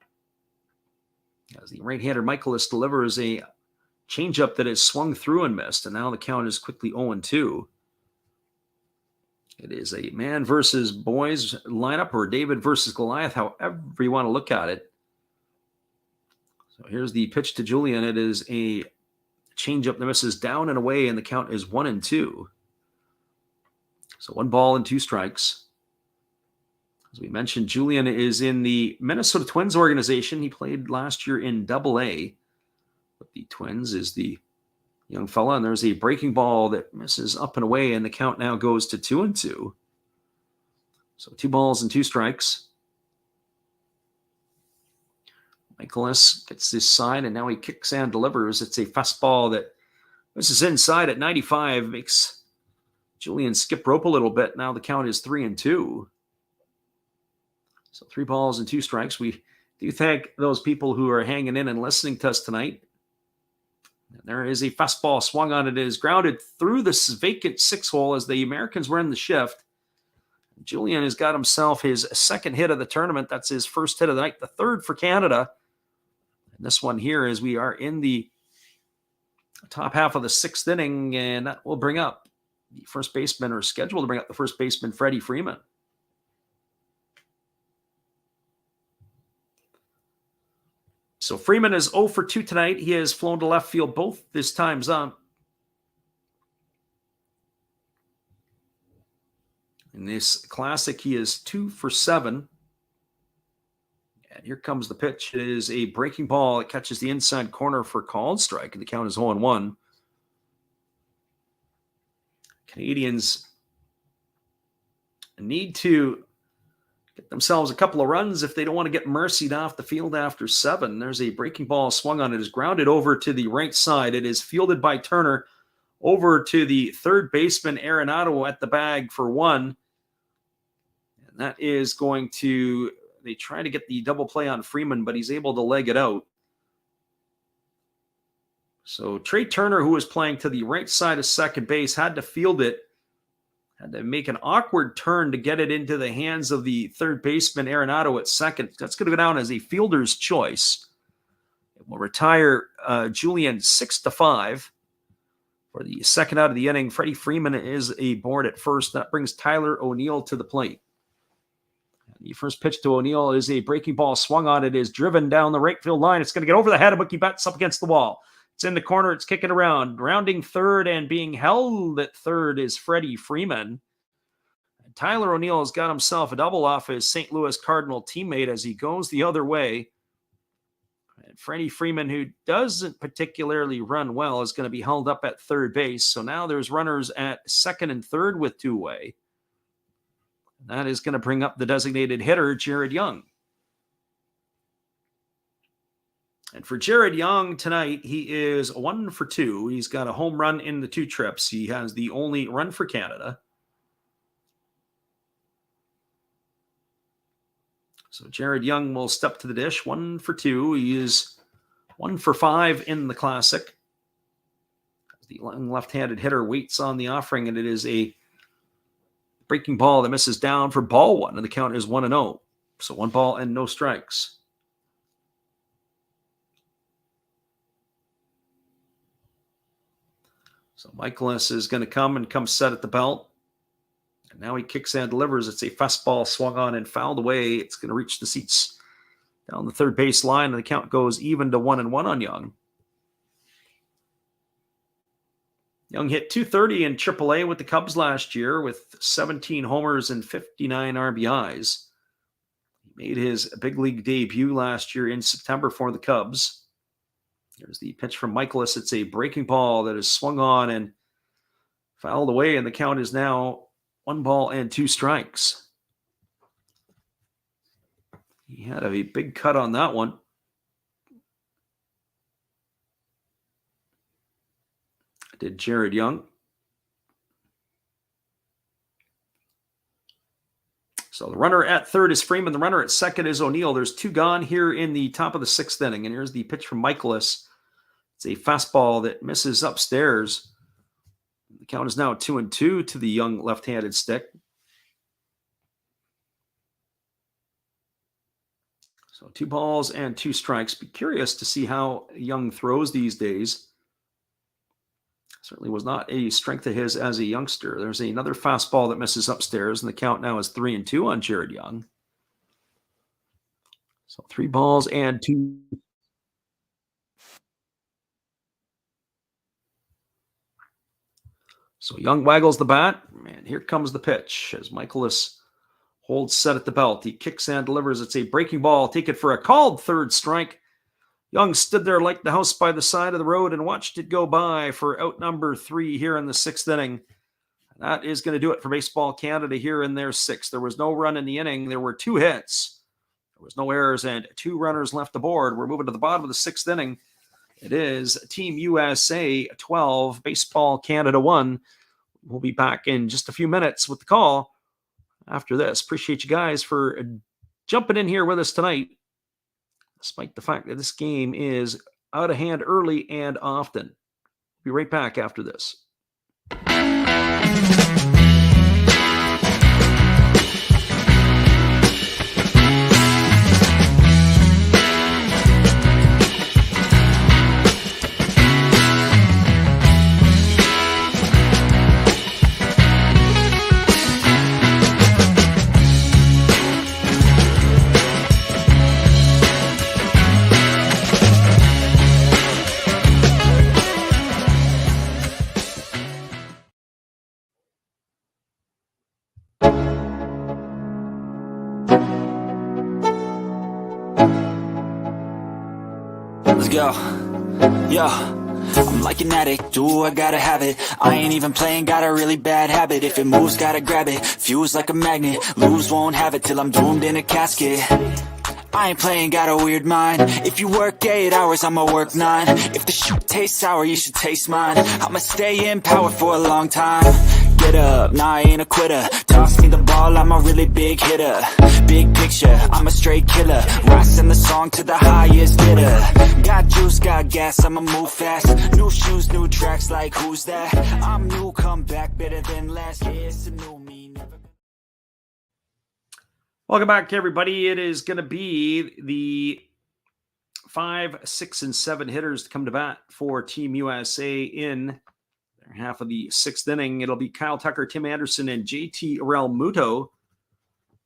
As the right-hander Michaelis delivers a changeup that is swung through and missed, and now the count is quickly 0-2. It is a man versus boys lineup, or David versus Goliath, however you want to look at it. So here's the pitch to Julien. It is a changeup that misses down and away, and the count is 1-2. So 1 ball and 2 strikes. As we mentioned, Julien is in the Minnesota Twins organization. He played last year in Double-A. But the Twins is the young fella, and there's a breaking ball that misses up and away, and the count now goes to 2-2. So 2 balls and 2 strikes. Michaelis gets this side, and now he kicks and delivers. It's a fastball that misses inside at 95, makes Julien skip rope a little bit. Now the count is 3-2. So 3 balls and 2 strikes. We do thank those people who are hanging in and listening to us tonight. And there is a fastball swung on it. It is grounded through this vacant 6 hole as the Americans were in the shift. Julien has got himself his second hit of the tournament. That's his first hit of the night, the third for Canada. And this one here is we are in the top half of the 6th inning, and that will bring up the first baseman, or scheduled to bring up the first baseman, Freddie Freeman. So Freeman is 0 for 2 tonight. He has flown to left field both his times up. In this Classic, he is 2 for 7. And here comes the pitch. It is a breaking ball. It catches the inside corner for a called strike, and the count is 0-1. Canadians need to get themselves a couple of runs if they don't want to get mercied off the field after 7. There's a breaking ball swung on. It is grounded over to the right side. It is fielded by Turner over to the third baseman, Arenado, at the bag for 1. And that is going to, they try to get the double play on Freeman, but he's able to leg it out. So Trey Turner, who was playing to the right side of second base, had to field it. Had to make an awkward turn to get it into the hands of the third baseman, Arenado, at second. That's going to go down as a fielder's choice. It will retire Julien 6-5. For the second out of the inning, Freddie Freeman is aboard at first. That brings Tyler O'Neill to the plate. The first pitch to O'Neill is a breaking ball swung on. It is driven down the right field line. It's going to get over the head of Mookie Betts, up against the wall. It's in the corner. It's kicking around. Rounding third and being held at third is Freddie Freeman. And Tyler O'Neill has got himself a double off his St. Louis Cardinal teammate as he goes the other way. And Freddie Freeman, who doesn't particularly run well, is going to be held up at third base. So now there's runners at second and third with two-way. That is going to bring up the designated hitter, Jared Young. And for Jared Young tonight, he is 1 for 2. He's got a home run in the 2 trips. He has the only run for Canada. So Jared Young will step to the dish, 1 for 2. He is 1 for 5 in the Classic. The left-handed hitter waits on the offering, and it is a breaking ball that misses down for ball 1, and the count is 1-0. So 1 ball and no strikes. So Michaelis is going to come set at the belt. And now he kicks and delivers. It's a fastball swung on and fouled away. It's going to reach the seats down the third base line, and the count goes even to 1-1 on Young. Young hit .230 in AAA with the Cubs last year with 17 homers and 59 RBIs. He made his big league debut last year in September for the Cubs. There's the pitch from Michaelis. It's a breaking ball that is swung on and fouled away, and the count is now 1 ball and 2 strikes. He had a big cut on that one. Did Jared Young. So the runner at third is Freeman. The runner at second is O'Neill. There's 2 gone here in the top of the 6th inning. And here's the pitch from Michaelis. It's a fastball that misses upstairs. The count is now 2-2 to the Young left-handed stick. So 2 balls and 2 strikes. Be curious to see how Young throws these days. Certainly was not a strength of his as a youngster. There's another fastball that misses upstairs, and the count now is 3-2 on Jared Young. So 3 balls and 2. So Young waggles the bat, and here comes the pitch as Michaelis holds set at the belt. He kicks and delivers. It's a breaking ball. Take it for a called third strike. Young stood there like the house by the side of the road and watched it go by for out number 3 here in the 6th inning. That is going to do it for Baseball Canada here in their 6th. There was no run in the inning. There were 2 hits. There was no errors and 2 runners left aboard. We're moving to the bottom of the 6th inning. It is Team USA 12, Baseball Canada 1. We'll be back in just a few minutes with the call after this. Appreciate you guys for jumping in here with us tonight, despite the fact that this game is out of hand early and often. Be right back after this. Let's go. Yo, I'm like an addict, ooh, I gotta have it. I ain't even playing, got a really bad habit. If it moves, gotta grab it. Fuse like a magnet, lose, won't have it till I'm doomed in a casket. I ain't playing, got a weird mind. If you work 8 hours, I'ma work 9. If the shit tastes sour, you should taste mine. I'ma stay in power for a long time. Get up, nah, I ain't a quitter. Toss me the ball, I'm a really big hitter. Big picture, I'm a straight killer. Rising the song to the highest bidder. Got juice, got gas, I'ma move fast. New shoes, new tracks, like who's that? I'm new, come back, better than last. Yeah, it's a new me, never. Welcome back, everybody. It is going to be the 5, 6, and 7 hitters to come to bat for Team USA in their half of the 6th inning. It'll be Kyle Tucker, Tim Anderson, and JT Realmuto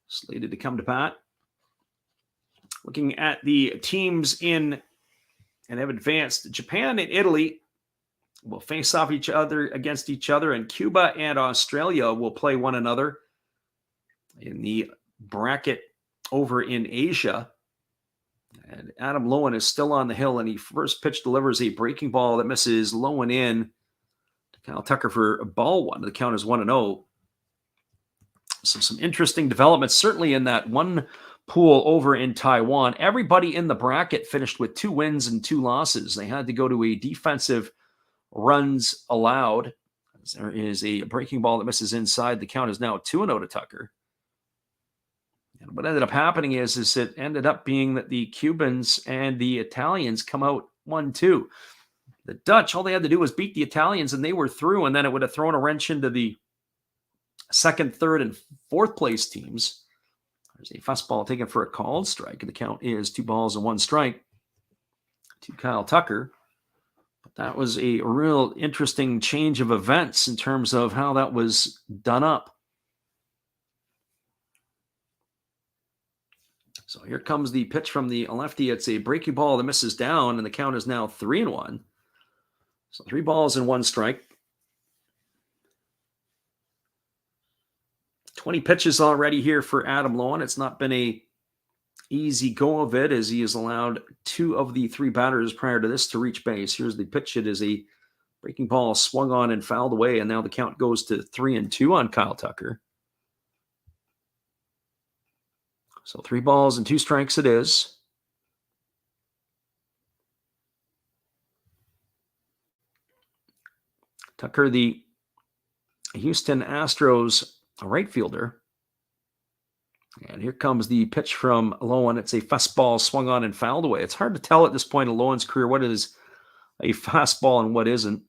slated to come to bat. Looking at the teams in and have advanced, Japan and Italy will face off against each other, and Cuba and Australia will play one another in the bracket over in Asia. And Adam Lowen is still on the hill, and he first pitch delivers a breaking ball that misses Lowen in to Kyle Tucker for ball 1. The count is 1-0. So some interesting developments, certainly in that 1 pool over in Taiwan. Everybody in the bracket finished with 2 wins and 2 losses. They had to go to a defensive runs allowed. There is a breaking ball that misses inside. The count is now 2-0 to Tucker. And what ended up happening is it ended up being that the Cubans and the Italians come out 1-2. The Dutch, all they had to do was beat the Italians and they were through, and then it would have thrown a wrench into the second, third, and fourth place teams. There's a fastball taken for a called strike, and the count is 2 balls and 1 strike to Kyle Tucker. But that was a real interesting change of events in terms of how that was done up. So here comes the pitch from the lefty. It's a breaking ball that misses down, and the count is now 3-1. So 3 balls and 1 strike. 20 pitches already here for Adam Loewen. It's not been a easy go of it, as he has allowed 2 of the 3 batters prior to this to reach base. Here's the pitch. It is a breaking ball swung on and fouled away, and now the count goes to 3-2 on Kyle Tucker. So 3 balls and 2 strikes it is. Tucker, the Houston Astros right fielder. And here comes the pitch from Loewen. It's a fastball swung on and fouled away. It's hard to tell at this point in Loewen's career what is a fastball and what isn't.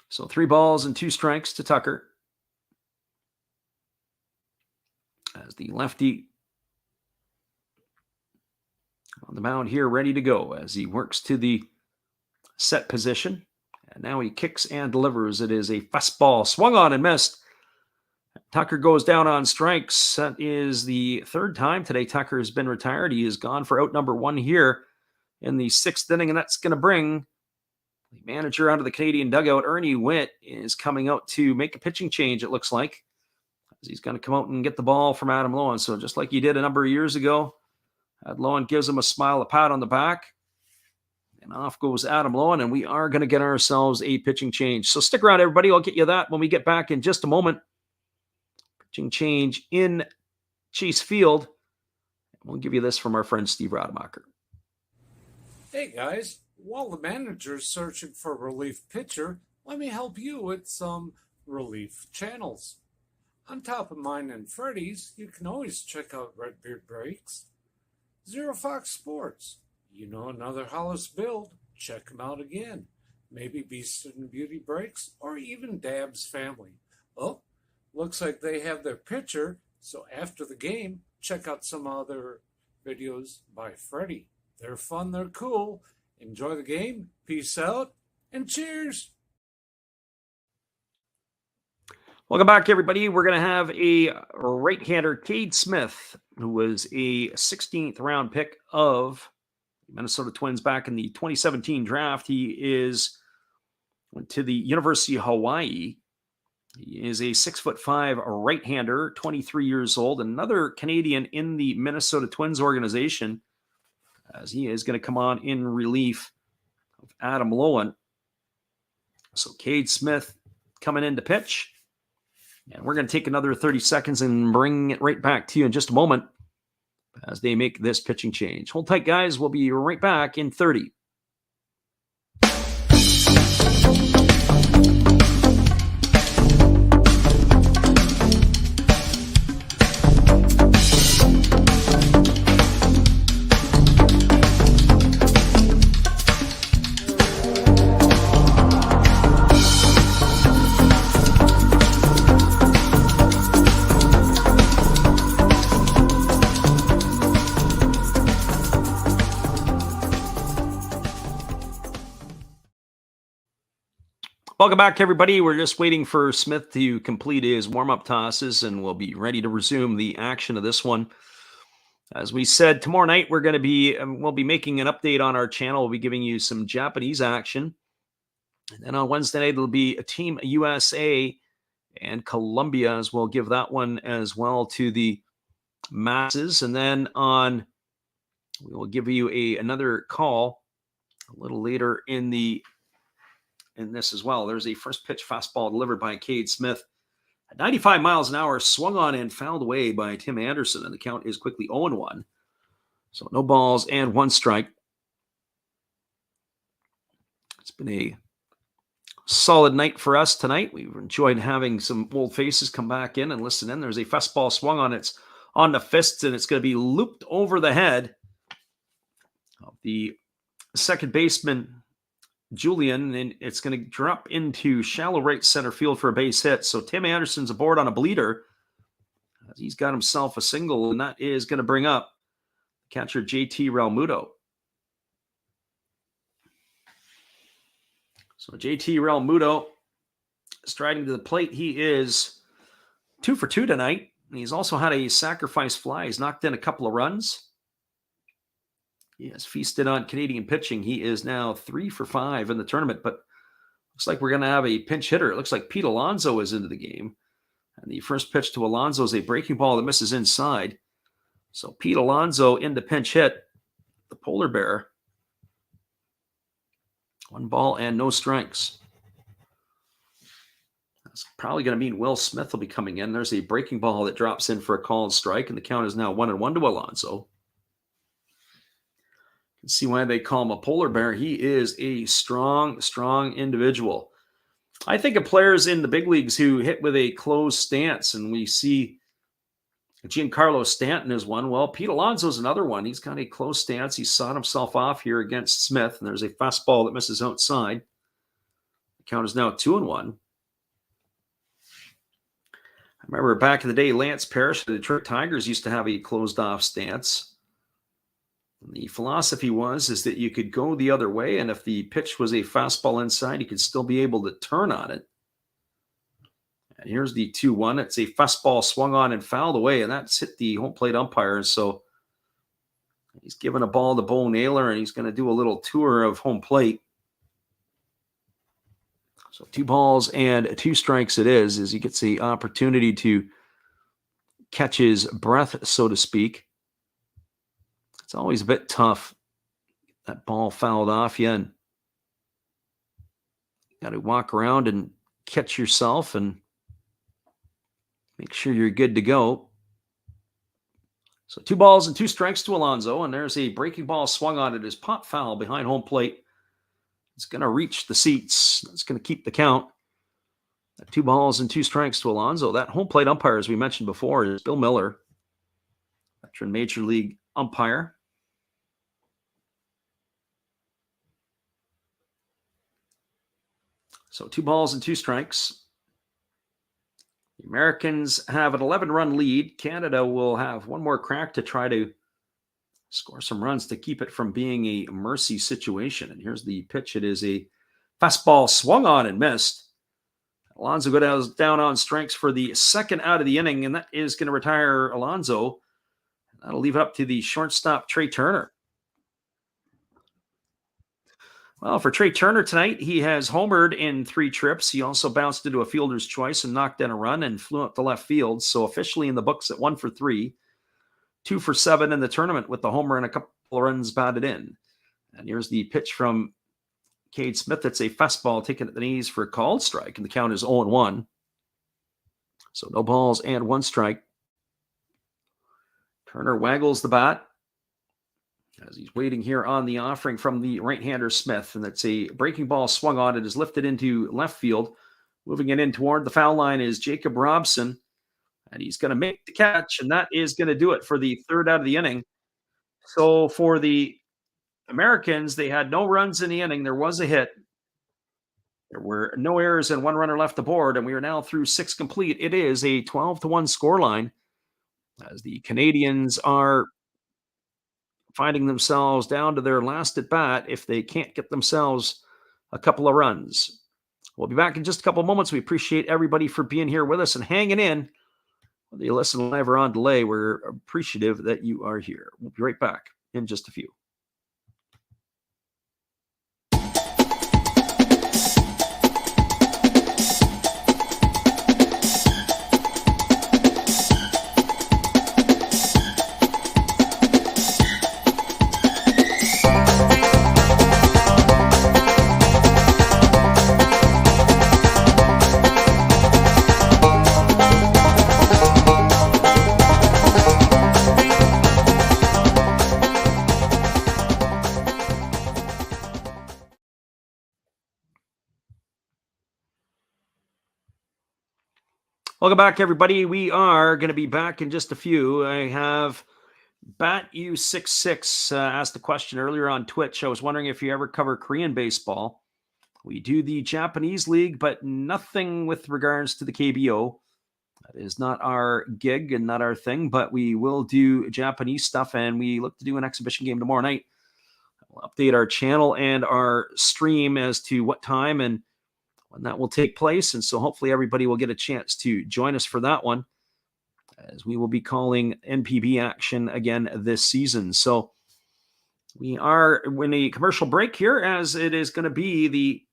So 3 balls and 2 strikes to Tucker. As the lefty on the mound here, ready to go as he works to the set position. And now he kicks and delivers. It is a fastball swung on and missed. Tucker goes down on strikes. That is the 3rd time today Tucker has been retired. He is gone for out number 1 here in the 6th inning, and that's going to bring the manager out of the Canadian dugout. Ernie Witt is coming out to make a pitching change, it looks like. He's going to come out and get the ball from Adam Loewen. So just like he did a number of years ago, Loewen gives him a smile, a pat on the back. And off goes Adam Loewen, and we are going to get ourselves a pitching change. So stick around, everybody. I'll get you that when we get back in just a moment. Pitching change in Chase Field. We'll give you this from our friend Steve Rademacher. Hey guys, while the manager's searching for a relief pitcher, let me help you with some relief channels. On top of mine and Freddy's, you can always check out Redbeard Breaks, Zero Fox Sports. You know another Hollis build, check them out again. Maybe Beast and Beauty Breaks, or even Dab's Family. Oh, looks like they have their pitcher, so after the game, check out some other videos by Freddy. They're fun, they're cool. Enjoy the game, peace out, and cheers! Welcome back, everybody. We're going to have a right-hander, Cade Smith, who was a 16th round pick of Minnesota Twins back in the 2017 draft. He went to the University of Hawaii. He is a 6'5" right-hander, 23 years old, another Canadian in the Minnesota Twins organization, as he is going to come on in relief of Adam Loewen. So Cade Smith coming in to pitch. And we're going to take another 30 seconds and bring it right back to you in just a moment as they make this pitching change. Hold tight, guys. We'll be right back in 30. Welcome back, everybody. We're just waiting for Smith to complete his warm-up tosses, and we'll be ready to resume the action of this one. As we said, tomorrow night we'll be making an update on our channel. We'll be giving you some Japanese action. And then on Wednesday night, it'll be a Team USA and Colombia, as we'll give that one as well to the masses. And then we will give you another call a little later in this as well. There's a first pitch fastball delivered by Cade Smith. At 95 miles an hour, swung on and fouled away by Tim Anderson, and the count is quickly 0-1. So no balls and 1 strike. It's been a solid night for us tonight. We've enjoyed having some old faces come back in and listen in. There's a fastball swung on. It's on the fists, and it's going to be looped over the head of the second baseman, Julian, and it's going to drop into shallow right center field for a base hit. So Tim Anderson's aboard on a bleeder. He's got himself a single, and that is going to bring up catcher JT Realmuto. So JT Realmuto striding to the plate. He is 2 for 2 tonight. And he's also had a sacrifice fly. He's knocked in a couple of runs. He has feasted on Canadian pitching. He is now 3 for 5 in the tournament, but looks like we're going to have a pinch hitter. It looks like Pete Alonso is into the game. And the first pitch to Alonso is a breaking ball that misses inside. So Pete Alonso into pinch hit, the polar bear. 1 ball and no strikes. That's probably going to mean Will Smith will be coming in. There's a breaking ball that drops in for a called strike, and the count is now 1-1 to Alonso. You can see why they call him a polar bear. He is a strong, strong individual. I think of players in the big leagues who hit with a closed stance, and we see Giancarlo Stanton is one. Well, Pete Alonso is another one. He's got a closed stance. He sawed himself off here against Smith, and there's a fastball that misses outside. The count is now 2-1. I remember back in the day, Lance Parrish, the Detroit Tigers, used to have a closed-off stance. And the philosophy is that you could go the other way, and if the pitch was a fastball inside, you could still be able to turn on it. And here's the 2-1. It's a fastball swung on and fouled away, and that's hit the home plate umpire. So he's giving a ball to Bo Naylor, and he's going to do a little tour of home plate. So 2 balls and 2 strikes it is, as he gets the opportunity to catch his breath, so to speak. It's always a bit tough. That ball fouled off you, and you got to walk around and catch yourself and make sure you're good to go. So 2 balls and 2 strikes to Alonso, and there's a breaking ball swung on. It is pop foul behind home plate. It's going to reach the seats. That's going to keep the count. 2 balls and 2 strikes to Alonso. That home plate umpire, as we mentioned before, is Bill Miller, veteran Major League umpire. So 2 balls and 2 strikes. The Americans have an 11-run lead. Canada will have one more crack to try to score some runs to keep it from being a mercy situation. And here's the pitch. It is a fastball swung on and missed. Alonso goes down on strikes for the second out of the inning, and that is going to retire Alonso. That'll leave it up to the shortstop, Trey Turner. Well, for Trey Turner tonight, he has homered in 3 trips. He also bounced into a fielder's choice and knocked in a run and flew up to left field. So officially in the books at 1 for 3. 2 for 7 in the tournament with the homer and a couple of runs batted in. And here's the pitch from Cade Smith. It's a fastball taken at the knees for a called strike, and the count is 0-1. So no balls and 1 strike. Turner waggles the bat as he's waiting here on the offering from the right-hander Smith, and that's a breaking ball swung on. It is lifted into left field. Moving it in toward the foul line is Jacob Robson. And he's going to make the catch, and that is going to do it for the 3rd out of the inning. So for the Americans, they had no runs in the inning. There was a hit. There were no errors and 1 runner left aboard, and we are now through 6 complete. It is a 12-1 scoreline as the Canadians are finding themselves down to their last at bat if they can't get themselves a couple of runs. We'll be back in just a couple of moments. We appreciate everybody for being here with us and hanging in. Whether you listen live or on delay, we're appreciative that you are here. We'll be right back in just a few. Welcome back, everybody. We are going to be back in just a few. I have BatU66 asked a question earlier on Twitch. I was wondering if you ever cover Korean baseball. We do the Japanese league, but nothing with regards to the KBO. That is not our gig and not our thing, but we will do Japanese stuff, and we look to do an exhibition game tomorrow night. We'll update our channel and our stream as to what time and when that will take place. And so hopefully everybody will get a chance to join us for that one, as we will be calling NPB action again this season. So we are in a commercial break here, as it is going to be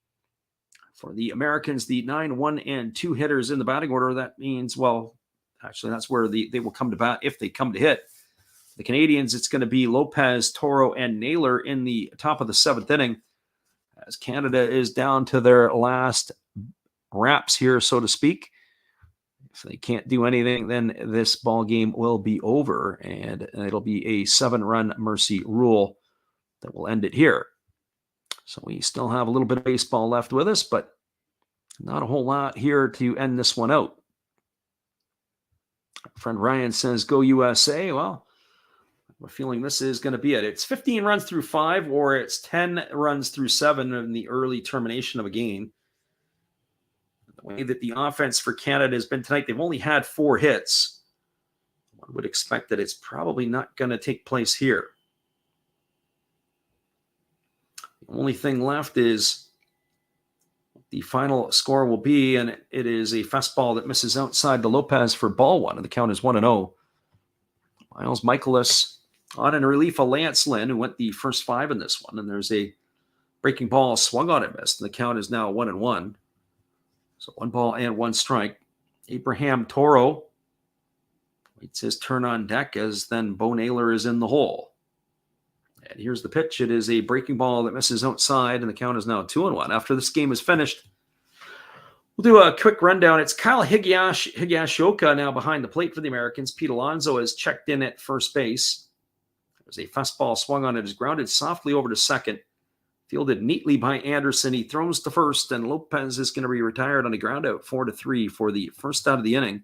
for the Americans, the 9, 1, and 2 hitters in the batting order. That means, well, actually, that's where they will come to bat if they come to hit. The Canadians, it's going to be Lopez, Toro, and Naylor in the top of the 7th inning, as Canada is down to their last wraps here, so to speak. If they can't do anything, then this ball game will be over, and it'll be a 7-run mercy rule that will end it here. So we still have a little bit of baseball left with us, but not a whole lot here to end this one out. Our friend Ryan says, go USA. Well, I'm feeling this is going to be it. It's 15 runs through 5, or it's 10 runs through 7 in the early termination of a game. The way that the offense for Canada has been tonight, they've only had 4 hits. One would expect that it's probably not going to take place here. The only thing left is the final score will be, and it is a fastball that misses outside to Lopez for ball 1, and the count is 1-0. Miles Michaelis on in relief of Lance Lynn, who went the first 5 in this one, and there's a breaking ball swung on and missed, and the count is now 1-1. So 1 ball and 1 strike. Abraham Toro waits his turn on deck, as then Bo Naylor is in the hole. And here's the pitch. It is a breaking ball that misses outside, and the count is now 2-1. After this game is finished, we'll do a quick rundown. It's Kyle Higashioka now behind the plate for the Americans. Pete Alonso has checked in at first base. There's a fastball swung on. It is grounded softly over to second. Fielded neatly by Anderson. He throws to first, and Lopez is going to be retired on a ground out 4-3 for the first out of the inning.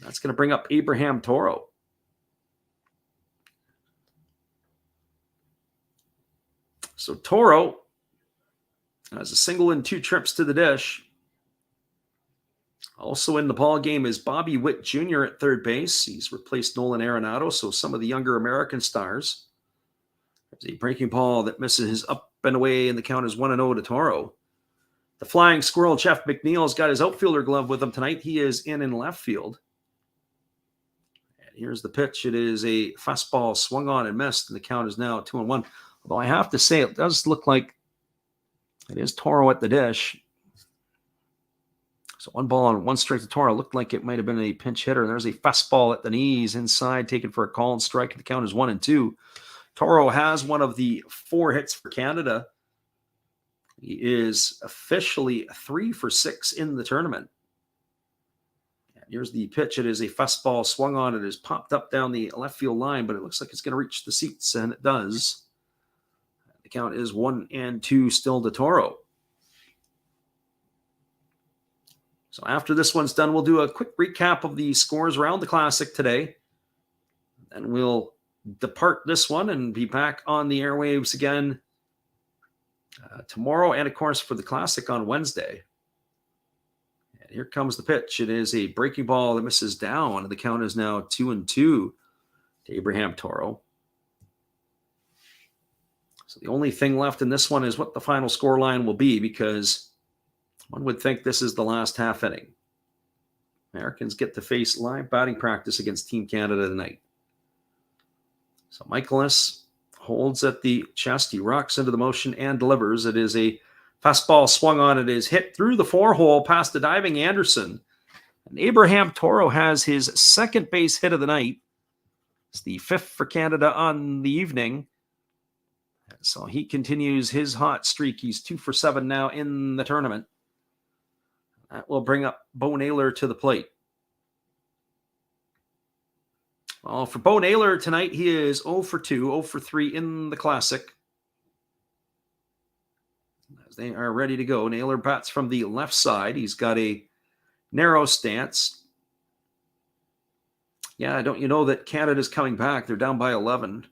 That's going to bring up Abraham Toro. So Toro has a single and 2 trips to the dish. Also in the ball game is Bobby Witt Jr. at third base. He's replaced Nolan Arenado, so some of the younger American stars. There's a breaking ball that misses up and away, and the count is 1-0 to Toro. The flying squirrel, Jeff McNeil's got his outfielder glove with him tonight. He is in left field. And here's the pitch. It is a fastball swung on and missed, and the count is now 2-1. Although I have to say, it does look like it is Toro at the dish. So 1 ball and 1 strike to Toro. Looked like it might have been a pinch hitter. There's a fastball at the knees inside, taken for a call and strike. The count is 1-2. Toro has one of the 4 hits for Canada. He is officially 3 for 6 in the tournament. And here's the pitch. It is a fastball swung on. It is popped up down the left field line, but it looks like it's going to reach the seats, and it does. The count is 1-2 still to Toro. So after this one's done, we'll do a quick recap of the scores around the Classic today. And we'll depart this one and be back on the airwaves again tomorrow, and of course for the Classic on Wednesday. And here comes the pitch. It is a breaking ball that misses down, and the count is now 2-2 to Abraham Toro. So the only thing left in this one is what the final score line will be, because one would think this is the last half inning. Americans get to face live batting practice against Team Canada tonight. So Michaelis holds at the chest. He rocks into the motion and delivers. It is a fastball swung on. It is hit through the 4-hole past the diving Anderson. And Abraham Toro has his second base hit of the night. It's the 5th for Canada on the evening. So he continues his hot streak. He's 2 for 7 now in the tournament. That will bring up Bo Naylor to the plate. Well, for Bo Naylor tonight, he is 0 for 2, 0 for 3 in the Classic. As they are ready to go, Naylor bats from the left side. He's got a narrow stance. Yeah, don't you know that Canada's coming back? They're down by 11.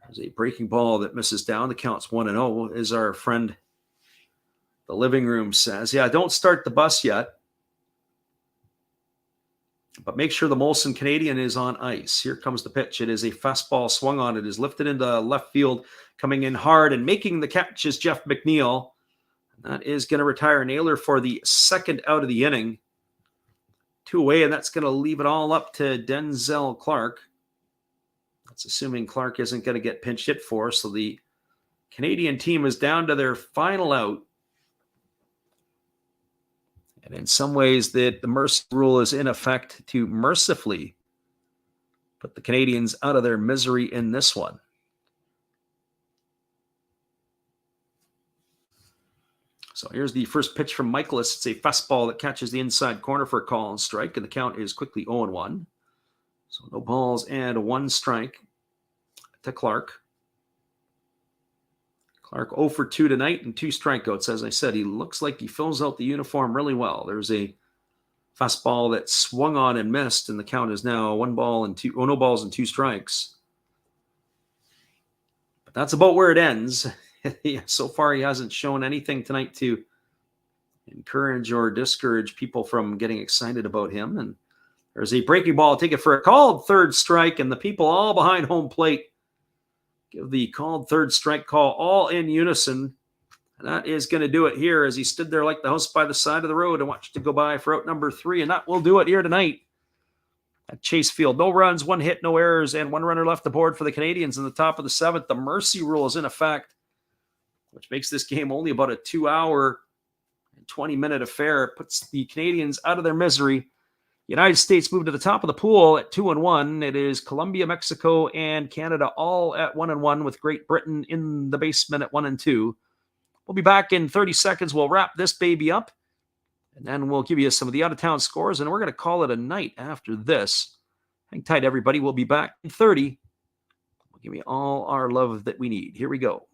There's a breaking ball that misses down. The count's 1-0, as our friend the living room says. Yeah, don't start the bus yet. But make sure the Molson Canadian is on ice. Here comes the pitch. It is a fastball swung on. It is lifted into left field, coming in hard and making the catch is Jeff McNeil. That is going to retire Naylor for the second out of the inning. 2 away, and that's going to leave it all up to Denzel Clark. That's assuming Clark isn't going to get pinch hit for. So the Canadian team is down to their final out. And in some ways, the mercy rule is in effect to mercifully put the Canadians out of their misery in this one. So here's the first pitch from Michaelis. It's a fastball that catches the inside corner for a call and strike, and the count is quickly 0-1. So no balls and 1 strike to Clark. Clark 0 for 2 tonight and 2 strikeouts. As I said, he looks like he fills out the uniform really well. There's a fastball that swung on and missed, and the count is now 1 ball and 2, no balls and 2 strikes. But that's about where it ends. So far, he hasn't shown anything tonight to encourage or discourage people from getting excited about him. And there's a breaking ball ticket for a called third strike, and the people all behind home plate give the called third strike call all in unison. And that is going to do it here as he stood there like the house by the side of the road and watched it go by for out number 3. And that will do it here tonight at Chase Field. No runs, 1 hit, no errors, and 1 runner left aboard for the Canadians in the top of the 7th. The mercy rule is in effect, which makes this game only about a 2-hour and 20-minute affair. It puts the Canadians out of their misery. United States moved to the top of the pool at 2-1. It is Colombia, Mexico, and Canada all at 1-1, with Great Britain in the basement at 1-2. We'll be back in 30 seconds. We'll wrap this baby up, and then we'll give you some of the out-of-town scores, and we're going to call it a night after this. Hang tight, everybody. We'll be back in 30. We'll give you all our love that we need. Here we go.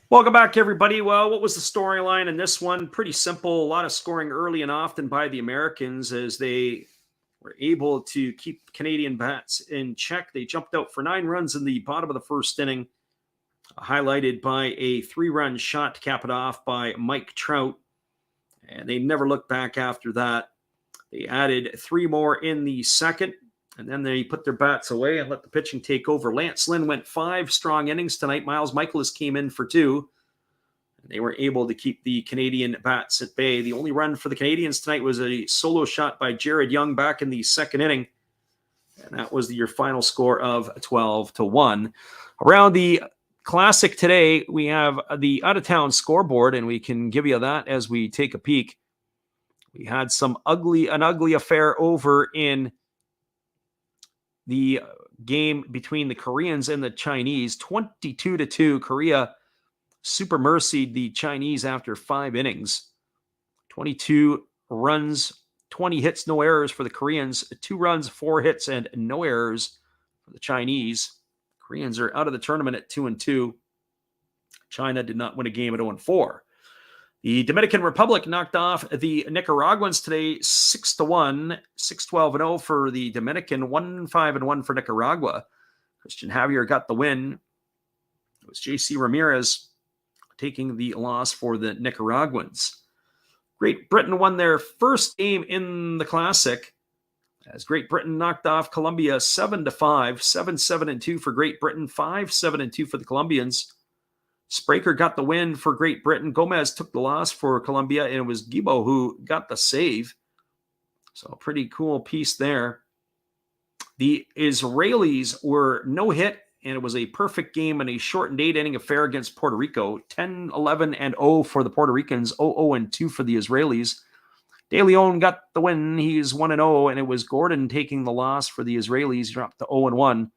Welcome back, everybody. Well, what was the storyline in this one? Pretty simple. A lot of scoring early and often by the Americans as they were able to keep Canadian bats in check. They jumped out for 9 runs in the bottom of the first inning, highlighted by a 3-run shot to cap it off by Mike Trout. And they never looked back after that. They added 3 more in the second, and then they put their bats away and let the pitching take over. Lance Lynn went 5 strong innings tonight. Miles Michaelis came in for 2. And they were able to keep the Canadian bats at bay. The only run for the Canadians tonight was a solo shot by Jared Young back in the second inning. And that was your final score of 12-1. Around the Classic today, we have the out-of-town scoreboard, and we can give you that as we take a peek. We had an ugly affair over in the game between the Koreans and the Chinese. 22-2. Korea super mercied the Chinese after 5 innings. 22 runs, 20 hits, no errors for the Koreans. 2 runs, 4 hits, and no errors for the Chinese. Koreans are out of the tournament at 2-2. China did not win a game at 0-4. The Dominican Republic knocked off the Nicaraguans today 6-1, 6-12-0 for the Dominican, 1-5-1 for Nicaragua. Christian Javier got the win. It was J.C. Ramirez taking the loss for the Nicaraguans. Great Britain won their first game in the Classic as Great Britain knocked off Colombia 7-5, 7-7-2 for Great Britain, 5-7-2 for the Colombians. Spraker got the win for Great Britain. Gomez took the loss for Colombia, and it was Gibo who got the save. So a pretty cool piece there. The Israelis were no hit and it was a perfect game in a shortened 8-inning affair against Puerto Rico. 10-11-0 for the Puerto Ricans, 0-2 for the Israelis. De Leon got the win. He's 1-0, and it was Gordon taking the loss for the Israelis. He dropped to 0-1.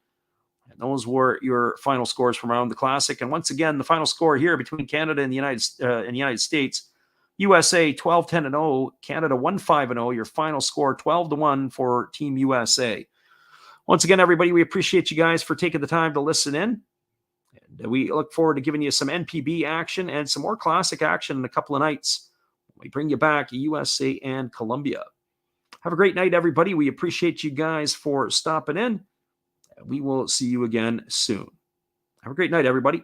And those were your final scores from around the Classic. And once again, the final score here between Canada and the United States: USA 12-10-0, Canada 1-5-0. Your final score 12-1 for Team USA. Once again, everybody, we appreciate you guys for taking the time to listen in. And we look forward to giving you some NPB action and some more Classic action in a couple of nights. We bring you back USA and Colombia. Have a great night, everybody. We appreciate you guys for stopping in. We will see you again soon. Have a great night, everybody.